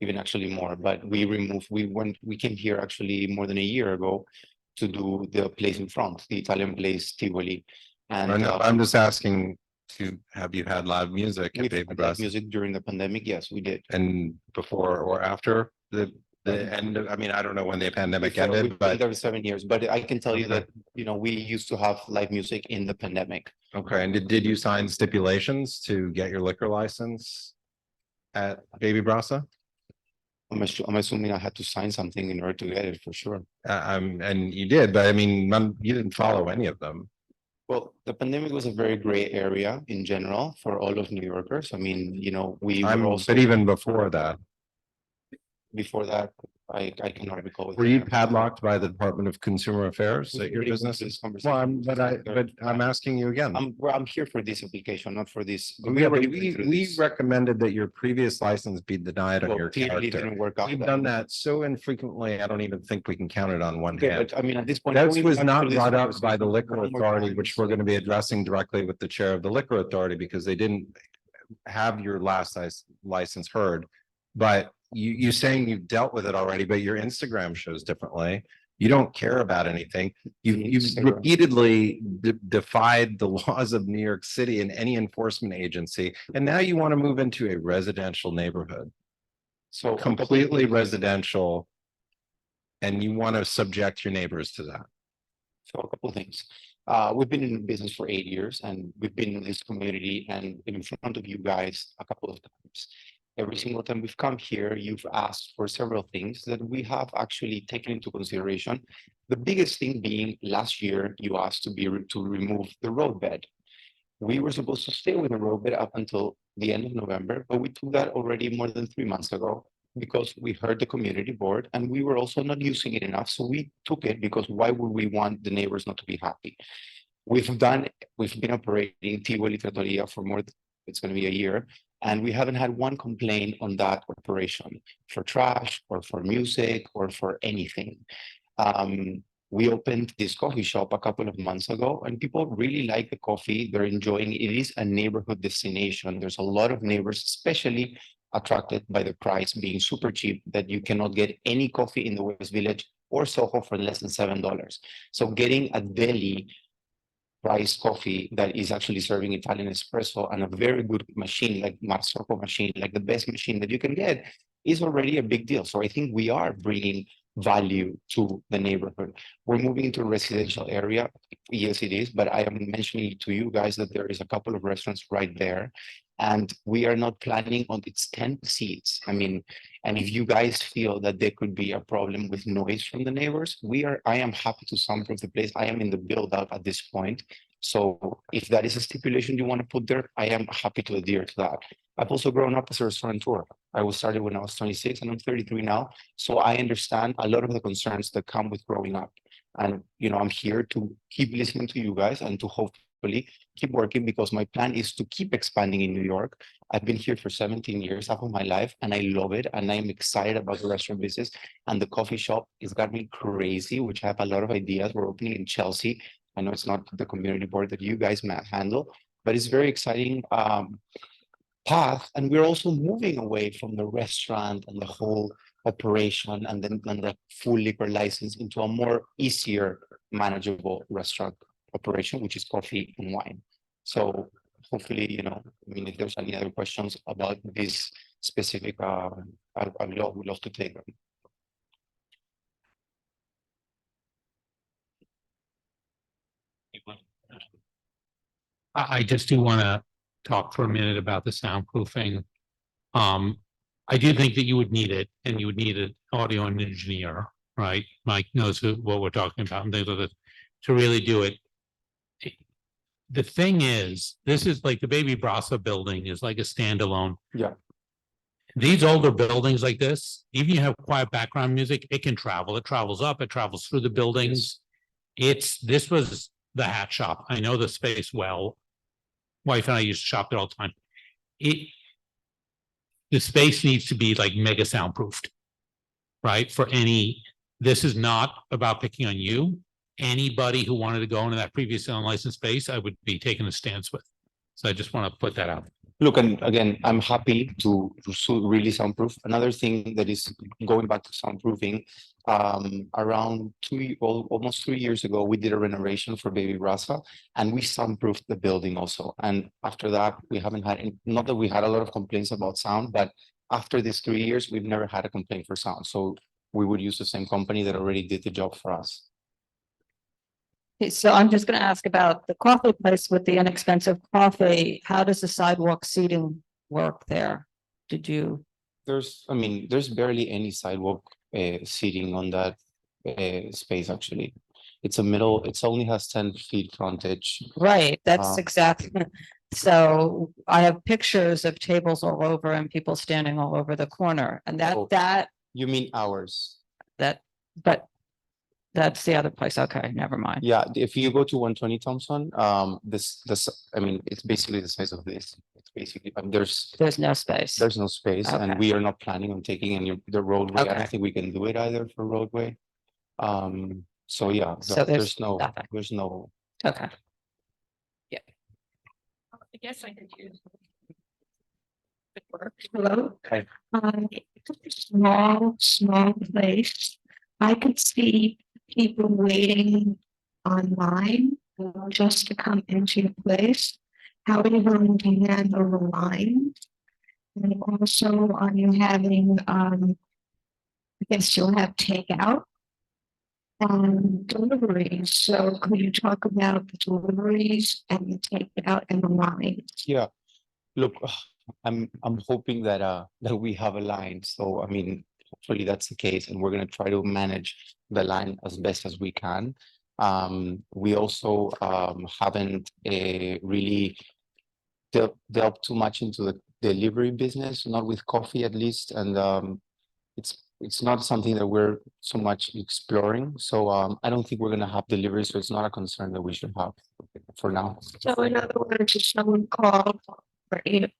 even actually more, but we came here actually more than a year ago to do the place in front, the Italian place Tivoli. And I'm just asking have you had live music at Baby live Brasa? music during the pandemic? Yes, we did. And before or after the end of, I mean, I don't know when the pandemic Before, ended, we've been but. there 7 years, but I can tell you Okay. that, we used to have live music in the pandemic. Okay, and did you sign stipulations to get your liquor license at Baby Brasa? I'm assuming I had to sign something in order to get it for sure. And you did, but I mean, you didn't follow any of them. Well, the pandemic was a very gray area in general for all of New Yorkers. I mean, we were also. But even before that, Before that, I cannot recall. were you padlocked by the Department of Consumer Affairs at your business? Well, I'm asking you again. I'm here for this application, not for this. Yeah, but we recommended that your previous license be denied on Well, your clearly character. didn't work out We've then. done that so infrequently, I don't even think we can count it on one Okay, hand. but I mean, at this point. That going was back not to this brought up conversation by the liquor one more authority, time. which we're going to be addressing directly with the chair of the liquor authority, because they didn't have your last license heard. But you saying you've dealt with it already, but your Instagram shows differently. You don't care about anything. You've repeatedly defied the laws of New York City and any enforcement agency, and now you want to move into a residential neighborhood. So Completely residential, and you want to subject your neighbors to that. So a couple of things. We've been in business for 8 years, and we've been in this community and in front of you guys a couple of times. Every single time we've come here, you've asked for several things that we have actually taken into consideration. The biggest thing being last year, you asked to remove the roadbed. We were supposed to stay with the roadbed up until the end of November, but we took that already more than 3 months ago because we heard the community board and we were also not using it enough. So we took it because why would we want the neighbors not to be happy? We've been operating Tivoli Trattoria for it's going to be a year. And we haven't had one complaint on that operation for trash or for music or for anything. We opened this coffee shop a couple of months ago and people really like the coffee. They're enjoying it. It is a neighborhood destination. There's a lot of neighbors, especially attracted by the price being super cheap, that you cannot get any coffee in the West Village or Soho for less than $7. So getting a deli price coffee that is actually serving Italian espresso and a very good machine like Marzocco machine, like the best machine that you can get, is already a big deal. So I think we are bringing value to the neighborhood. We're moving into a residential area. Yes, it is, but I am mentioning to you guys that there is a couple of restaurants right there. And we are not planning on its 10 seats. I mean, and if you guys feel that there could be a problem with noise from the neighbors, I am happy to soundproof the place. I am in the build out at this point. So if that is a stipulation you want to put there, I am happy to adhere to that. I've also grown up as a restaurateur. I was started when I was 26 and I'm 33 now. So I understand a lot of the concerns that come with growing up. And, I'm here to keep listening to you guys and to hopefully keep working because my plan is to keep expanding in New York. I've been here for 17 years, half of my life, and I love it. And I'm excited about the restaurant business and the coffee shop. It's got me crazy, which I have a lot of ideas. We're opening in Chelsea. I know it's not the community board that you guys might handle, but it's very exciting path. And we're also moving away from the restaurant and the whole operation and then the full liquor license into a more easier, manageable restaurant operation, which is coffee and wine. So hopefully, if there's any other questions about this specific, I would love to take them. I just do want to talk for a minute about the soundproofing. I do think that you would need it, and you would need an audio engineer, right? Mike knows what we're talking about and things like this to really do it. The thing is, this is like the Baby Brasa building is like a standalone. Yeah. these older buildings like this, even you have quiet background music, it can travel. It travels up, it travels through the buildings. This was the hat shop. I know the space well. Wife and I used to shop there all the time. The space needs to be like mega soundproofed, right? This is not about picking on you. Anybody who wanted to go into that previously unlicensed space, I would be taking a stance with. So I just want to put that out. Look, and again, I'm happy to really soundproof. Another thing that is going back to soundproofing, around almost 3 years ago, we did a renovation for Baby Brasa and we soundproofed the building also. And after that, we haven't had, not that we had a lot of complaints about sound, but after these 3 years, we've never had a complaint for sound. So we would use the same company that already did the job for us. Okay, so I'm just gonna ask about the coffee place with the inexpensive coffee. How does the sidewalk seating work there? There's barely any sidewalk seating on that space, actually. It only has 10 feet frontage. Right, that's exactly. So I have pictures of tables all over and people standing all over the corner and that. You mean ours? But that's the other place. Okay, never mind. Yeah, if you go to 120 Thompson, it's basically the size of this. It's basically, there's no space. There's no space, Okay. and we are not planning on taking the roadway. I Okay. don't think we can do it either for roadway. So yeah, So there's no. Okay. I guess I could use. Hello. Hi. It's a small place. I could see people waiting online just to come into your place. How are you going to handle the lines? And also, are you having, I guess you'll have takeout and deliveries. So could you talk about the deliveries and the takeout and the lines? Yeah, look, I'm hoping that we have a line. So hopefully that's the case, and we're gonna try to manage the line as best as we can. We also haven't really delved too much into the delivery business, not with coffee at least, and it's not something that we're so much exploring. So I don't think we're gonna have delivery, so it's not a concern that we should have for now. So in other words, if someone called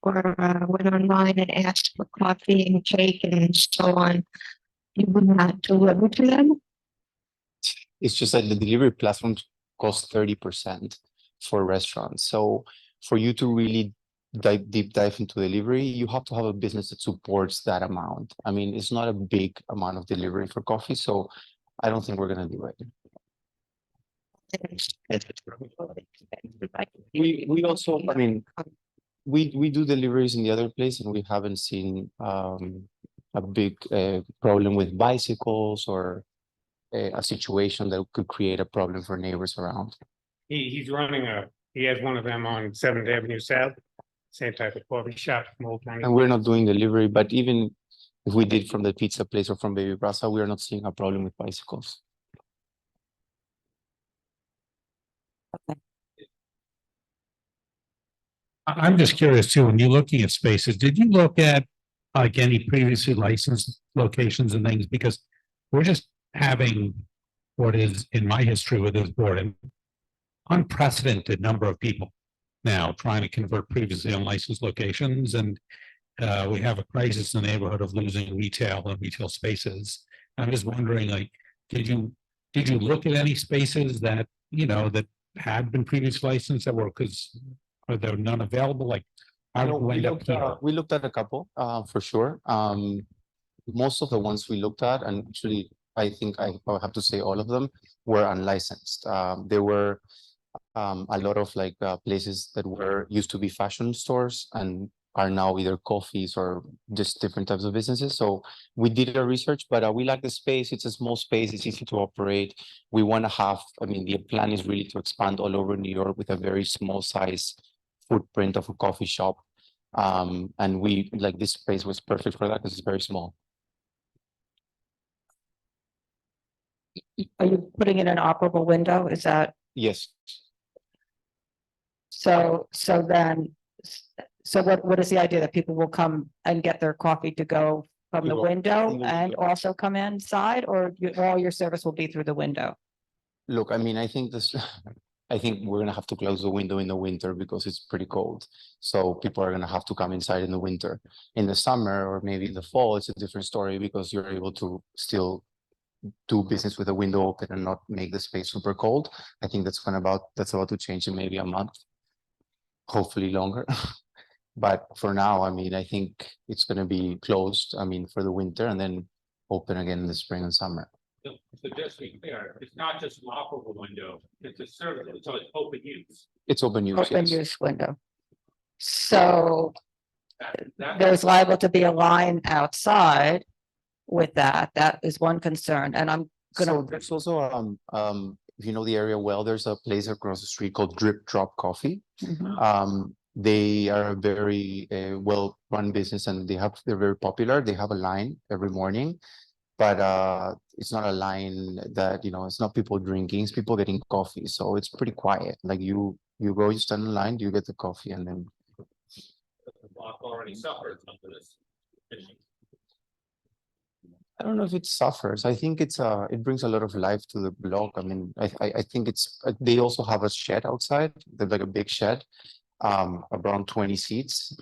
or went online and asked for coffee and cake and so on, you would not deliver to them? It's just that the delivery platforms cost 30% for restaurants. So for you to really deep dive into delivery, you have to have a business that supports that amount. It's not a big amount of delivery for coffee, so I don't think we're gonna do it. We also, we do deliveries in the other place, and we haven't seen a big problem with bicycles or a situation that could create a problem for neighbors around. He has one of them on 7th Avenue South, same type of coffee shop. And we're not doing delivery, but even if we did from the pizza place or from Baby Brasa, we are not seeing a problem with bicycles. I'm just curious too, when you're looking at spaces, did you look at like any previously licensed locations and things? Because we're just having what is in my history with this board an unprecedented number of people now trying to convert previously unlicensed locations, and we have a crisis in the neighborhood of losing retail and retail spaces. I'm just wondering, like, did you look at any spaces that that had been previously licensed that were, because are there none available? Like, how do we end up here? We looked at a couple, for sure. Most of the ones we looked at, and actually, I think I have to say all of them were unlicensed. There were a lot of places that used to be fashion stores and are now either coffees or just different types of businesses. So we did our research, but we like the space. It's a small space. It's easy to operate. We want to have, the plan is really to expand all over New York with a very small size footprint of a coffee shop. And we this space was perfect for that because it's very small. Are you putting in an operable window? Is that? Yes. So then So what is the idea that people will come and get their coffee to go from the People window in the and window. also come inside, or all your service will be through the window? Look, I mean, I think this, I think we're gonna have to close the window in the winter because it's pretty cold. So people are gonna have to come inside in the winter. In the summer or maybe in the fall, it's a different story because you're able to still do business with the window open and not make the space super cold. I think that's about to change in maybe a month, hopefully longer. But for now, I mean, I think it's gonna be closed, I mean, for the winter and then open again in the spring and summer. So just to be clear, it's not just an operable window, it's a service, so it's open use. It's open use, Open yes. use window. So That- there's liable to be a line outside with that. That is one concern, and I'm So gonna, there's also, if you know the area well, there's a place across the street called Drip Drop Coffee. Mhm. They are a very well-run business and they're very popular. They have a line every morning. But it's not a line that, you know, it's not people drinking, it's people getting coffee. So it's pretty quiet. Like you go, you stand in line, you get the coffee and then The block already suffers under this. issue. I don't know if it suffers. I think it brings a lot of life to the block. I mean, I think they also have a shed outside. They're like a big shed, around 20 seats.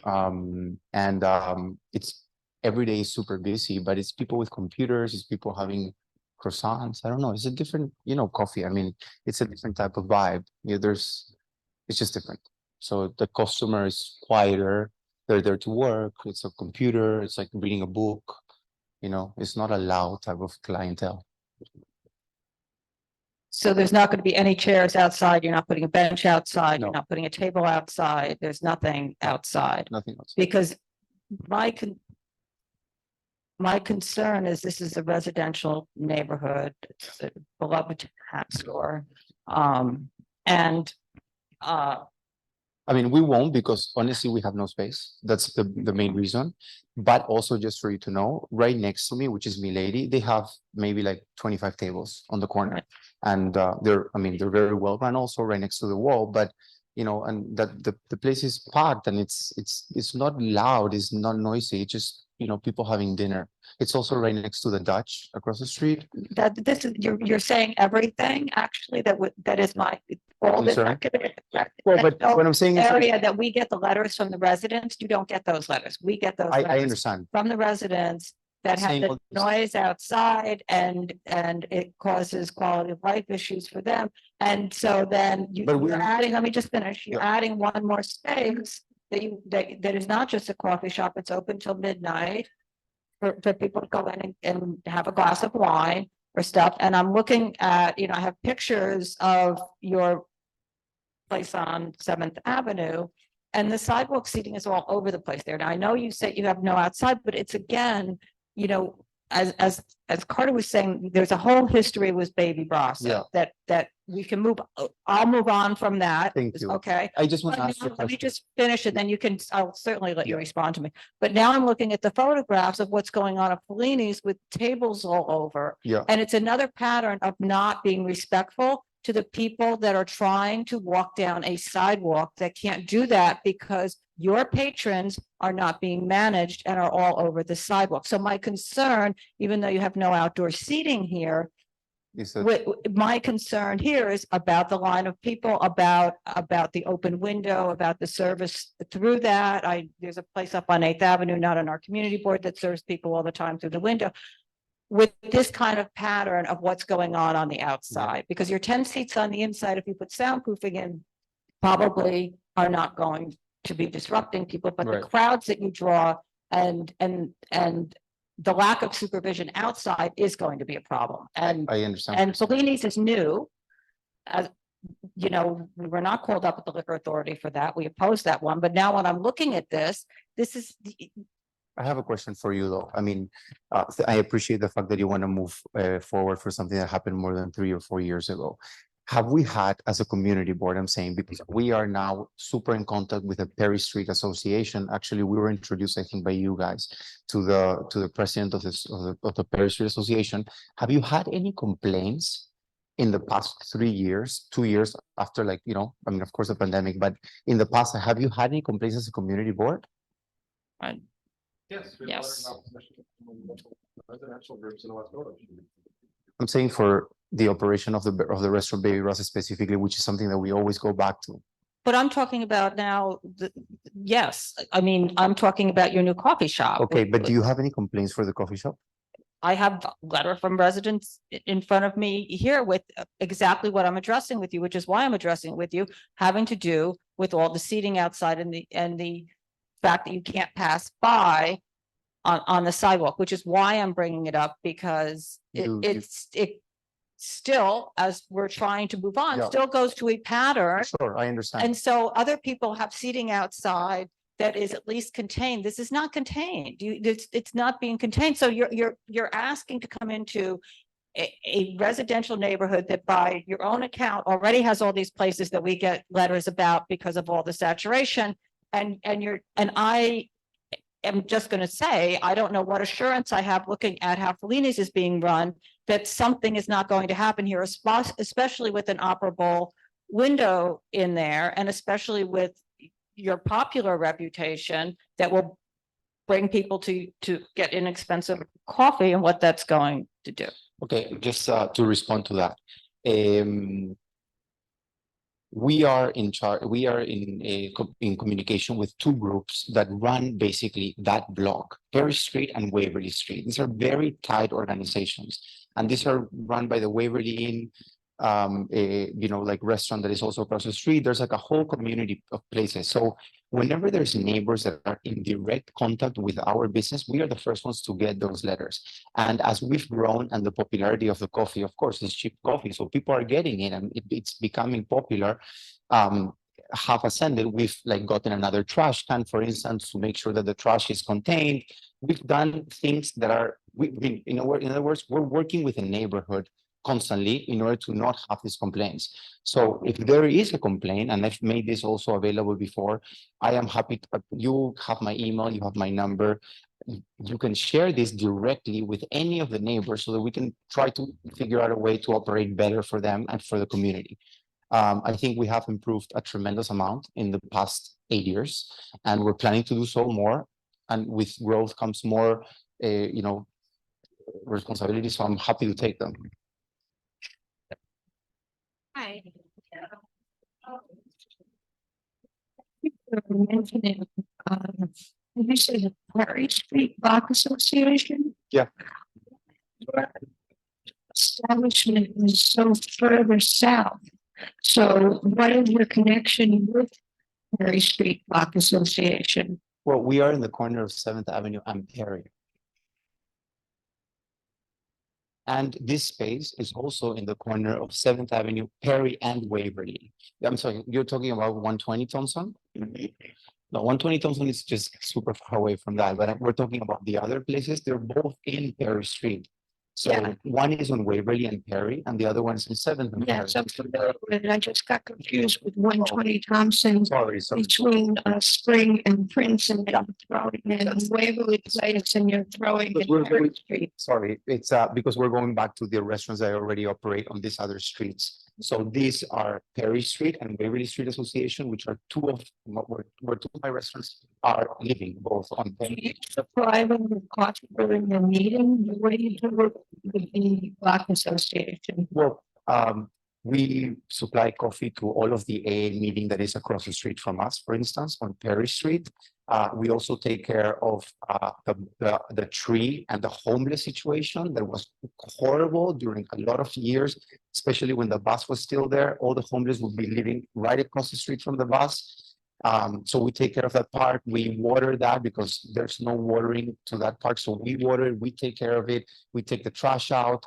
It's every day is super busy, but it's people with computers, it's people having croissants. I don't know. It's a different, you know, coffee. I mean, it's a different type of vibe. Yeah, it's just different. So the customer is quieter. They're there to work. It's a computer. It's like reading a book. You know, it's not a loud type of clientele. so there's not gonna be any chairs outside. You're not putting a bench outside. You're No. not putting a table outside. There's nothing outside. Nothing else. Because my concern is this is a residential neighborhood, it's a beloved hat store. And I mean, we won't because honestly, we have no space. That's the main reason. But also just for you to know, right next to me, which is Milady, they have maybe like 25 tables on the corner. And they're very well run also right next to the wall, but you know, and that the place is packed and it's not loud, it's not noisy, it's just, you know, people having dinner. It's also right next to the Dutch across the street. you're saying everything, actually, that is my. All this sorry? Well, but what I'm saying is. area that we get the letters from the residents, you don't get those letters. We get those. I letters understand. From the residents that have Saying the all this- noise outside and it causes quality of life issues for them. And so then But you're we're- adding, let me just finish, you're adding one more space that is not just a coffee shop, it's open till midnight. For people to go in and have a glass of wine or stuff. And I'm looking at, you know, I have pictures of your place on 7th Avenue. And the sidewalk seating is all over the place there. Now, I know you said you have no outside, but it's again, you know, as Carter was saying, there's a whole history with Baby Brasa. Yeah. That we can move, I'll move on from that. Thank you. Okay. I just want But to ask you a now, let me question. just finish it, then you can, I'll certainly let you respond to me. But now I'm looking at the photographs of what's going on at Fellini's with tables all over. Yeah. And it's another pattern of not being respectful to the people that are trying to walk down a sidewalk that can't do that because your patrons are not being managed and are all over the sidewalk. So my concern, even though you have no outdoor seating here, Is that- my concern here is about the line of people, about the open window, about the service through that. There's a place up on 8th Avenue, not on our community board, that serves people all the time through the window. With this kind of pattern of what's going on the outside, because your 10 seats on the inside, if you put soundproofing in, probably are not going to be disrupting people, but the Right. crowds that you draw and the lack of supervision outside is going to be a problem. And I understand. and Fellini's is new. As you know, we were not called up at the liquor authority for that. We opposed that one, but now when I'm looking at this is. I have a question for you though. I mean, I appreciate the fact that you want to move forward for something that happened more than 3 or 4 years ago. Have we had, as a community board, I'm saying, because we are now super in contact with the Perry Street Association. Actually, we were introduced, I think, by you guys to the president of the Perry Street Association. Have you had any complaints in the past 3 years, 2 years after, like, you know, I mean, of course, the pandemic, but in the past, have you had any complaints as a community board? Yes. Yes. Residential groups in the West Village. I'm saying for the operation of the restaurant Baby Rosa specifically, which is something that we always go back to. But I'm talking about now, yes, I mean, I'm talking about your new coffee shop. Okay, but do you have any complaints for the coffee shop? I have a letter from residents in front of me here with exactly what I'm addressing with you, which is why I'm addressing it with you, having to do with all the seating outside and the fact that you can't pass by on the sidewalk, which is why I'm bringing it up, because it still, as we're trying to move on, Yeah. still goes to a pattern. Sure, I understand. And so other people have seating outside that is at least contained. This is not contained. It's not being contained. So you're asking to come into a residential neighborhood that by your own account already has all these places that we get letters about because of all the saturation. And I am just going to say, I don't know what assurance I have looking at how Fellini's is being run, that something is not going to happen here, especially with an operable window in there, and especially with your popular reputation that will bring people to get inexpensive coffee and what that's going to do. Okay, just to respond to that. We are in charge, we are in communication with two groups that run basically that block, Perry Street and Waverly Street. These are very tight organizations, and these are run by the Waverly Inn, you know, like restaurant that is also across the street. There's like a whole community of places. So whenever there's neighbors that are in direct contact with our business, we are the first ones to get those letters. And as we've grown and the popularity of the coffee, of course, it's cheap coffee, so people are getting it and it's becoming popular. Have ascended. We've like gotten another trash can, for instance, to make sure that the trash is contained. We've done things that are, in other words, we're working with a neighborhood constantly in order to not have these complaints. So if there is a complaint, and I've made this also available before, I am happy to, you have my email, you have my number. You can share this directly with any of the neighbors so that we can try to figure out a way to operate better for them and for the community. I think we have improved a tremendous amount in the past 8 years, and we're planning to do so more. And with growth comes more, you know, responsibility. So I'm happy to take them. Hi. Mentioning, you said the Perry Street Block Association? Yeah. Establishment is so further south. So what is your connection with Perry Street Block Association? Well, we are in the corner of 7th Avenue and Perry. And this space is also in the corner of 7th Avenue, Perry and Waverly. I'm sorry, you're talking about 120 Thompson? No, 120 Thompson is just super far away from that, but we're talking about the other places. They're both in Perry Street. So Yeah. one is on Waverly and Perry, and the other one is in 7th and Perry. Yes, I'm familiar with it. I just got confused with 120 Thompson Sorry. between Spring and Prince, and I'm throwing in Waverly Place and you're throwing But in we're Perry going- Street. Sorry, it's because we're going back to the restaurants that already operate on these other streets. So these are Perry Street and Waverly Street Association, which are where two of my restaurants are living, both on Do you Perry. supply them with coffee during the meeting? What do you do with the Block Association? Well, we supply coffee to all of the AA meeting that is across the street from us, for instance, on Perry Street. We also take care of the tree and the homeless situation that was horrible during a lot of years, especially when the bus was still there. All the homeless would be living right across the street from the bus. So we take care of that part. We water that because there's no watering to that part. So we water it, we take care of it. We take the trash out.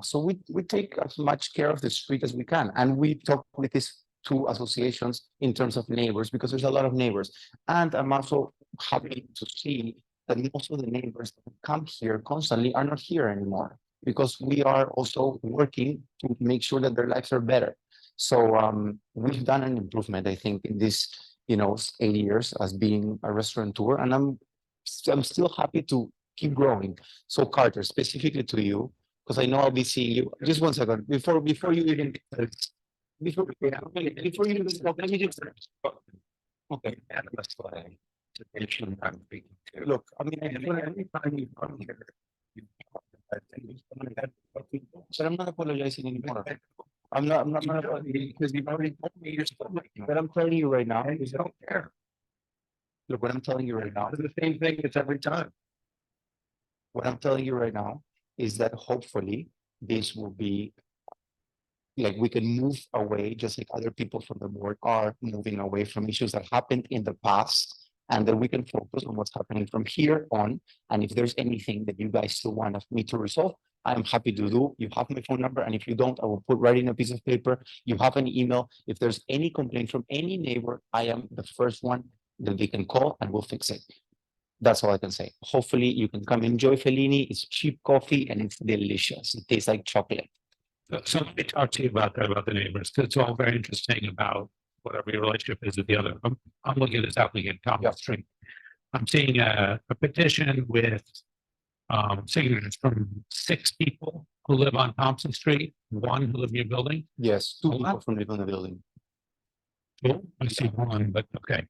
So we take as much care of the street as we can. And we talk with these two associations in terms of neighbors, because there's a lot of neighbors. And I'm also happy to see that most of the neighbors that come here constantly are not here anymore, because we are also working to make sure that their lives are better. So we've done an improvement, I think, in this, 8 years as being a restaurateur, and I'm still happy to keep growing. So Carter, specifically to you, because I know I'll be seeing you. Just one second, before you even. Before you even, let me just. Okay. Look, I mean, every time you come here. But I'm not apologizing anymore. I'm not because you've already told me you're still. But I'm telling you right now, you don't care. Look, what I'm telling you right now is the same thing as every time. What I'm telling you right now is that hopefully this will be. Like we can move away, just like other people from the board are moving away from issues that happened in the past. And then we can focus on what's happening from here on. And if there's anything that you guys still want me to resolve, I'm happy to do. You have my phone number. And if you don't, I will put right in a piece of paper. You have an email. If there's any complaint from any neighbor, I am the first one that they can call and we'll fix it. That's all I can say. Hopefully you can come enjoy Fellini. It's cheap coffee and it's delicious. It tastes like chocolate. So let me talk to you about that, about the neighbors, because it's all very interesting about whatever your relationship is with the other. I'm looking at this applicant, Thomas Street. I'm seeing a petition with signatures from 6 people who live on Thompson Street, 1 who live in your building. Yes, 2 people from living in the building. Cool. I see 1, but okay.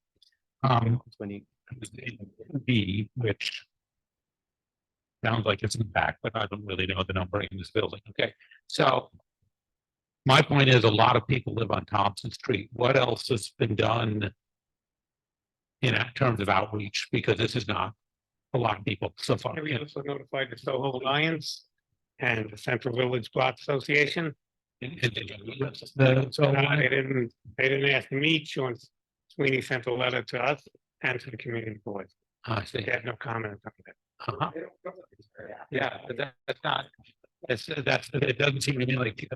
20. B, which sounds like it's in the back, but I don't really know the number in this building. Okay, so my point is a lot of people live on Thompson Street. What else has been done in terms of outreach? Because this is not a lot of people so far. We also notified the Soho Alliance and the Central Village Block Association. They didn't ask me. Sean Sweeney sent a letter to us and to the community board. I see. They had no comment on that. Yeah, but that's not, it doesn't seem to me like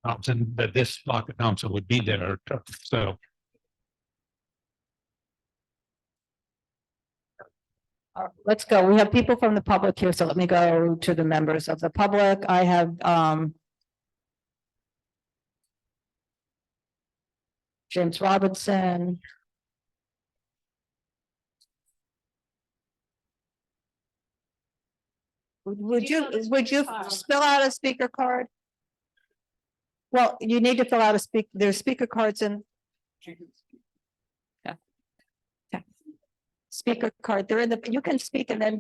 Thompson, that this block of Thompson would be there, so. Let's go. We have people from the public here, so let me go to the members of the public. I have James Robinson. Would you fill out a speaker card? Well, you need to fill out there's speaker cards in. Yeah. Yeah. Speaker card, they're in the, you can speak and then,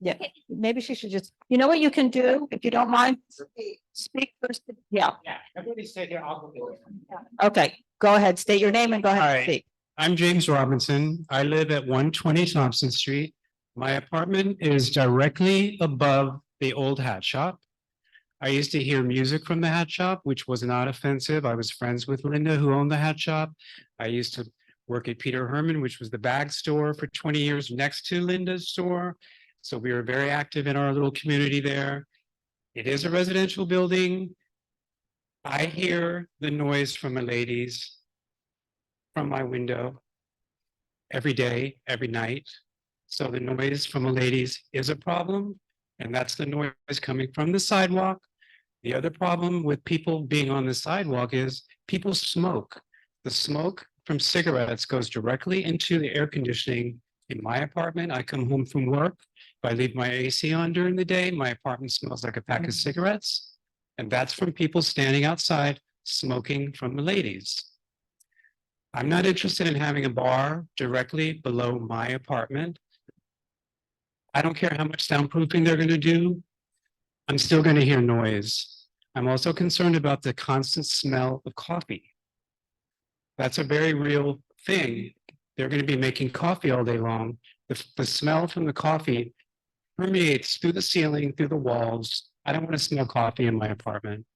yeah, maybe she should just, you know what you can do, if you don't mind? Speak first, yeah. Everybody stay here. I'll go. Okay, go ahead, state your name and go ahead and Hi. speak. I'm James Robinson. I live at 120 Thompson Street. My apartment is directly above the old hat shop. I used to hear music from the hat shop, which was not offensive. I was friends with Linda, who owned the hat shop. I used to work at Peter Herman, which was the bag store for 20 years next to Linda's store. So we were very active in our little community there. It is a residential building. I hear the noise from the ladies from my window every day, every night. So the noise from the ladies is a problem, and that's the noise coming from the sidewalk. The other problem with people being on the sidewalk is people smoke. The smoke from cigarettes goes directly into the air conditioning in my apartment. I come home from work. If I leave my AC on during the day, my apartment smells like a pack of cigarettes. And that's from people standing outside smoking from the ladies. I'm not interested in having a bar directly below my apartment. I don't care how much soundproofing they're going to do. I'm still going to hear noise. I'm also concerned about the constant smell of coffee. That's a very real thing. They're going to be making coffee all day long. The smell from the coffee permeates through the ceiling, through the walls. I don't want to smell coffee in my apartment.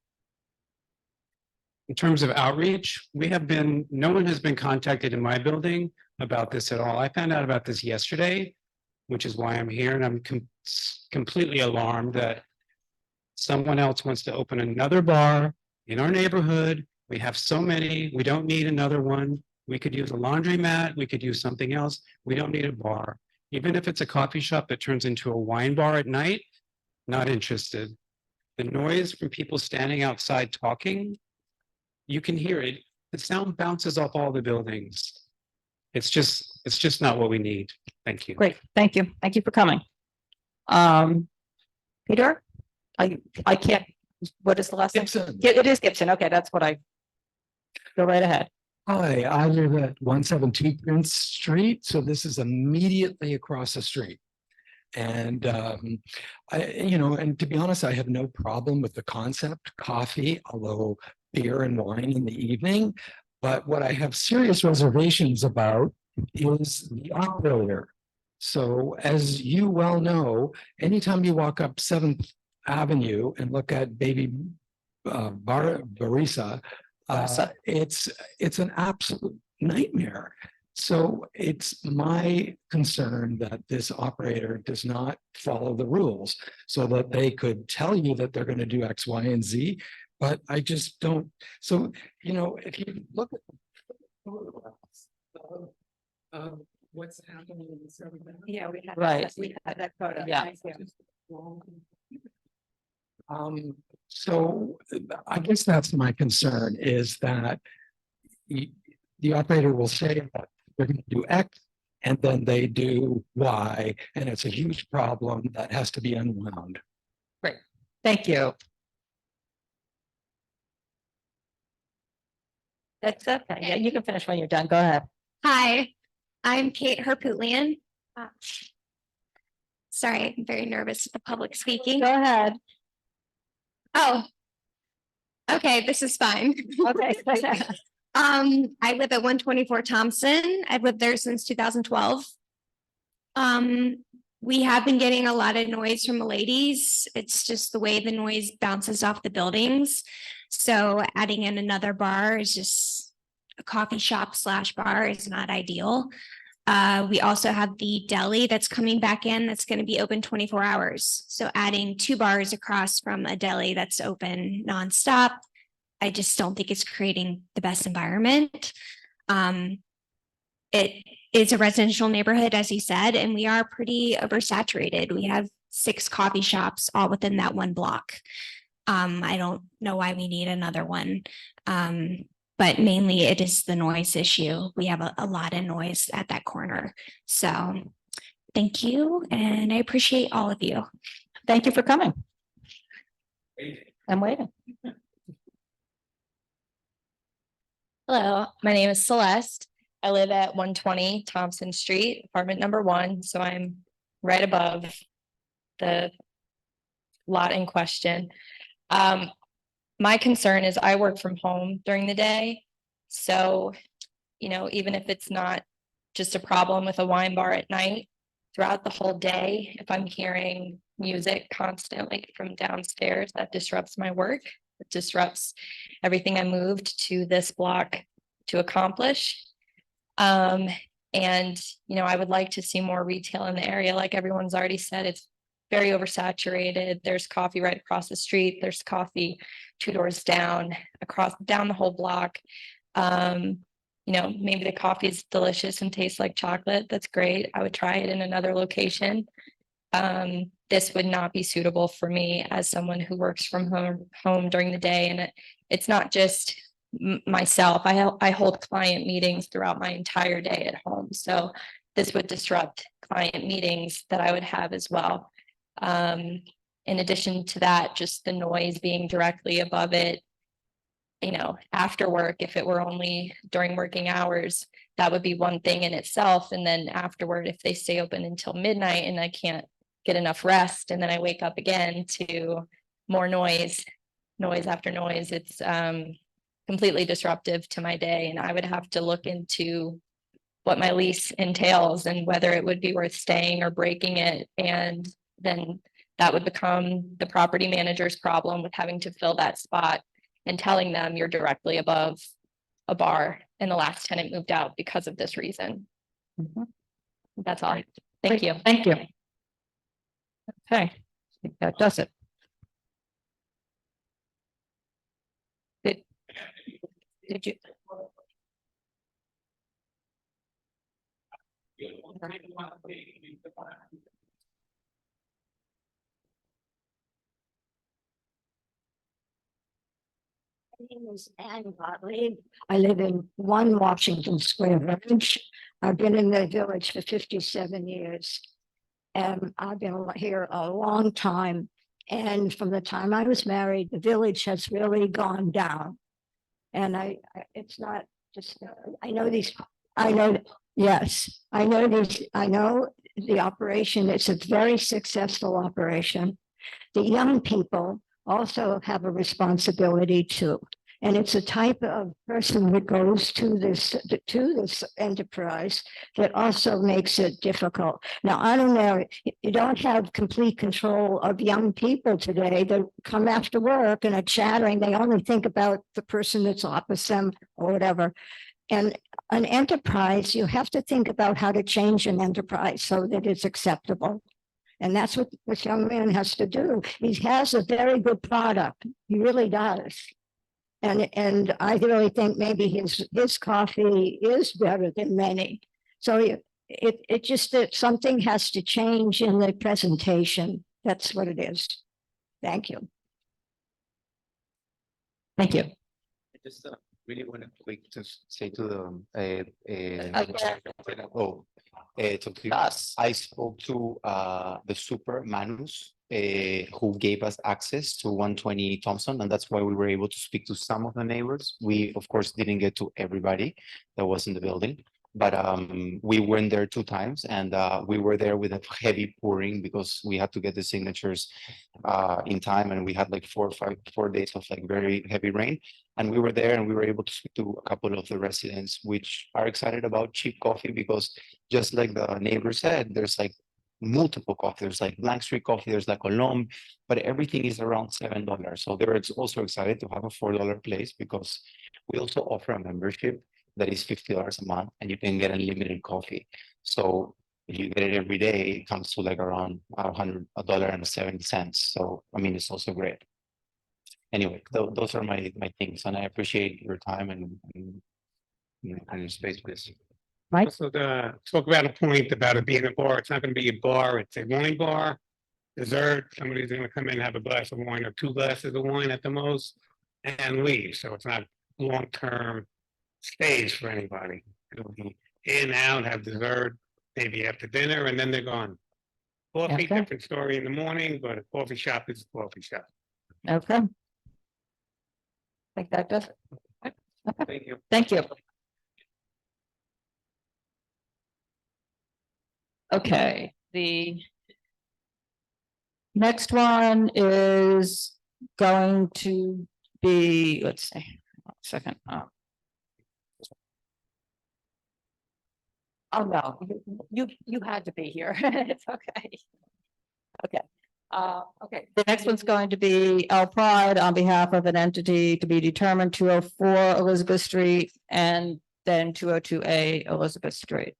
In terms of outreach, no one has been contacted in my building about this at all. I found out about this yesterday, which is why I'm here, and I'm completely alarmed that someone else wants to open another bar in our neighborhood. We have so many, we don't need another one. We could use a laundromat, we could use something else. We don't need a bar. Even if it's a coffee shop that turns into a wine bar at night, not interested. The noise from people standing outside talking, you can hear it. The sound bounces off all the buildings. It's just not what we need. Thank you. Great, thank you. Thank you for coming. Peter? I can't, what is the last name? Gibson. Yeah, it is Gibson. Okay, that's what I. Go right ahead. Hi, I live at 172 Prince Street, so this is immediately across the street. And and to be honest, I have no problem with the concept, coffee, although beer and wine in the evening. But what I have serious reservations about is the operator. So as you well know, anytime you walk up 7th Avenue and look at Baby Barisa, it's an absolute nightmare. So it's my concern that this operator does not follow the rules so that they could tell you that they're going to do X, Y, and Z, but I just don't. So, if you look at the photographs of what's happening in this area. Yeah, we had. Right. We had that photo. Yeah. Thank you. So I guess that's my concern is that the operator will say that they're going to do X and then they do Y, and it's a huge problem that has to be unwound. Great. Thank you. That's okay. Yeah, you can finish when you're done. Go ahead. Hi, I'm Kate Herputlian. Sorry, I'm very nervous with the public speaking. Go ahead. Oh, okay, this is fine. Okay. I live at 124 Thompson. I've lived there since 2012. We have been getting a lot of noise from the ladies. It's just the way the noise bounces off the buildings. So adding in another bar is just a coffee shop / bar is not ideal. We also have the deli that's coming back in that's going to be open 24 hours. So adding 2 bars across from a deli that's open nonstop, I just don't think it's creating the best environment. It is a residential neighborhood, as you said, and we are pretty oversaturated. We have 6 coffee shops all within that one block. I don't know why we need another one. But mainly it is the noise issue. We have a lot of noise at that corner. So thank you. And I appreciate all of you. Thank you for coming. I'm waiting. Hello, my name is Celeste. I live at 120 Thompson Street, apartment number 1. So I'm right above the lot in question. My concern is I work from home during the day. So, even if it's not just a problem with a wine bar at night, throughout the whole day, if I'm hearing music constantly from downstairs, that disrupts my work. It disrupts everything I moved to this block to accomplish. I would like to see more retail in the area. Like everyone's already said, it's very oversaturated. There's coffee right across the street. There's coffee 2 doors down the whole block. Maybe the coffee is delicious and tastes like chocolate. That's great. I would try it in another location. This would not be suitable for me as someone who works from home during the day. And it's not just myself. I hold client meetings throughout my entire day at home. So this would disrupt client meetings that I would have as well. In addition to that, just the noise being directly above it, after work, if it were only during working hours, that would be one thing in itself. And then afterward, if they stay open until midnight and I can't get enough rest, and then I wake up again to more noise after noise, it's completely disruptive to my day. And I would have to look into what my lease entails and whether it would be worth staying or breaking it. And then that would become the property manager's problem with having to fill that spot and telling them you're directly above a bar and the last tenant moved out because of this reason. That's all. Thank you. Thank you. Okay, I think that does it. Did you? My name is Ann Gottlieb. I live in 1 Washington Square Village. I've been in the village for 57 years. And I've been here a long time. And from the time I was married, the village has really gone down. And it's not just, I know these, I know, yes, I know these, I know the operation, it's a very successful operation. The young people also have a responsibility too. And it's a type of person that goes to this enterprise that also makes it difficult. Now, I don't know, you don't have complete control of young people today that come after work and are chattering. They only think about the person that's opposite them or whatever. And an enterprise, you have to think about how to change an enterprise so that it's acceptable. And that's what this young man has to do. He has a very good product. He really does. And I really think maybe his coffee is better than many. So it just that something has to change in the presentation. That's what it is. Thank you. Thank you. I just really want to quick to say to the I spoke to the super Manus who gave us access to 120 Thompson, and that's why we were able to speak to some of the neighbors. We of course didn't get to everybody that was in the building, but we went there 2 times, and we were there with a heavy pouring because we had to get the signatures in time, and we had like 4 days of like very heavy rain. And we were there and we were able to speak to a couple of the residents, which are excited about cheap coffee because just like the neighbor said, there's like multiple coffee. There's like Blank Street coffee, there's like Colombe, but everything is around $7. So they're also excited to have a $4 place because we also offer a membership that is $50 a month and you can get unlimited coffee. So if you get it every day, it comes to like around $1.70. So, I mean, it's also great. Anyway, those are my things, and I appreciate your time and your space, please. Mike? So talk about a point about it being a bar. It's not going to be a bar. It's a wine bar, dessert. Somebody's going to come in and have a glass of wine or 2 glasses of wine at the most and leave. So it's not long-term stays for anybody. It'll be in, out, have dessert, maybe after dinner, and then they're gone. Coffee, Okay. different story in the morning, but a coffee shop is a coffee shop. Okay. Think that does it. Okay. Thank you. Thank you. Okay, the next one is going to be, let's see, 1 second. Oh, no, you had to be here. It's okay. Okay. Okay, the next one's going to be L Pride on behalf of an entity to be determined 204 Elizabeth Street and then 202A Elizabeth Street.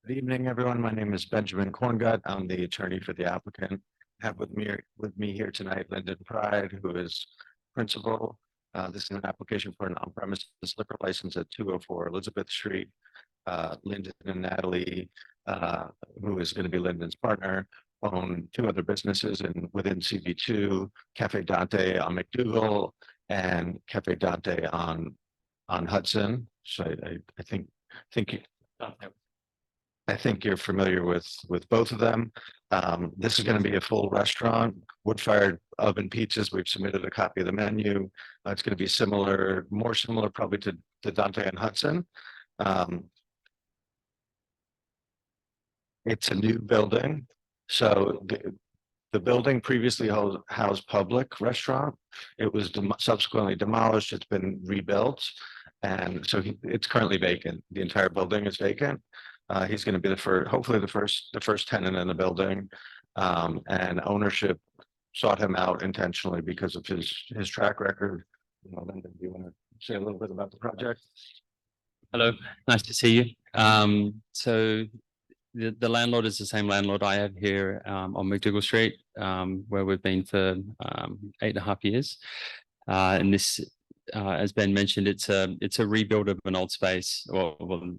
Good evening, everyone. My name is Benjamin Corngut. I'm the attorney for the applicant. I have with me here tonight, Lyndon Pride, who is principal. This is an application for an on-premises liquor license at 204 Elizabeth Street. Lyndon and Natalie, who is going to be Lyndon's partner, own 2 other businesses within CB2, Cafe Dante on McDougal and Cafe Dante on Hudson. So I think you're familiar with both of them. This is gonna be a full restaurant, wood-fired oven pizzas. We've submitted a copy of the menu. It's gonna be similar, more similar probably to Dante and Hudson. It's a new building, so the building previously housed public restaurant. It was subsequently demolished. It's been rebuilt. And so it's currently vacant. The entire building is vacant. He's going to be hopefully the first tenant in the building. And ownership sought him out intentionally because of his track record. Linda, do you want to say a little bit about the project? Hello, nice to see you. So the landlord is the same landlord I have here on McDougall Street, where we've been for 8.5 years. And this, as Ben mentioned, it's a rebuild of an old space. Well,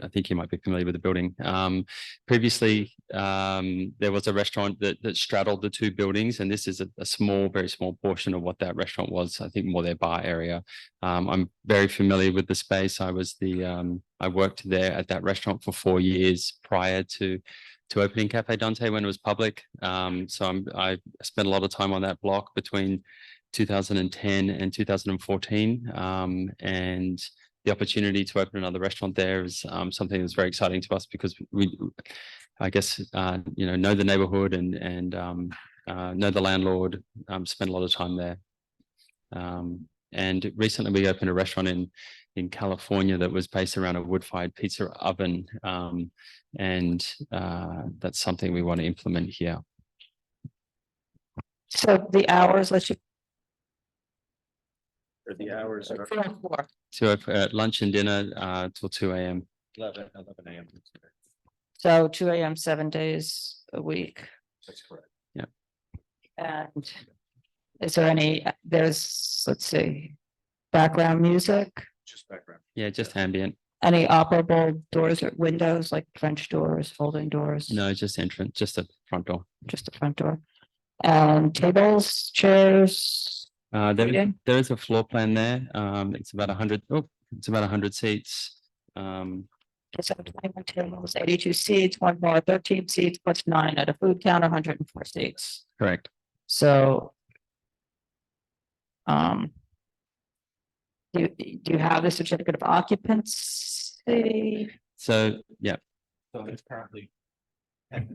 I think you might be familiar with the building. Previously, there was a restaurant that straddled the two buildings, and this is a small, very small portion of what that restaurant was. I think more their bar area. I'm very familiar with the space. I worked there at that restaurant for 4 years prior to opening Cafe Dante when it was public. So I spent a lot of time on that block between 2010 and 2014, and the opportunity to open another restaurant there is something that's very exciting to us because we, I guess, know the neighborhood and know the landlord, spend a lot of time there. And recently we opened a restaurant in California that was based around a wood-fired pizza oven. And that's something we want to implement here. So the hours, The hours are So lunch and dinner till 2 a.m. 11 a.m. So 2 a.m. 7 days a week. That's correct. Yeah. And is there let's see, background music? Just background. Yeah, just ambient. Any operable doors or windows like French doors, folding doors? No, just entrance, just a front door. Just a front door. And tables, chairs? There is a floor plan there. It's about 100. Oh, it's about 100 seats. It's 21 tables, 82 seats, one bar, 13 seats, plus 9 at a food counter, 104 seats. Correct. So, do you have the certificate of occupancy? So, yeah. So it's currently. I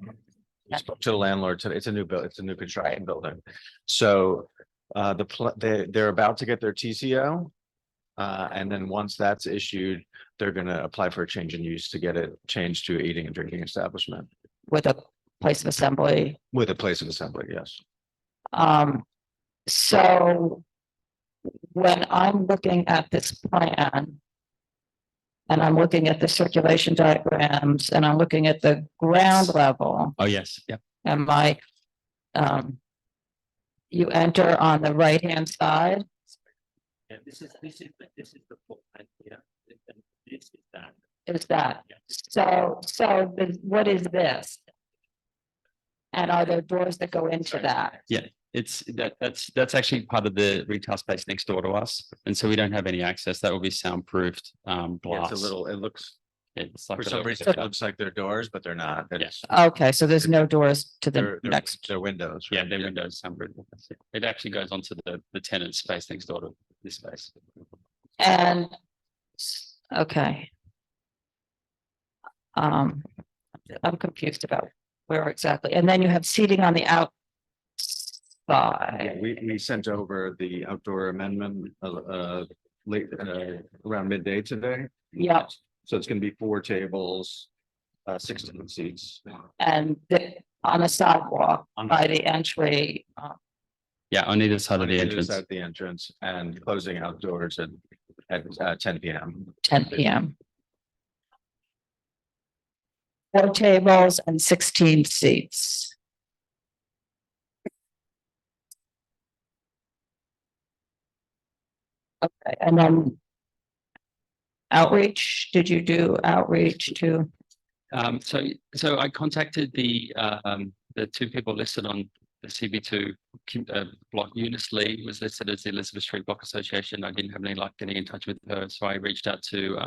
spoke to the landlord today. It's a new build. It's a new construction building. So they're about to get their TCO. And then once that's issued, they're going to apply for a change in use to get it changed to eating and drinking establishment. With a place of assembly? With a place of assembly, yes. So when I'm looking at this plan and I'm looking at the circulation diagrams and I'm looking at the ground level. Oh, yes. Yeah. And you enter on the right-hand side. Yeah, this is the full plan here. This is that. Is that, what is this? And are there doors that go into that? Yeah, that's actually part of the retail space next door to us, and so we don't have any access. That will be soundproofed glass. It's it looks. It's like for some reason it looks like they're doors, but they're not. Yes. Okay, so there's no doors to the next. They're windows. Yeah, they're windows. It actually goes onto the tenant space next door to this space. And okay. I'm confused about where exactly, and then you have seating on the outside. Yeah, we sent over the outdoor amendment late around midday today. Yeah. So it's going to be 4 tables, 16 seats. And on the sidewalk by the entry. Yeah, on either side of the entrance. At the entrance and closing outdoors at 10 p.m. 10 p.m. 4 tables and 16 seats. Okay, and then outreach, did you do outreach to? So I contacted the 2 people listed on the CB2 block Eunice Lee was listed as the Elizabeth Street Block Association. I didn't have any luck getting in touch with her, so I reached out to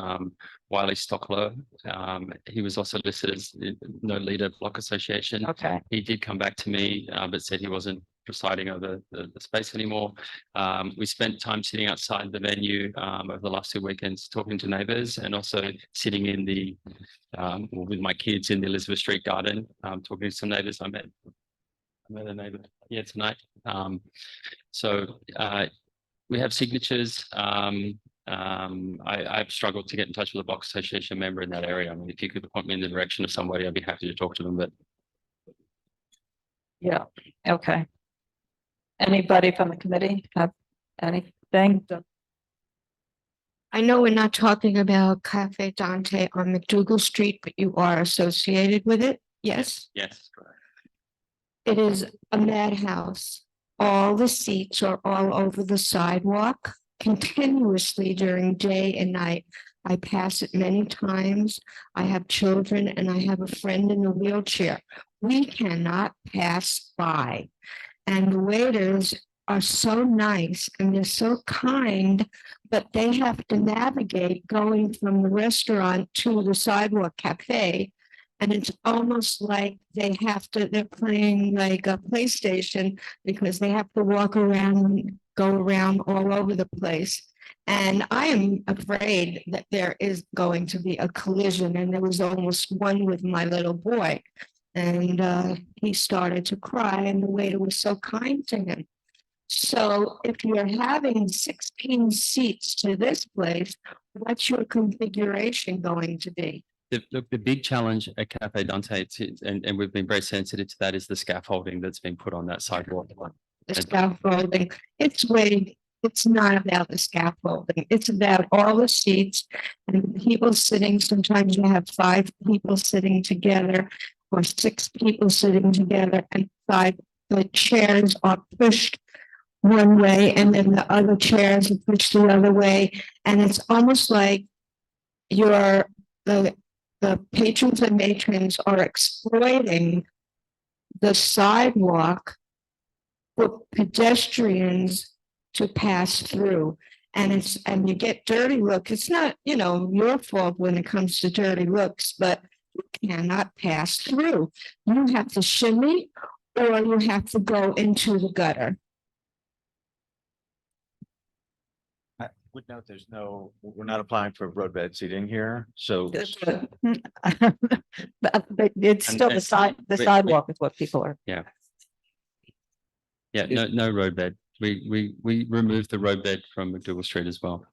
Wiley Stockler. He was also listed as the No Leader Block Association. Okay. He did come back to me, but said he wasn't presiding over the space anymore. We spent time sitting outside the venue over the last 2 weekends, talking to neighbours, and also sitting in the with my kids in the Elizabeth Street Garden, talking to some neighbours. I met a neighbour here tonight. So we have signatures. I've struggled to get in touch with a Block Association member in that area. I mean, if you could point me in the direction of somebody, I'd be happy to talk to them. But Yeah, okay. Anybody from the committee have anything? I know we're not talking about Cafe Dante on McDougal Street, but you are associated with it, yes? yes, correct. It is a madhouse. All the seats are all over the sidewalk continuously during day and night. I pass it many times. I have children and I have a friend in a wheelchair. We cannot pass by. And the waiters are so nice and they're so kind, but they have to navigate going from the restaurant to the sidewalk cafe. And it's almost like they're playing like a PlayStation because they have to walk around and go around all over the place. And I am afraid that there is going to be a collision, and there was almost one with my little boy. And he started to cry, and the waiter was so kind to him. So if you're having 16 seats to this place, what's your configuration going to be? The big challenge at Cafe Dante, and we've been very sensitive to that, is the scaffolding that's been put on that sidewalk. The scaffolding, it's not about the scaffolding. It's about all the seats and people sitting. Sometimes you have 5 people sitting together or 6 people sitting together, and the chairs are pushed one way and then the other chairs are pushed the other way. And it's almost like the patrons and matrons are exploiting the sidewalk for pedestrians to pass through. And you get dirty looks. It's not, your fault when it comes to dirty looks, but you cannot pass through. You have to shimmy or you have to go into the gutter. I would note we're not applying for roadbed seating here, so. But it's still the sidewalk is what people are. Yeah. Yeah, no roadbed. We removed the roadbed from McDougal Street as well.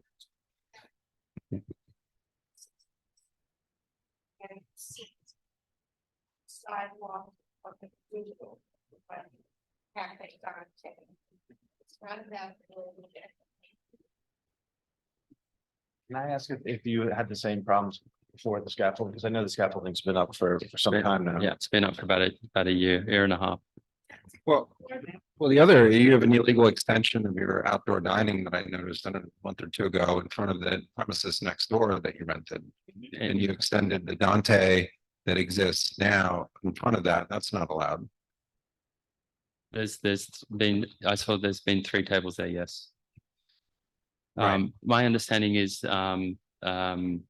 Sidewalk of the digital. It's not about the Can I ask if you had the same problems before the scaffolding? Because I know the scaffolding's been up for some time now. Yeah, it's been up for about a year and a half. Well, you have an illegal extension of your outdoor dining that I noticed a month or 2 ago in front of the premises next door that you rented. And you extended the Dante that exists now in front of that. That's not allowed. There's been 3 tables there, yes. Right. My understanding is, and I'll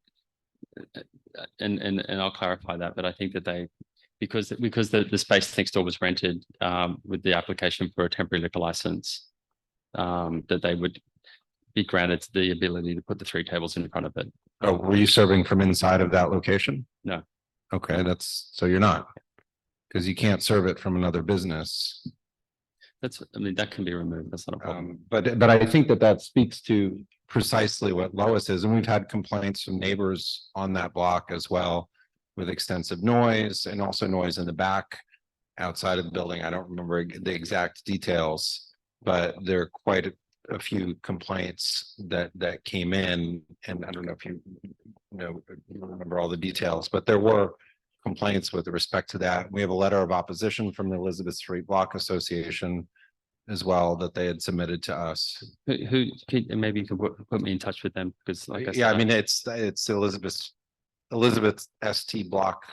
clarify that, but I think that because the space next door was rented with the application for a temporary liquor license, that they would be granted the ability to put the 3 tables in front of it. Oh, were you serving from inside of that location? No. Okay, so you're not, because you can't serve it from another business. That can be removed. That's not a problem. But I think that speaks to precisely what Lois is, and we've had complaints from neighbors on that block as well, with extensive noise and also noise in the back outside of the building. I don't remember the exact details, but there are quite a few complaints that came in, and I don't know if you remember all the details, but there were complaints with respect to that. We have a letter of opposition from the Elizabeth Street Block Association as well that they had submitted to us. Maybe you can put me in touch with them, because like I said, I mean, it's Elizabeth ST Block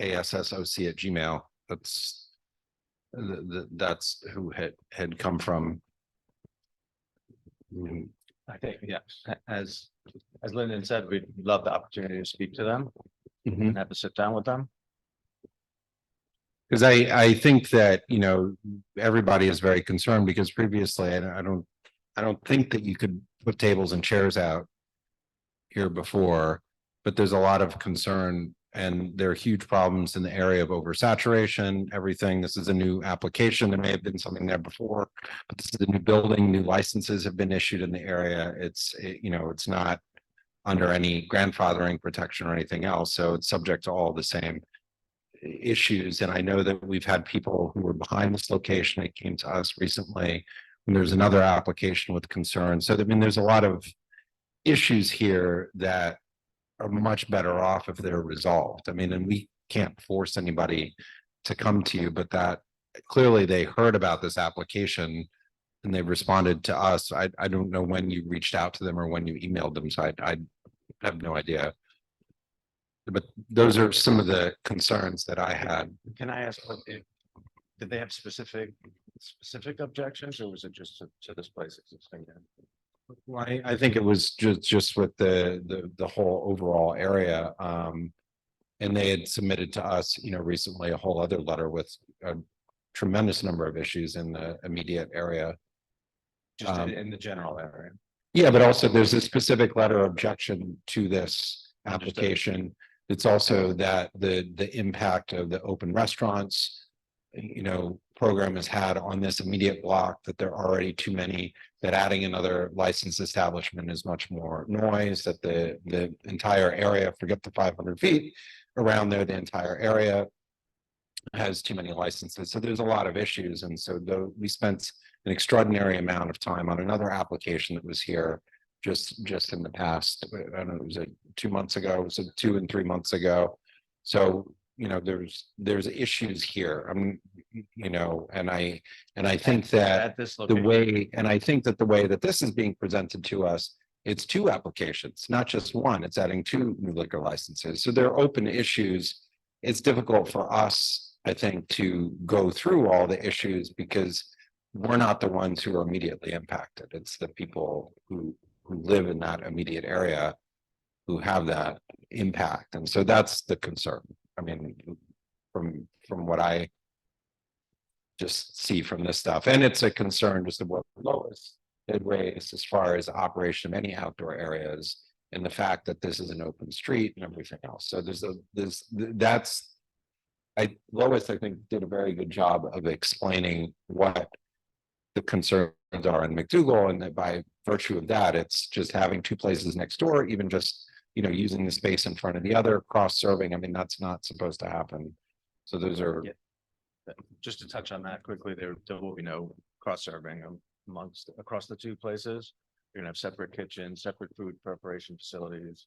ASSOC at Gmail. that's who had come from. I think, yeah, as Lyndon said, we'd love the opportunity to speak to them and have to sit down with them. Because I think that, you know, everybody is very concerned because previously, I don't think that you could put tables and chairs out here before, but there's a lot of concern and there are huge problems in the area of oversaturation, everything. This is a new application. There may have been something there before, but this is a new building, new licenses have been issued in the area. You know, it's not under any grandfathering protection or anything else. So it's subject to all the same issues. And I know that we've had people who were behind this location. It came to us recently when there's another application with concerns. So I mean, there's a lot of issues here that are much better off if they're resolved. I mean, and we can't force anybody to come to you, but that clearly they heard about this application and they responded to us. I don't know when you reached out to them or when you emailed them, so I have no idea. But those are some of the concerns that I had. Can I ask, did they have specific objections or was it just to this place existing? Well, I think it was just with the whole overall area. And they had submitted to us, you know, recently a whole other letter with a tremendous number of issues in the immediate area. Just in the general area. Yeah, but also there's a specific letter of objection to this application. It's also that the impact of the open restaurants, you know, program has had on this immediate block, that there are already too many, that adding another licensed establishment is much more noise, that the entire area, forget the 500 feet around there, the entire area has too many licenses. So there's a lot of issues. And so we spent an extraordinary amount of time on another application that was here just in the past, I don't know, was it 2 months ago? Was it 2 and 3 months ago? So, you know, there's issues here. I mean, you know, and I think that the way that this is being presented to us, it's 2 applications, not just one. It's adding 2 new liquor licenses. So they're open issues. It's difficult for us, I think, to go through all the issues because we're not the ones who are immediately impacted. It's the people who live in that immediate area who have that impact. And so that's the concern. I mean, from what I just see from this stuff, and it's a concern just of what Lois had raised as far as operation of any outdoor areas and the fact that this is an open street and everything else. So Lois, I think, did a very good job of explaining what the concerns are in McDougal, and that by virtue of that, it's just having 2 places next door, even just, you know, using the space in front of the other, cross-serving. I mean, that's not supposed to happen. So those are. Yeah. Just to touch on that quickly, there will be no cross-serving across the 2 places. You're gonna have separate kitchens, separate food preparation facilities,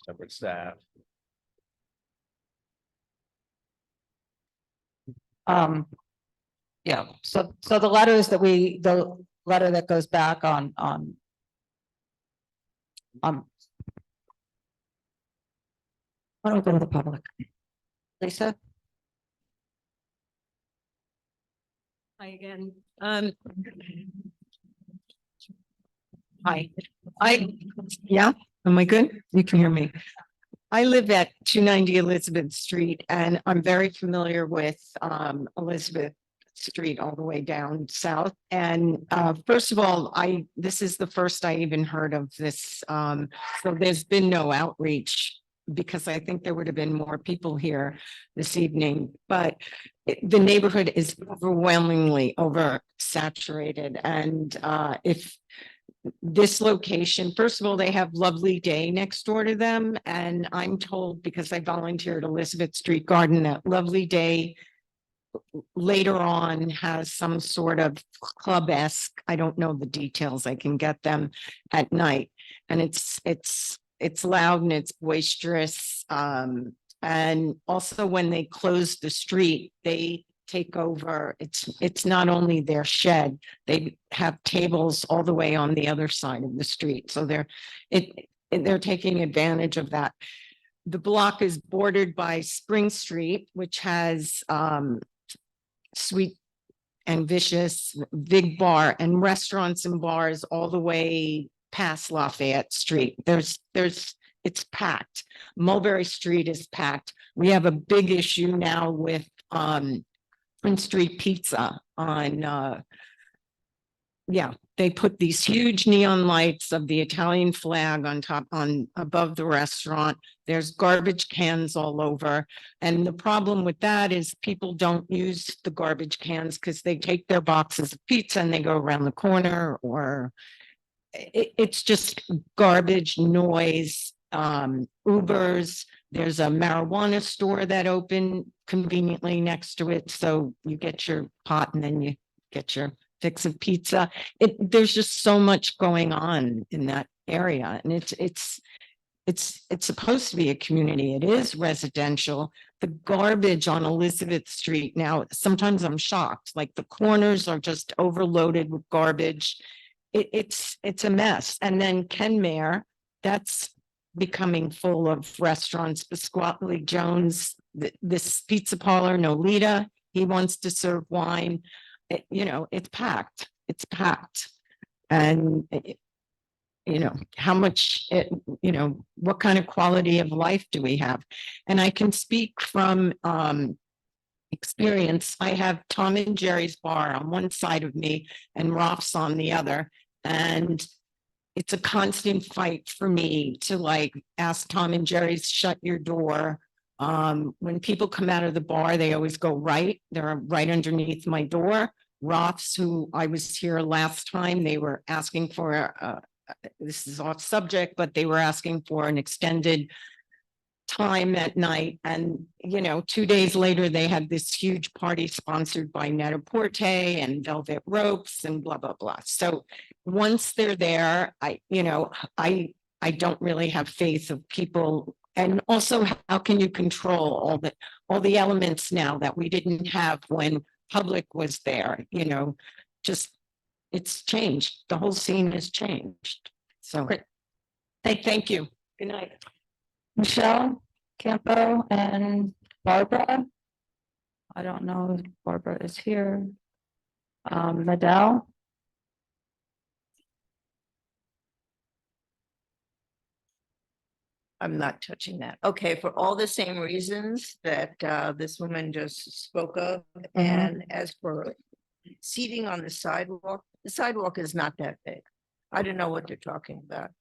separate staff. Yeah, so the letters that the letter that goes back on why don't we go to the public? Lisa? Hi again. Hi. Yeah, am I good? You can hear me. I live at 290 Elizabeth Street and I'm very familiar with Elizabeth Street all the way down south. And first of all, this is the first I even heard of this. So there's been no outreach because I think there would have been more people here this evening, but the neighborhood is overwhelmingly oversaturated. And if this location, first of all, they have Lovely Day next door to them. And I'm told, because I volunteered at Elizabeth Street Garden, that Lovely Day later on has some sort of club-esque, I don't know the details, I can get them at night. And it's loud and it's boisterous. And also when they close the street, they take over. It's not only their shed, they have tables all the way on the other side of the street. So they're taking advantage of that. The block is bordered by Spring Street, which has Sweet and Vicious, Big Bar, and restaurants and bars all the way past Lafayette Street. It's packed. Mulberry Street is packed. We have a big issue now with Prince Street Pizza on they put these huge neon lights of the Italian flag above the restaurant. There's garbage cans all over. And the problem with that is people don't use the garbage cans because they take their boxes of pizza and they go around the corner, or it's just garbage, noise, Ubers. There's a marijuana store that opened conveniently next to it. So you get your pot and then you get your fix of pizza. There's just so much going on in that area, and it's supposed to be a community. It is residential. The garbage on Elizabeth Street now, sometimes I'm shocked. Like the corners are just overloaded with garbage. It's a mess. And then Kenmare, that's becoming full of restaurants. Pasquale Jones, this pizza parlor, Nolita, he wants to serve wine. It's packed. It's packed. And, how much, what kind of quality of life do we have? And I can speak from experience. I have Tom and Jerry's bar on one side of me and Roth's on the other. And it's a constant fight for me to ask Tom and Jerry's, shut your door. When people come out of the bar, they always go right. They're right underneath my door. Roth's, who I was here last time, they were asking for, this is off subject, but they were asking for an extended time at night. And, 2 days later, they had this huge party sponsored by Net-a-Porter and Velvet Ropes and blah, blah, blah. So once they're there, I don't really have faith of people. And also, how can you control all the elements now that we didn't have when public was there? Just it's changed. The whole scene has changed. So thank you. Good night. Michelle, Campo, and Barbara. I don't know if Barbara is here. Madel. I'm not touching that. Okay, for all the same reasons that this woman just spoke of. And as for seating on the sidewalk is not that big. I don't know what they're talking about.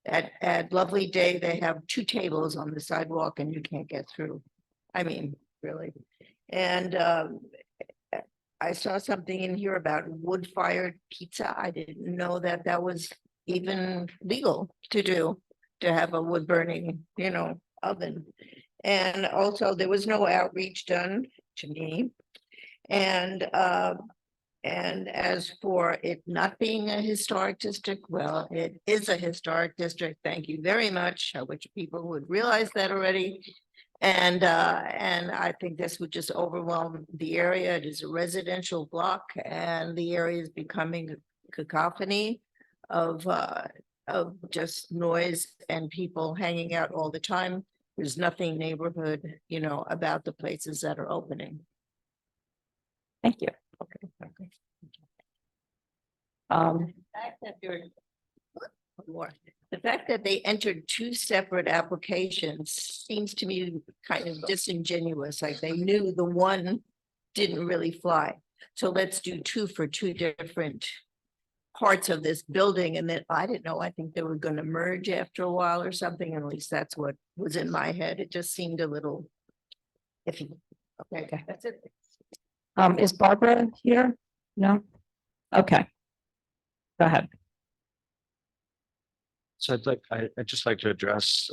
At Lovely Day, they have 2 tables on the sidewalk and you can't get through. I mean, really. And I saw something in here about wood-fired pizza. I didn't know that that was even legal to do, to have a wood burning, oven. And also there was no outreach done to me. And as for it not being a historic district, well, it is a historic district. Thank you very much. I wish people would realize that already. And I think this would just overwhelm the area. It is a residential block and the area is becoming a cacophony of just noise and people hanging out all the time. There's nothing neighborhood, about the places that are opening. Thank you. Okay. The fact that they entered 2 separate applications seems to me kind of disingenuous, like they knew the one didn't really fly. So let's do 2 for 2 different parts of this building. And then I didn't know, I think they were going to merge after a while or something. At least that's what was in my head. It just seemed a little iffy. Okay, that's it. Is Barbara here? No? Okay. Go ahead. So I'd just like to address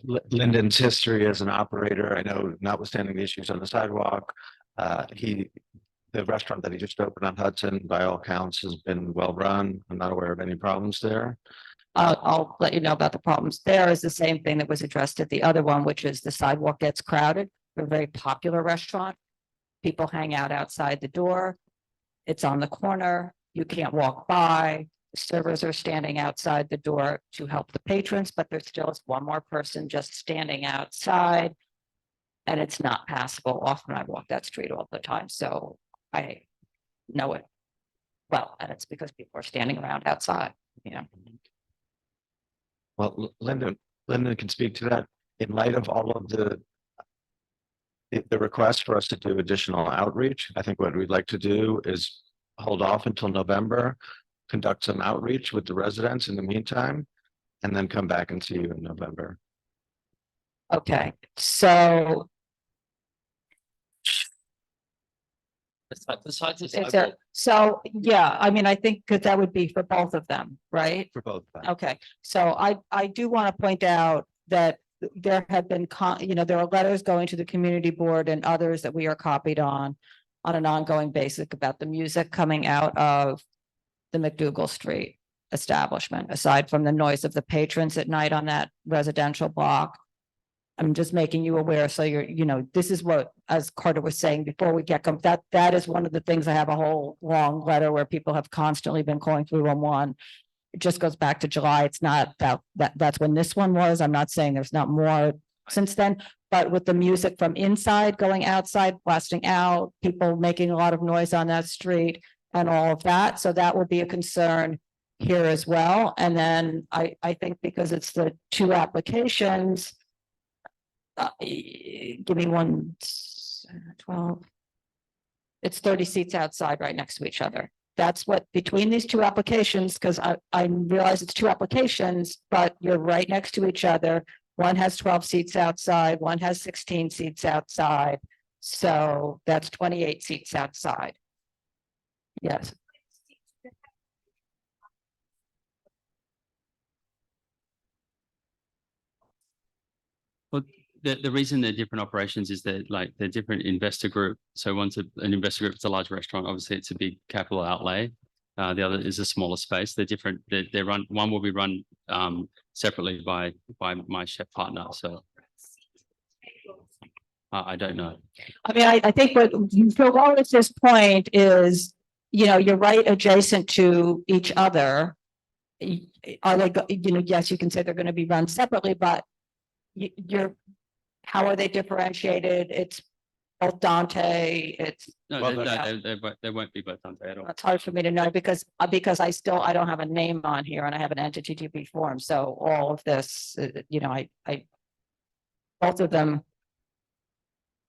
Lyndon's history as an operator. I know, notwithstanding the issues on the sidewalk, the restaurant that he just opened on Hudson, by all counts, has been well run. I'm not aware of any problems there. I'll let you know about the problems. There is the same thing that was addressed at the other one, which is the sidewalk gets crowded. We're a very popular restaurant. People hang out outside the door. It's on the corner. You can't walk by. The servers are standing outside the door to help the patrons, but there still is one more person just standing outside. And it's not passable. Often I walk that street all the time, so I know it well, and it's because people are standing around outside, you know. Well, Linda can speak to that. In light of all of the request for us to do additional outreach, I think what we'd like to do is hold off until November, conduct some outreach with the residents in the meantime, and then come back and see you in November. Okay, so Besides the is there, sidewalk, so, yeah, I mean, I think because that would be for both of them, right? For both. of them. Okay, so I do want to point out that there have been, there are letters going to the community board and others that we are copied on an ongoing basis about the music coming out of the McDougal Street establishment, aside from the noise of the patrons at night on that residential block. I'm just making you aware, so this is what, as Carter was saying before we get, that is one of the things. I have a whole long letter where people have constantly been calling 311. It just goes back to July. It's not that's when this one was. I'm not saying there's not more since then, but with the music from inside going outside, blasting out, people making a lot of noise on that street and all of that. So that will be a concern here as well. And then I think because it's the two applications, give me 12. It's 30 seats outside right next to each other. That's what between these two applications, because I realize it's two applications, but you're right next to each other. One has 12 seats outside, one has 16 seats outside. So that's 28 seats outside. Yes. well, the reason they're different operations is that like they're different investor group. So one's an investor group, it's a large restaurant. Obviously, it's a big capital outlay. The other is a smaller space. They're different. They run. One will be run separately by my chef partner. So I don't know. I mean, I think what Phil Wallace's point is, you're right adjacent to each other. Are they, yes, you can say they're going to be run separately, but how are they differentiated? It's both Dante, it's. No, they won't be both Dante at all. It's hard for me to know because I don't have a name on here and I have an entity to be formed. So all of this, both of them.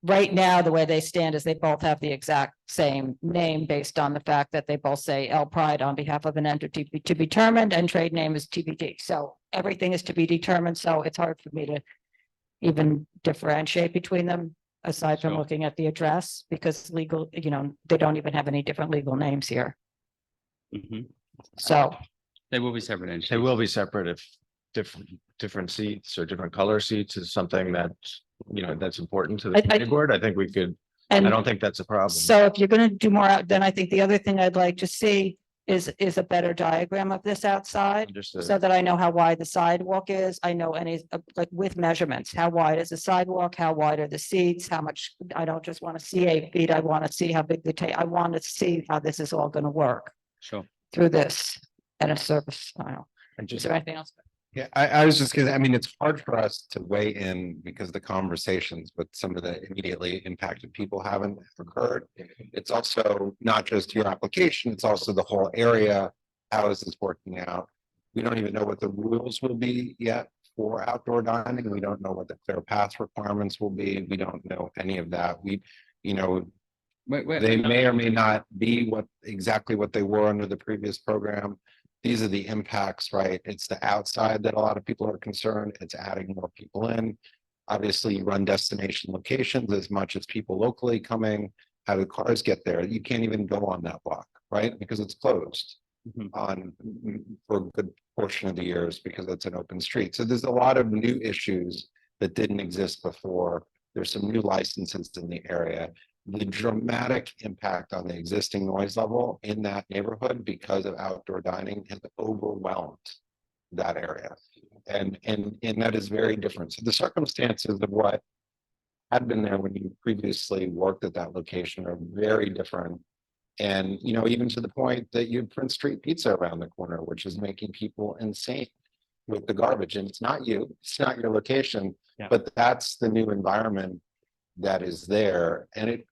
Right now, the way they stand is they both have the exact same name based on the fact that they both say L Pride on behalf of an entity to be determined and trade name is TBD. So everything is to be determined. So it's hard for me to even differentiate between them aside from looking at the address because legal, they don't even have any different legal names here. So they will be separate entities. They will be separate if different seats or different color seats is something that, that's important to the committee board. I think we could, I don't think that's a problem. So if you're going to do more out, then I think the other thing I'd like to see is a better diagram of this outside. Understood. So that I know how wide the sidewalk is. I know any, like with measurements, how wide is the sidewalk? How wide are the seats? How much, I don't just want to see 8 feet. I want to see how big I want to see how this is all going to work. Sure. Through this and a service style. Is there anything else? Yeah, I was just gonna, it's hard for us to weigh in because the conversations with some of the immediately impacted people haven't occurred. It's also not just your application, it's also the whole area. How is this working out? We don't even know what the rules will be yet for outdoor dining. We don't know what the clear path requirements will be. We don't know any of that. They may or may not be exactly what they were under the previous program. These are the impacts, right? It's the outside that a lot of people are concerned. It's adding more people in. Obviously, you run destination locations as much as people locally coming. How do cars get there? You can't even go on that block, right? Because it's closed for a good portion of the years because it's an open street. So there's a lot of new issues that didn't exist before. There's some new licenses in the area. The dramatic impact on the existing noise level in that neighborhood because of outdoor dining has overwhelmed that area. And that is very different. So the circumstances of what had been there when you previously worked at that location are very different. And, even to the point that you have Prince Street Pizza around the corner, which is making people insane with the garbage. And it's not you, it's not your location, but that's the new environment that is there, and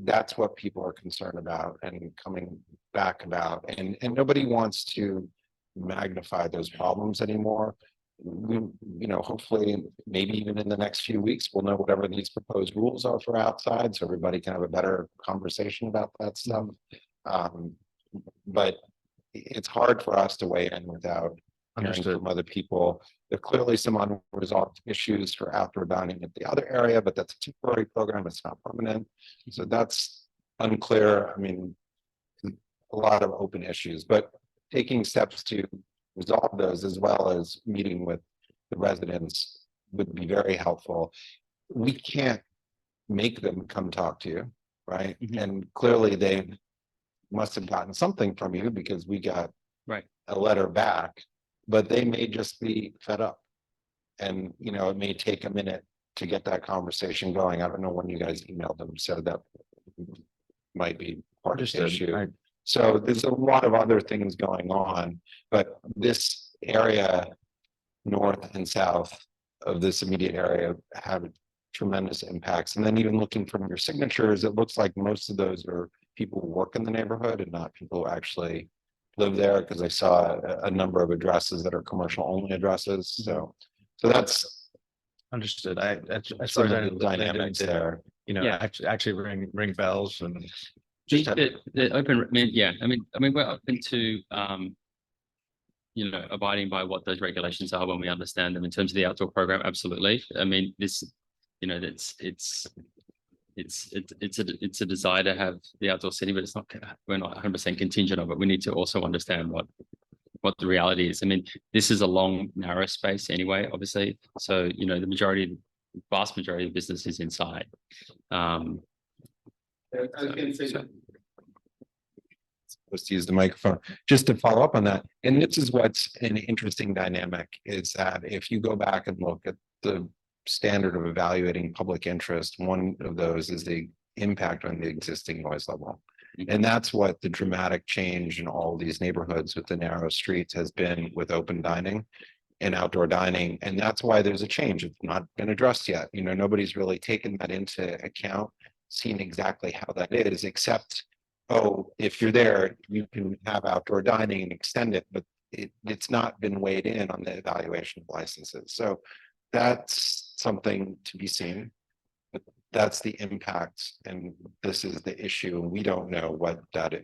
that's what people are concerned about and coming back about, and nobody wants to magnify those problems anymore. Hopefully, maybe even in the next few weeks, we'll know whatever these proposed rules are for outside, so everybody can have a better conversation about that stuff. But it's hard for us to weigh in without hearing from other people. There are clearly some unresolved issues for outdoor dining at the other area, but that's a temporary program, it's not permanent. So that's unclear. I mean, a lot of open issues, but taking steps to resolve those as well as meeting with the residents would be very helpful. We can't make them come talk to you, right? And clearly they must have gotten something from you because we got a letter back, but they may just be fed up. And, it may take a minute to get that conversation going. I don't know when you guys emailed them, so that might be part of the issue. So there's a lot of other things going on, but this area, north and south of this immediate area, have tremendous impacts. And then even looking from your signatures, it looks like most of those are people who work in the neighborhood and not people who actually live there, because I saw a number of addresses that are commercial only addresses. So that's Understood. As some far as I of know, the dynamics there. actually ring bells and. The open, I mean, we're open to, abiding by what those regulations are when we understand them in terms of the outdoor program. Absolutely. I mean, this, it's a desire to have the outdoor city, but we're not 100% contingent of it. We need to also understand what the reality is. I mean, this is a long, narrow space anyway, obviously. So, the vast majority of business is inside. Supposed to use the microphone just to follow up on that. And this is what's an interesting dynamic, is that if you go back and look at the standard of evaluating public interest, one of those is the impact on the existing noise level. And that's what the dramatic change in all these neighborhoods with the narrow streets has been with open dining and outdoor dining. And that's why there's a change. It's not been addressed yet. Nobody's really taken that into account, seen exactly how that is, except, if you're there, you can have outdoor dining and extend it, but it's not been weighed in on the evaluation of licenses. So that's something to be seen. But that's the impact, and this is the issue. We don't know what that is.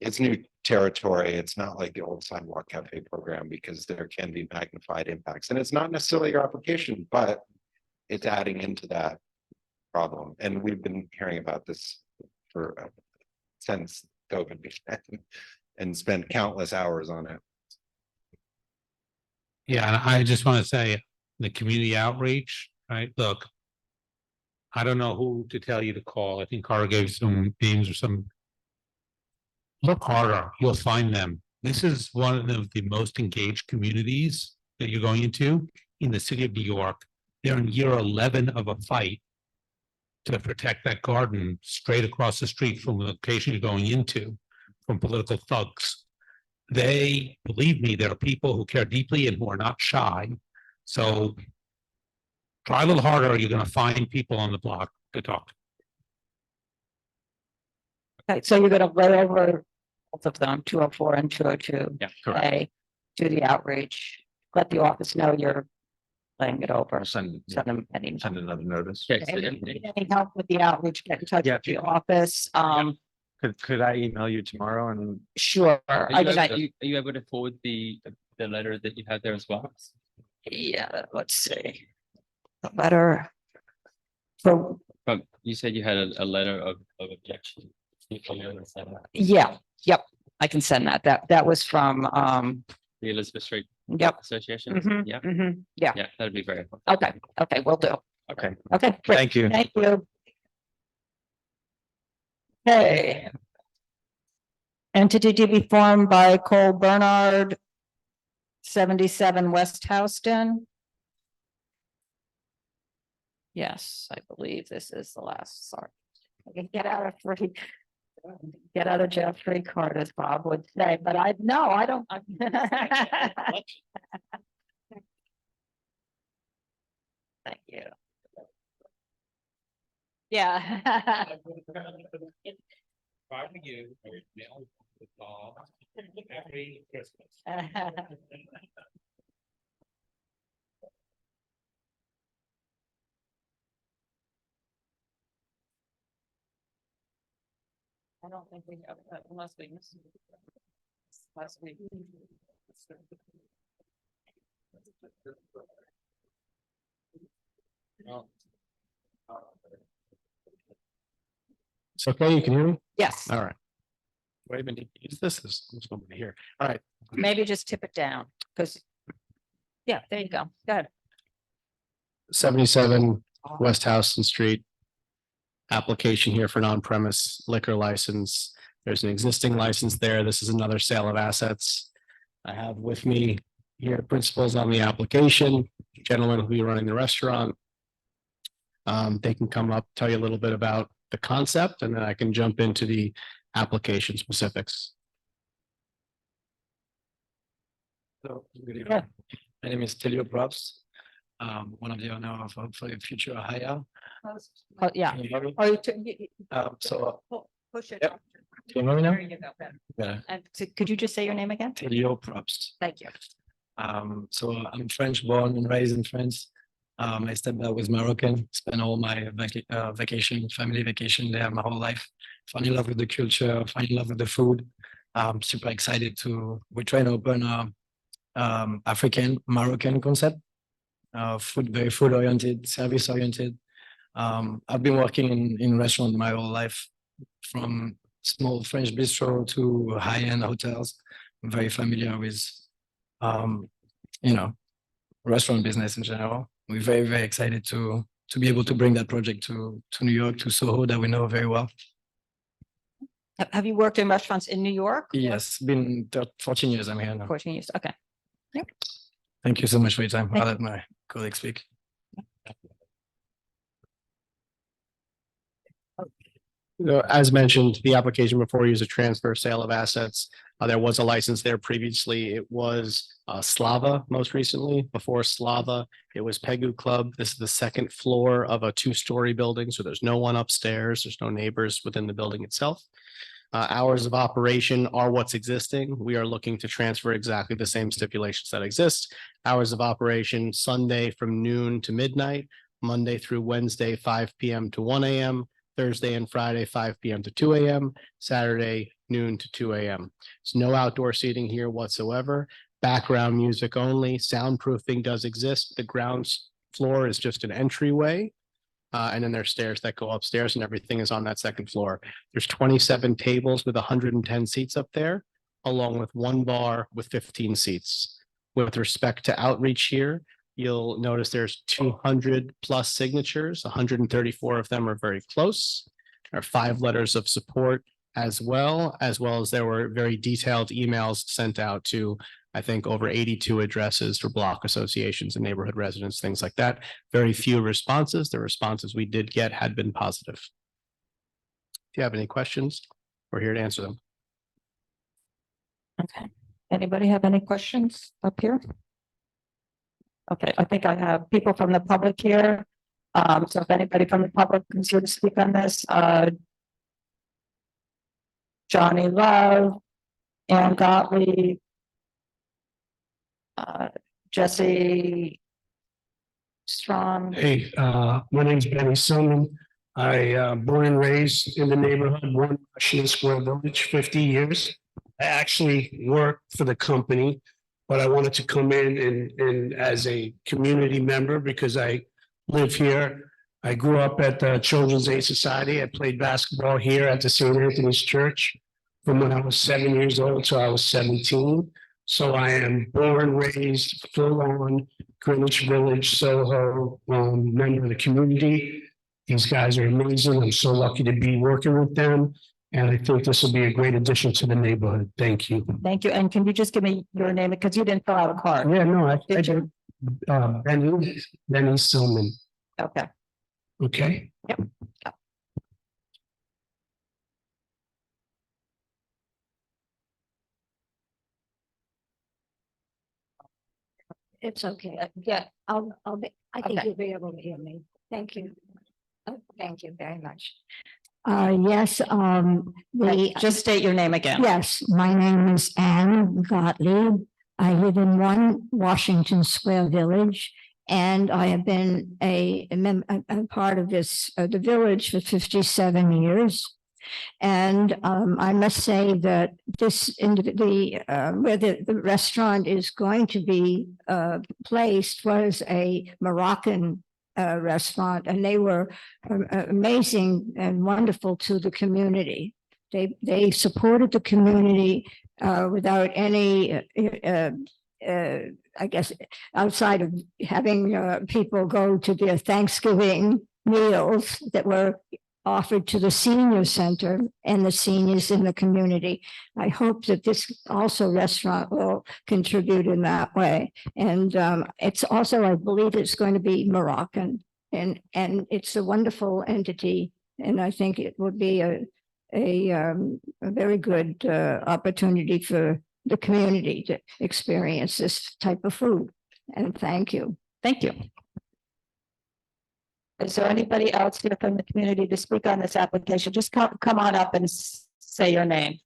It's new territory. It's not like the old Sidewalk Cafe program, because there can be magnified impacts. And it's not necessarily your application, but it's adding into that problem. And we've been hearing about this since COVID began and spent countless hours on it. Yeah, and I just want to say the community outreach, right? Look, I don't know who to tell you to call. I think Carter gave some names or some. Look harder, you'll find them. This is one of the most engaged communities that you're going into in the city of New York. They're in year 11 of a fight to protect that garden straight across the street from the location you're going into, from political thugs. They, believe me, there are people who care deeply and who are not shy. So try a little harder, you're going to find people on the block to talk to. Okay, so you're gonna lay over both of them, 204 and 202. Yeah, correct. Do the outreach, let the office know you're laying it over. Send them any. Send another notice. If you need any help with the outreach, get in touch with the office. Could I email you tomorrow and? Sure. Are you able to forward the letter that you had there as well? Yeah, let's see. The letter. So, you said you had a letter of objection. yeah, yep, I can send that. That was from The Elizabeth Street Association? Mhm, Yeah. yeah. Yeah, that'd be very helpful. Okay, will do. Okay. Okay, great. Thank you. Thank you. Okay. Entity to be formed by Cole Bernard, 77 West Houston. Yes, I believe this is the last, sorry. I can get out of jail free card, as Bob would say, but I don't. Thank you. Yeah. Every Christmas. I don't think we have, unless we missed. Last week. It's okay, you can hear me? Yes, All right. Wait a minute, use this, there's nobody here. All right. maybe just tip it down, because. Yeah, there you go. Go ahead. 77 West Houston Street. Application here for an on-premise liquor license. There's an existing license there. This is another sale of assets. I have with me here principals on the application, gentlemen who will be running the restaurant. They can come up, tell you a little bit about the concept, and then I can jump into the application specifics. So, good evening. My name is Telio Probst. One of the owner of hopefully future hire. Oh, yeah. So. Push it. Yep. Can you hear me now? There you go. Yeah. And could you just say your name again? Telio Probst. Thank you. So I'm French born and raised in France. My stepdad was Moroccan, spent all my vacation, family vacation there my whole life. Fall in love with the culture, fall in love with the food. I'm super excited we're trying to open African Moroccan concept. Food, very food oriented, service oriented. I've been working in restaurant my whole life, from small French bistro to high-end hotels. I'm very familiar with, restaurant business in general. We're very, very excited to be able to bring that project to New York, to Soho, that we know very well. Have you worked in restaurants in New York? Yes, been 14 years I'm here now. 14 years, okay. Yep. Thank you so much for your time. Thank I'll let my colleague speak. As mentioned, the application before you is a transfer sale of assets. There was a license there previously. It was Slava most recently. Before Slava, it was Pegu Club. This is the second floor of a two-story building, so there's no one upstairs. There's no neighbors within the building itself. Hours of operation are what's existing. We are looking to transfer exactly the same stipulations that exist. Hours of operation Sunday from noon to midnight, Monday through Wednesday, 5 p.m. to 1 a.m., Thursday and Friday, 5 p.m. to 2 a.m., Saturday, noon to 2 a.m. There's no outdoor seating here whatsoever. Background music only. Soundproofing does exist. The ground floor is just an entryway. And then there's stairs that go upstairs, and everything is on that second floor. There's 27 tables with 110 seats up there, along with one bar with 15 seats. With respect to outreach here, you'll notice there's 200 plus signatures. 134 of them are very close. There are 5 letters of support as well as there were very detailed emails sent out to, I think, over 82 addresses for block associations and neighborhood residents, things like that. Very few responses. The responses we did get had been positive. If you have any questions, we're here to answer them. Okay. Anybody have any questions up here? Okay, I think I have people from the public here. So if anybody from the public is here to speak on this, Johnny Love, Ann Gottlieb, Jesse Strong. Hey, my name's Benny Sullivan. I born and raised in the neighborhood, one Washington Square Village, 50 years. I actually worked for the company, but I wanted to come in and as a community member because I live here. I grew up at the Children's Aid Society. I played basketball here at the St. Anthony's Church from when I was 7 years old till I was 17. So I am born, raised, full-on Greenwich Village, Soho, member of the community. These guys are amazing. I'm so lucky to be working with them. And I think this will be a great addition to the neighborhood. Thank you. Thank you. And can you just give me your name because you didn't fill out a card? Yeah, no, I did. Benny Silman. Okay. Okay. Yep. It's okay. Yeah. I think Okay. you'll be able to hear me. Thank you. Oh, thank you very much. Yes, Just state your name again. yes, my name is Anne Gottlieb. I live in 1 Washington Square Village, and I have been a part of the village for 57 years. And I must say that where the restaurant is going to be placed was a Moroccan restaurant, and they were amazing and wonderful to the community. They supported the community without any, I guess, outside of having people go to their Thanksgiving meals that were offered to the senior center and the seniors in the community. I hope that this also restaurant will contribute in that way. And it's also, I believe it's going to be Moroccan, and it's a wonderful entity. And I think it would be a very good opportunity for the community to experience this type of food. And thank you. Thank you. Is there anybody else here from the community to speak on this application? Just come on up and say your name.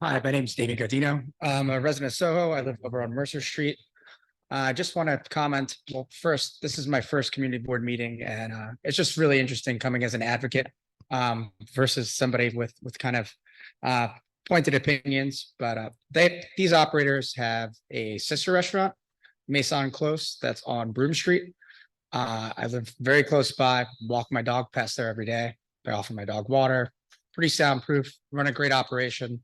Hi, my name is David Gardino. I'm a resident of Soho. I live over on Mercer Street. I just want to comment. Well, first, this is my first community board meeting, and it's just really interesting coming as an advocate versus somebody with kind of pointed opinions. But these operators have a sister restaurant, Maison Close, that's on Broome Street. I live very close by. Walk my dog past there every day. They offer my dog water. Pretty soundproof. Run a great operation.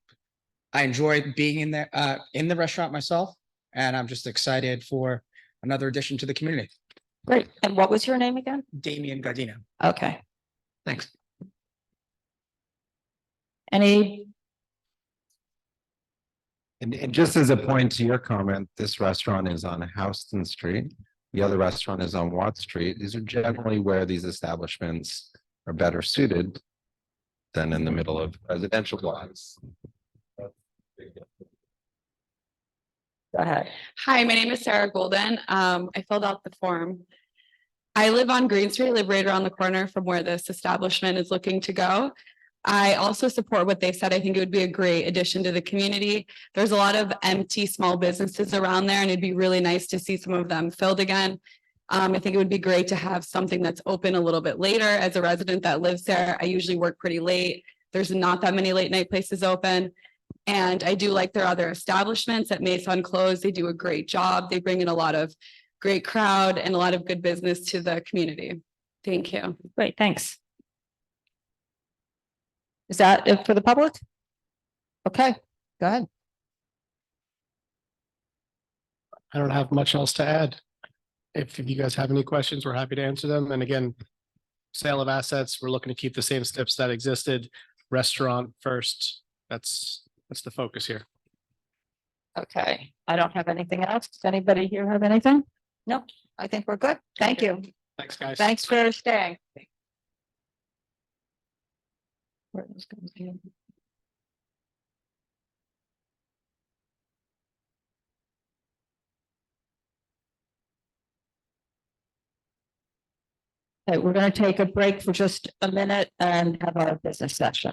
I enjoy being in there in the restaurant myself, and I'm just excited for another addition to the community. Great. And what was your name again? Damian Gardino. Okay. Thanks. Any? And just as a point to your comment, this restaurant is on Houston Street. The other restaurant is on Watt Street. These are generally where these establishments are better suited than in the middle of residential blocks. Go ahead. Hi, my name is Sarah Golden. I filled out the form. I live on Green Street, live right around the corner from where this establishment is looking to go. I also support what they said. I think it would be a great addition to the community. There's a lot of empty small businesses around there, and it'd be really nice to see some of them filled again. I think it would be great to have something that's open a little bit later. As a resident that lives there, I usually work pretty late. There's not that many late night places open. And I do like their other establishments at Maison Close. They do a great job. They bring in a lot of great crowd and a lot of good business to the community. Thank you. Great, thanks. Is that it for the public? Okay, go ahead. I don't have much else to add. If you guys have any questions, we're happy to answer them. And again, sale of assets, we're looking to keep the same steps that existed. Restaurant first. That's the focus here. Okay, I don't have anything else. Does anybody here have anything? No, I think we're good. Thank you. Thanks, guys. Thanks for staying. Okay, we're going to take a break for just a minute and have our business session.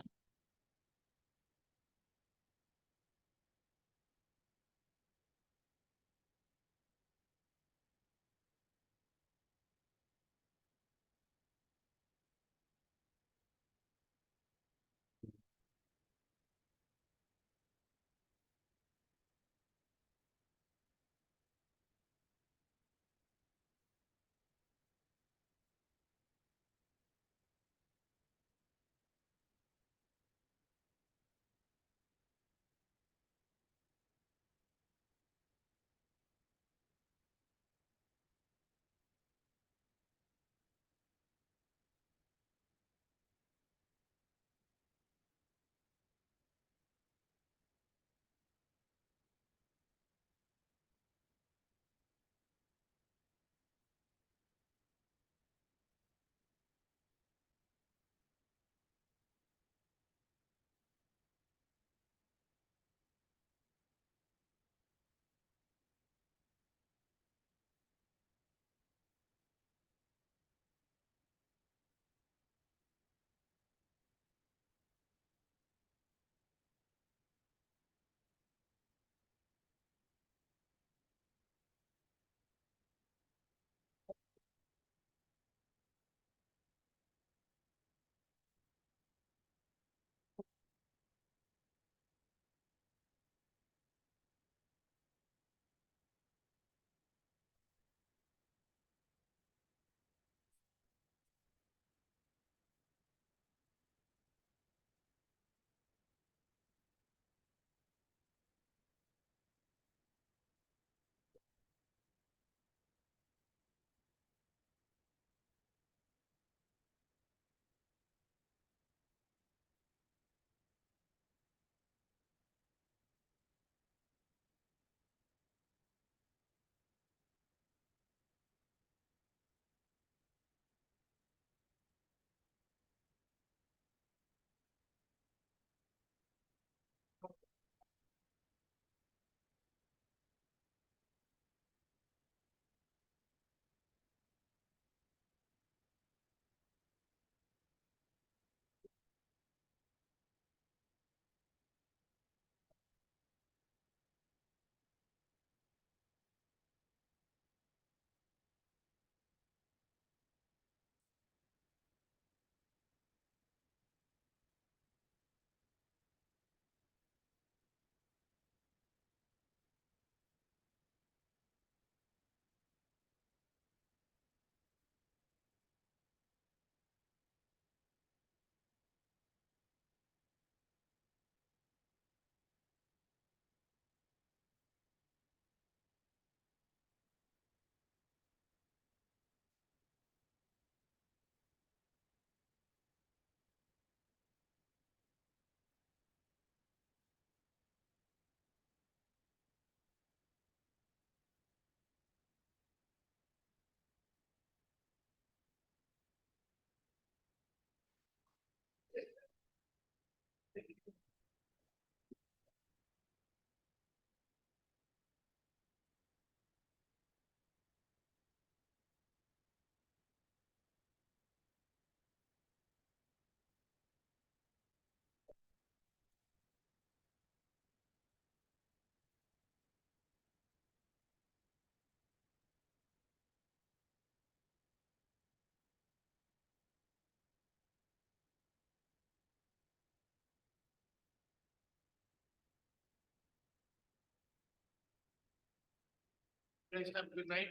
Guys have a good night.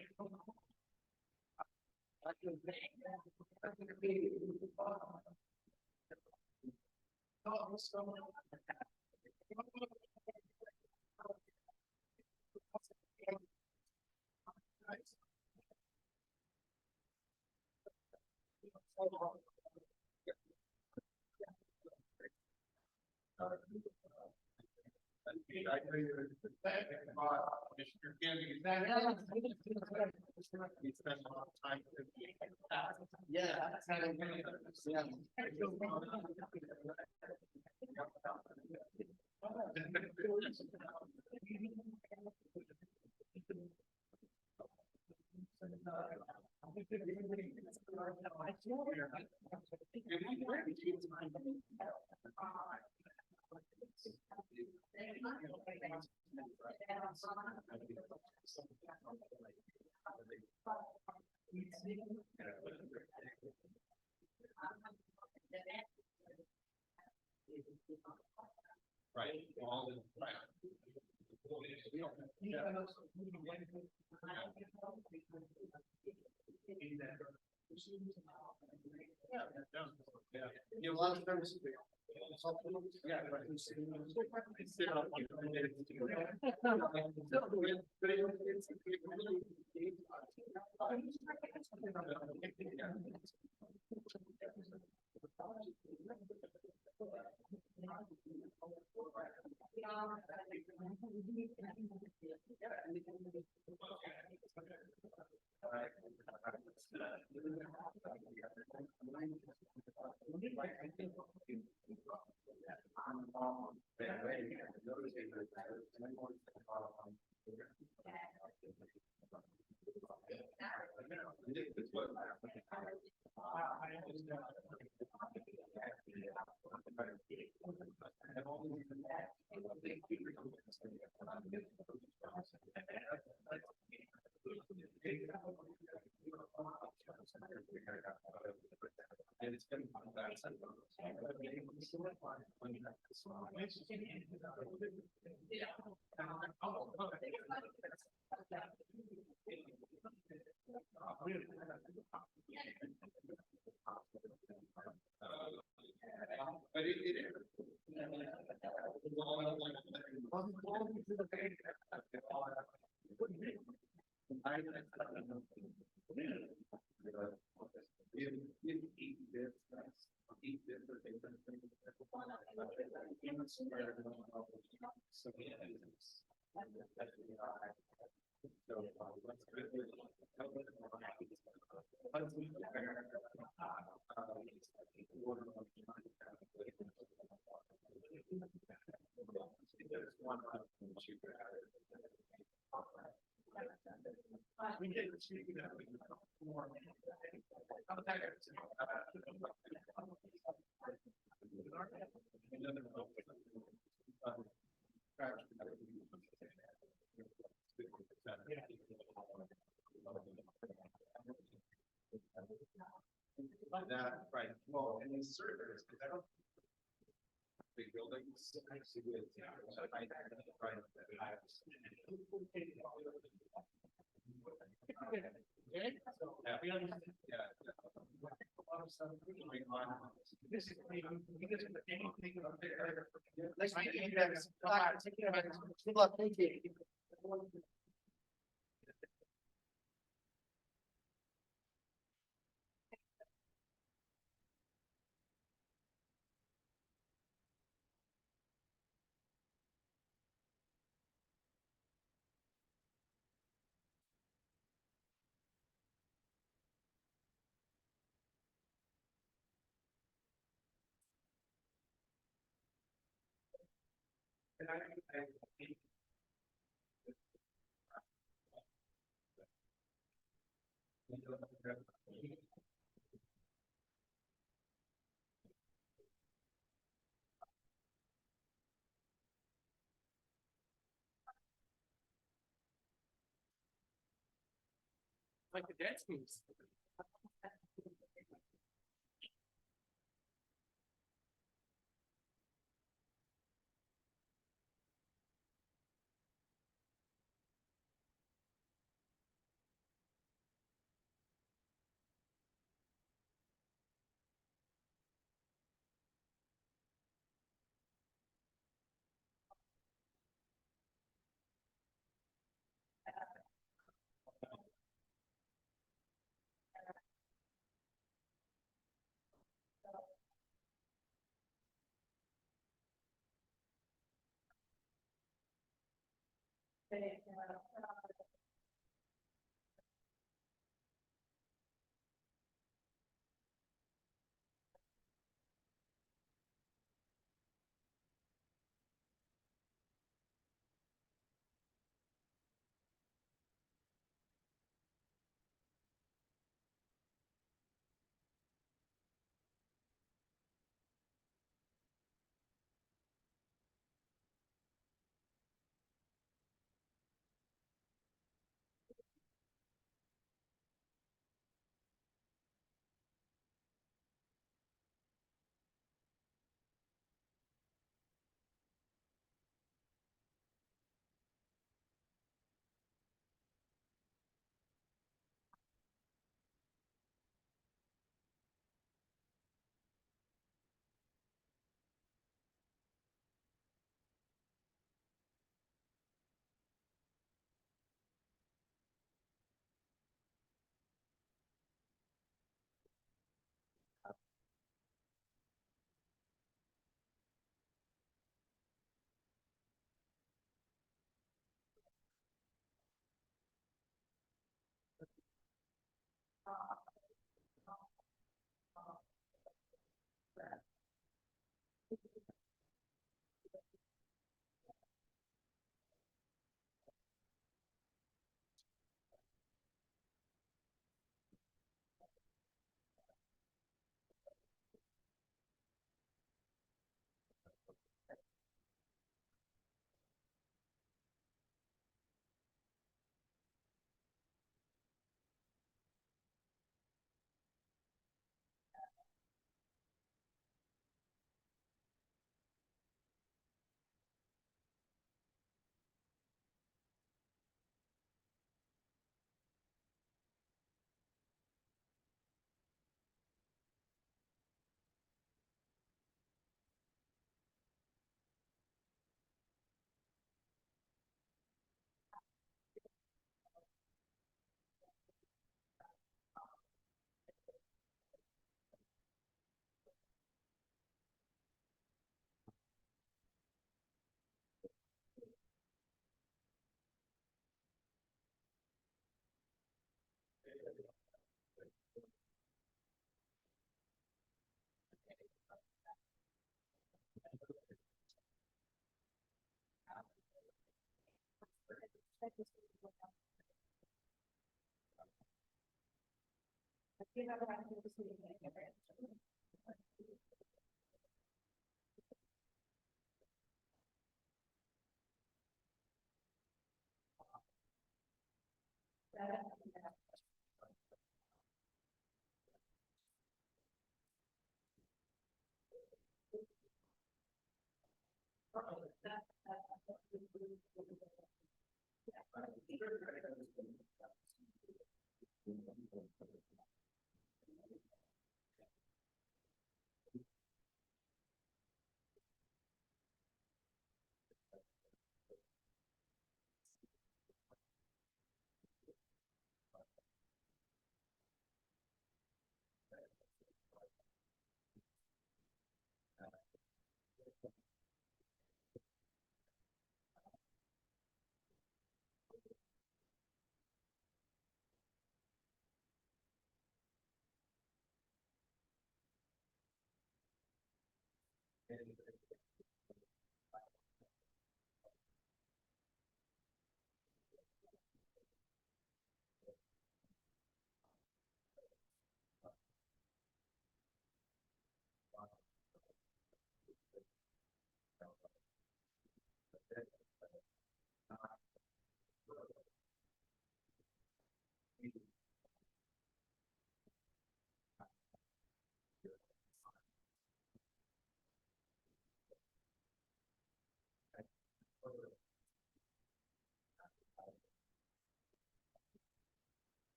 Right. You have a lot of service. Yeah. That, right, well, and these servers, because I don't. Big buildings. I see with, yeah, so I, right, yeah, we understand, yeah. A lot of stuff going on. This is, because of anything up there. Like, I think that's, good luck, thank you. Like the dance moves.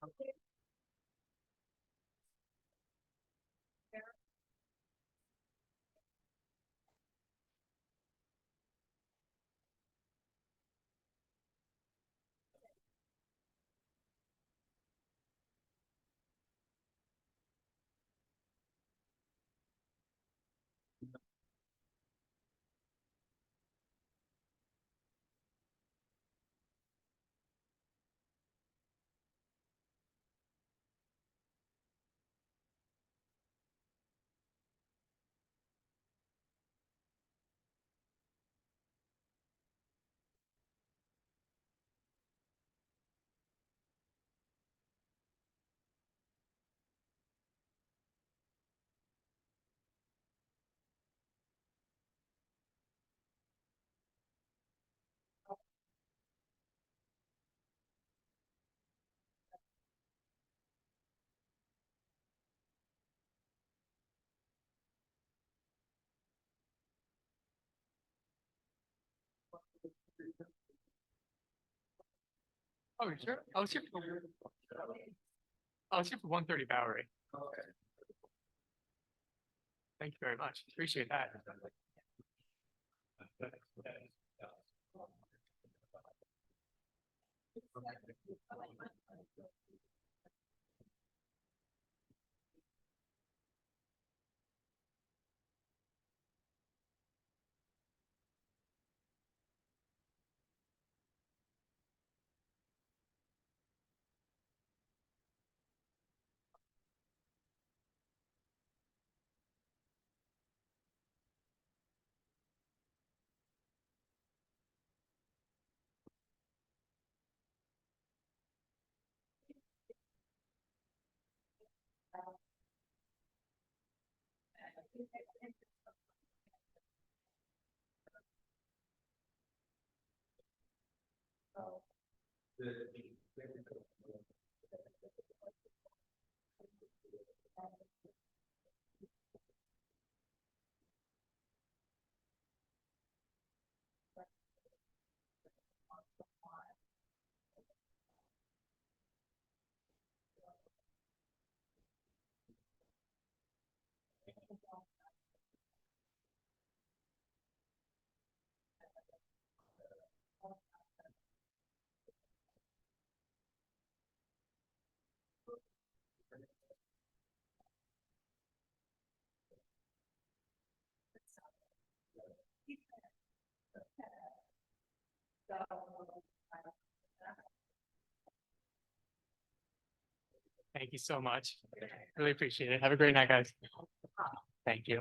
Oh, sure. I was here for 130 Bowery. Okay. Thank you very much. Appreciate that. Thank you so much. Really appreciate it. Have a great night, guys. Thank you.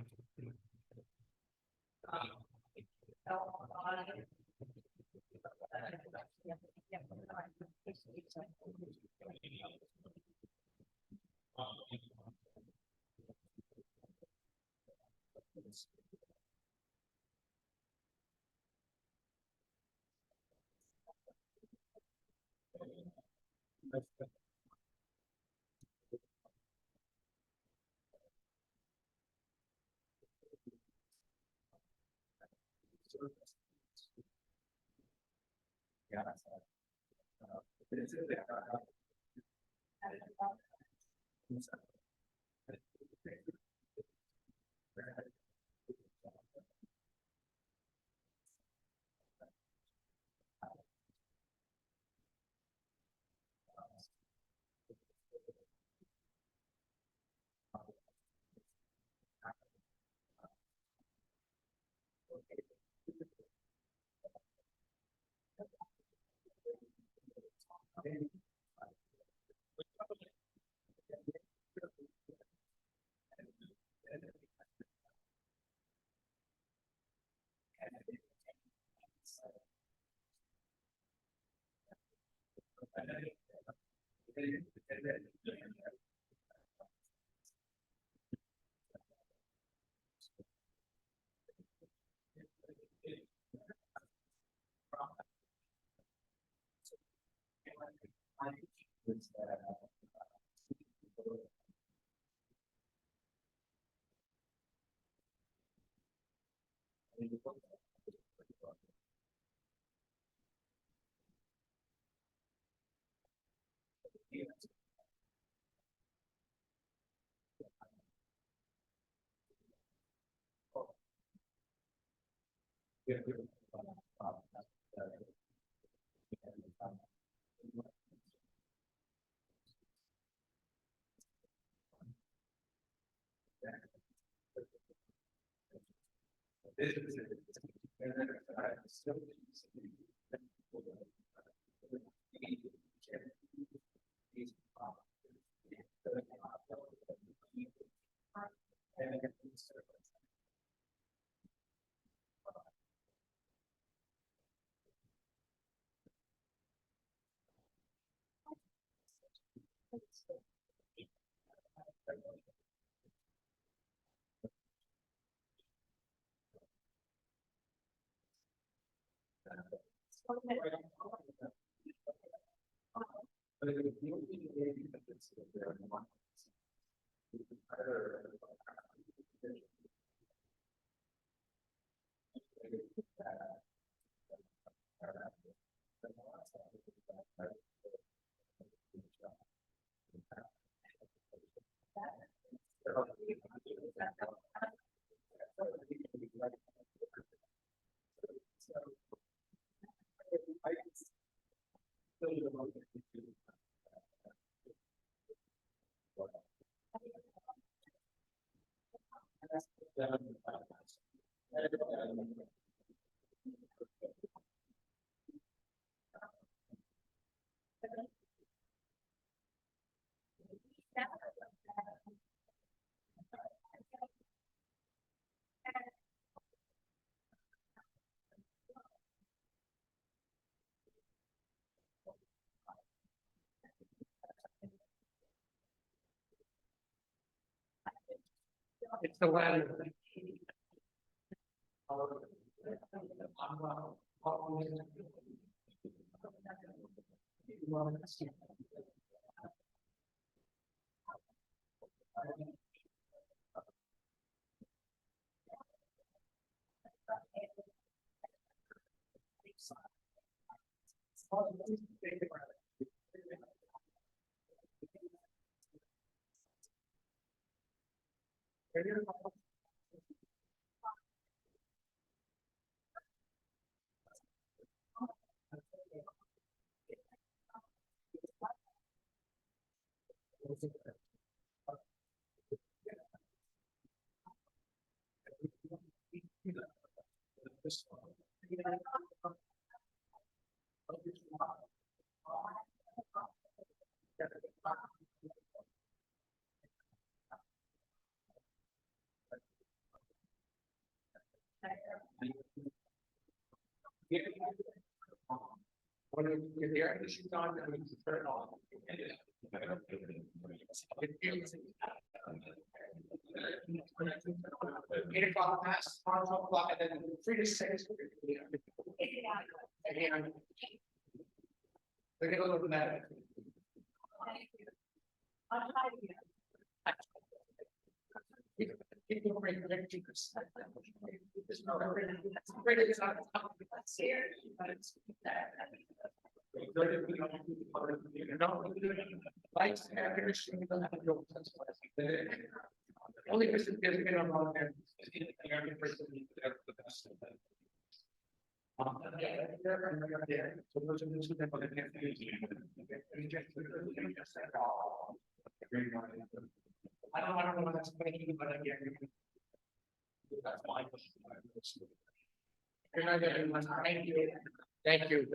It's the ladder. When the air conditioning's on, then we can turn it off. Eight o'clock past, 12 o'clock, and then 3 to 6. And they're gonna look at that. People bring their teachers. Lights, air conditioning, only person who gets on wrong there is the American person. So those are the two people that can't use. I don't know what that's making, but again. That's my question. Good night, everyone. Thank you. Thank you.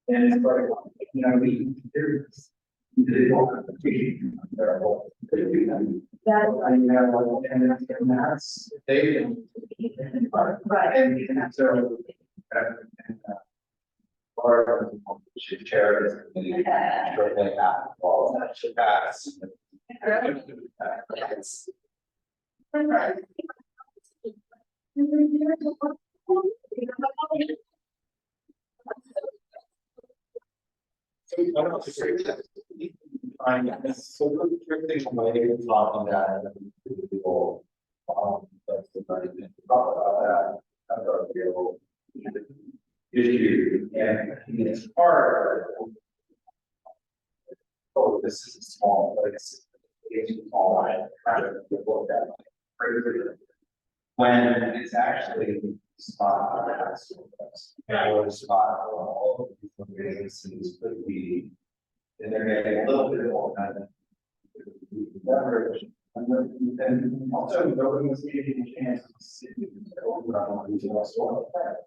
And you know, there's that I know, and that's they right. And so part of should chair is shortly after all that should pass. Right. So I don't know if it's so thing from my talk on that people Issue, and it's hard. Oh, this is a small place. It's all right. Look at it. When it's actually spot. Spot all of these vacancies could be. And they're getting a little bit more kind of. Leverage. And also, nobody was getting a chance to see.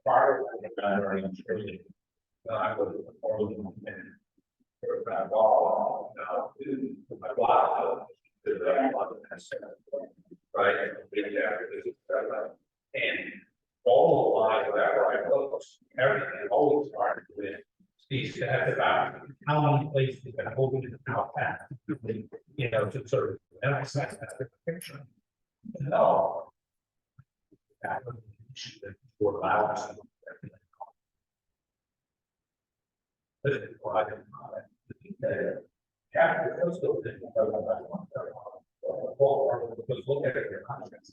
Part of the I would. Right. And all the lines wherever I look, everything always started with these stats about how many places you can hold it out at. You know, to sort of, and I said that's the picture. No. That was the issue that would allow us to. Look at your contracts.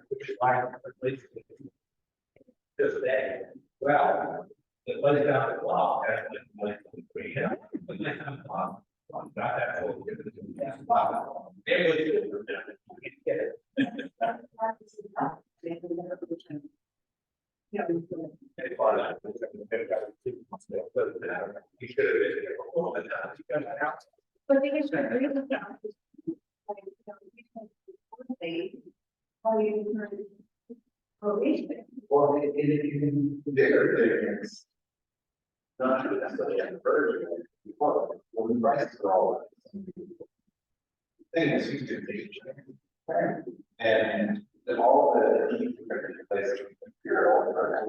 Which is why just day. Well, the place down the block has been like the place down the block. Got that. And then all the places we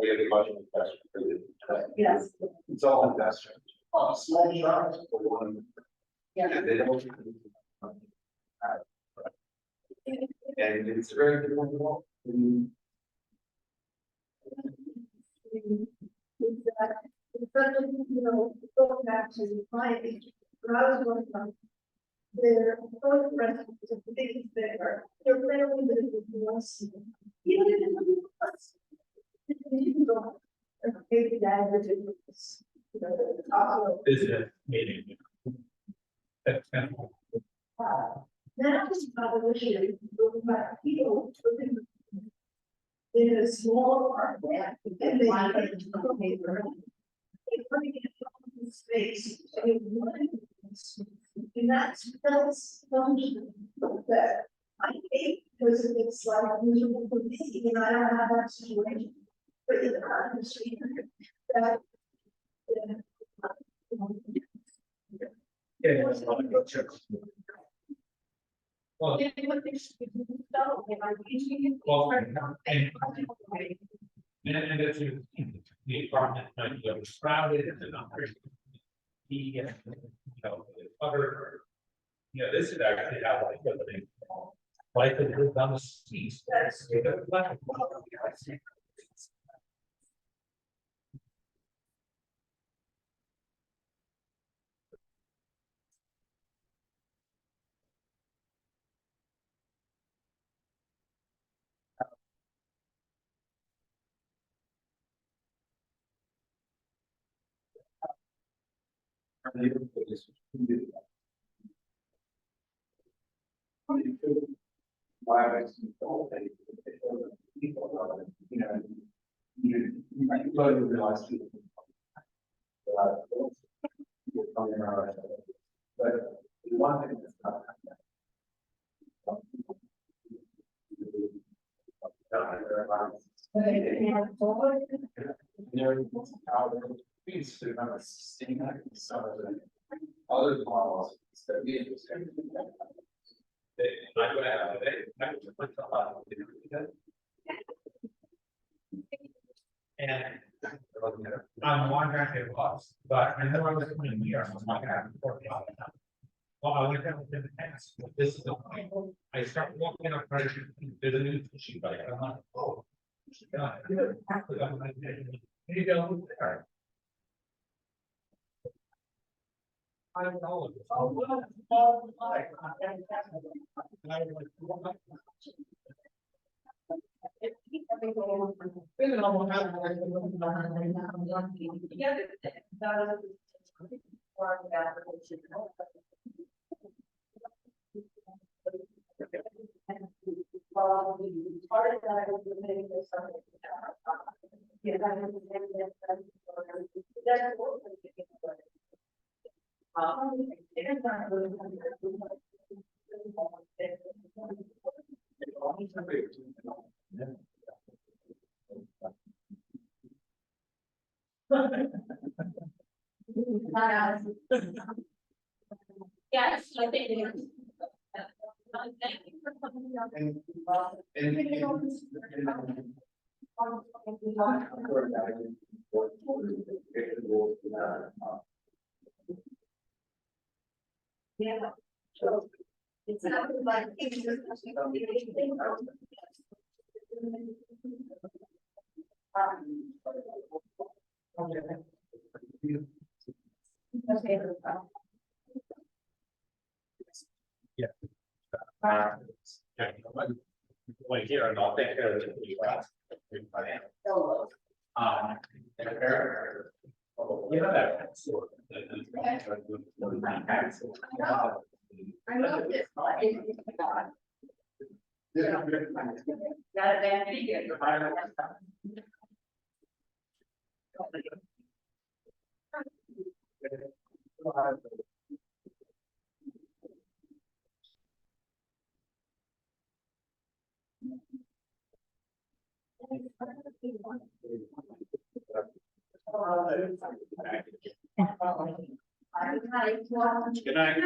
have a bunch of investors. Yes. It's all investors. Small shops. Yeah. They don't. And it's very difficult. Their first residence is the biggest there. Their family lives in the even if it's maybe that is Business meeting. Now this proposition about people in a small apartment and they have a space. And that's function that I hate because it's like miserable for me and I don't have that situation. But in the industry that Well, and it's the apartment might be overcrowded and the numbers. You know, other, you know, this is actually how I put it. Like it was on the streets. Other models that we understand. And I'm wondering if it was, but I know I was coming here, so I'm not gonna have to report it all the time. Well, I went down to the past, this is the point, I start walking up, there's a new issue, but I'm like, oh. You go there. I don't know. Yes, I think it is. Thank you for coming up. Yeah. It's not like. Okay. Yeah. Like here, and I'll take care of it. You know that. I love this. Got a bad video. Good night.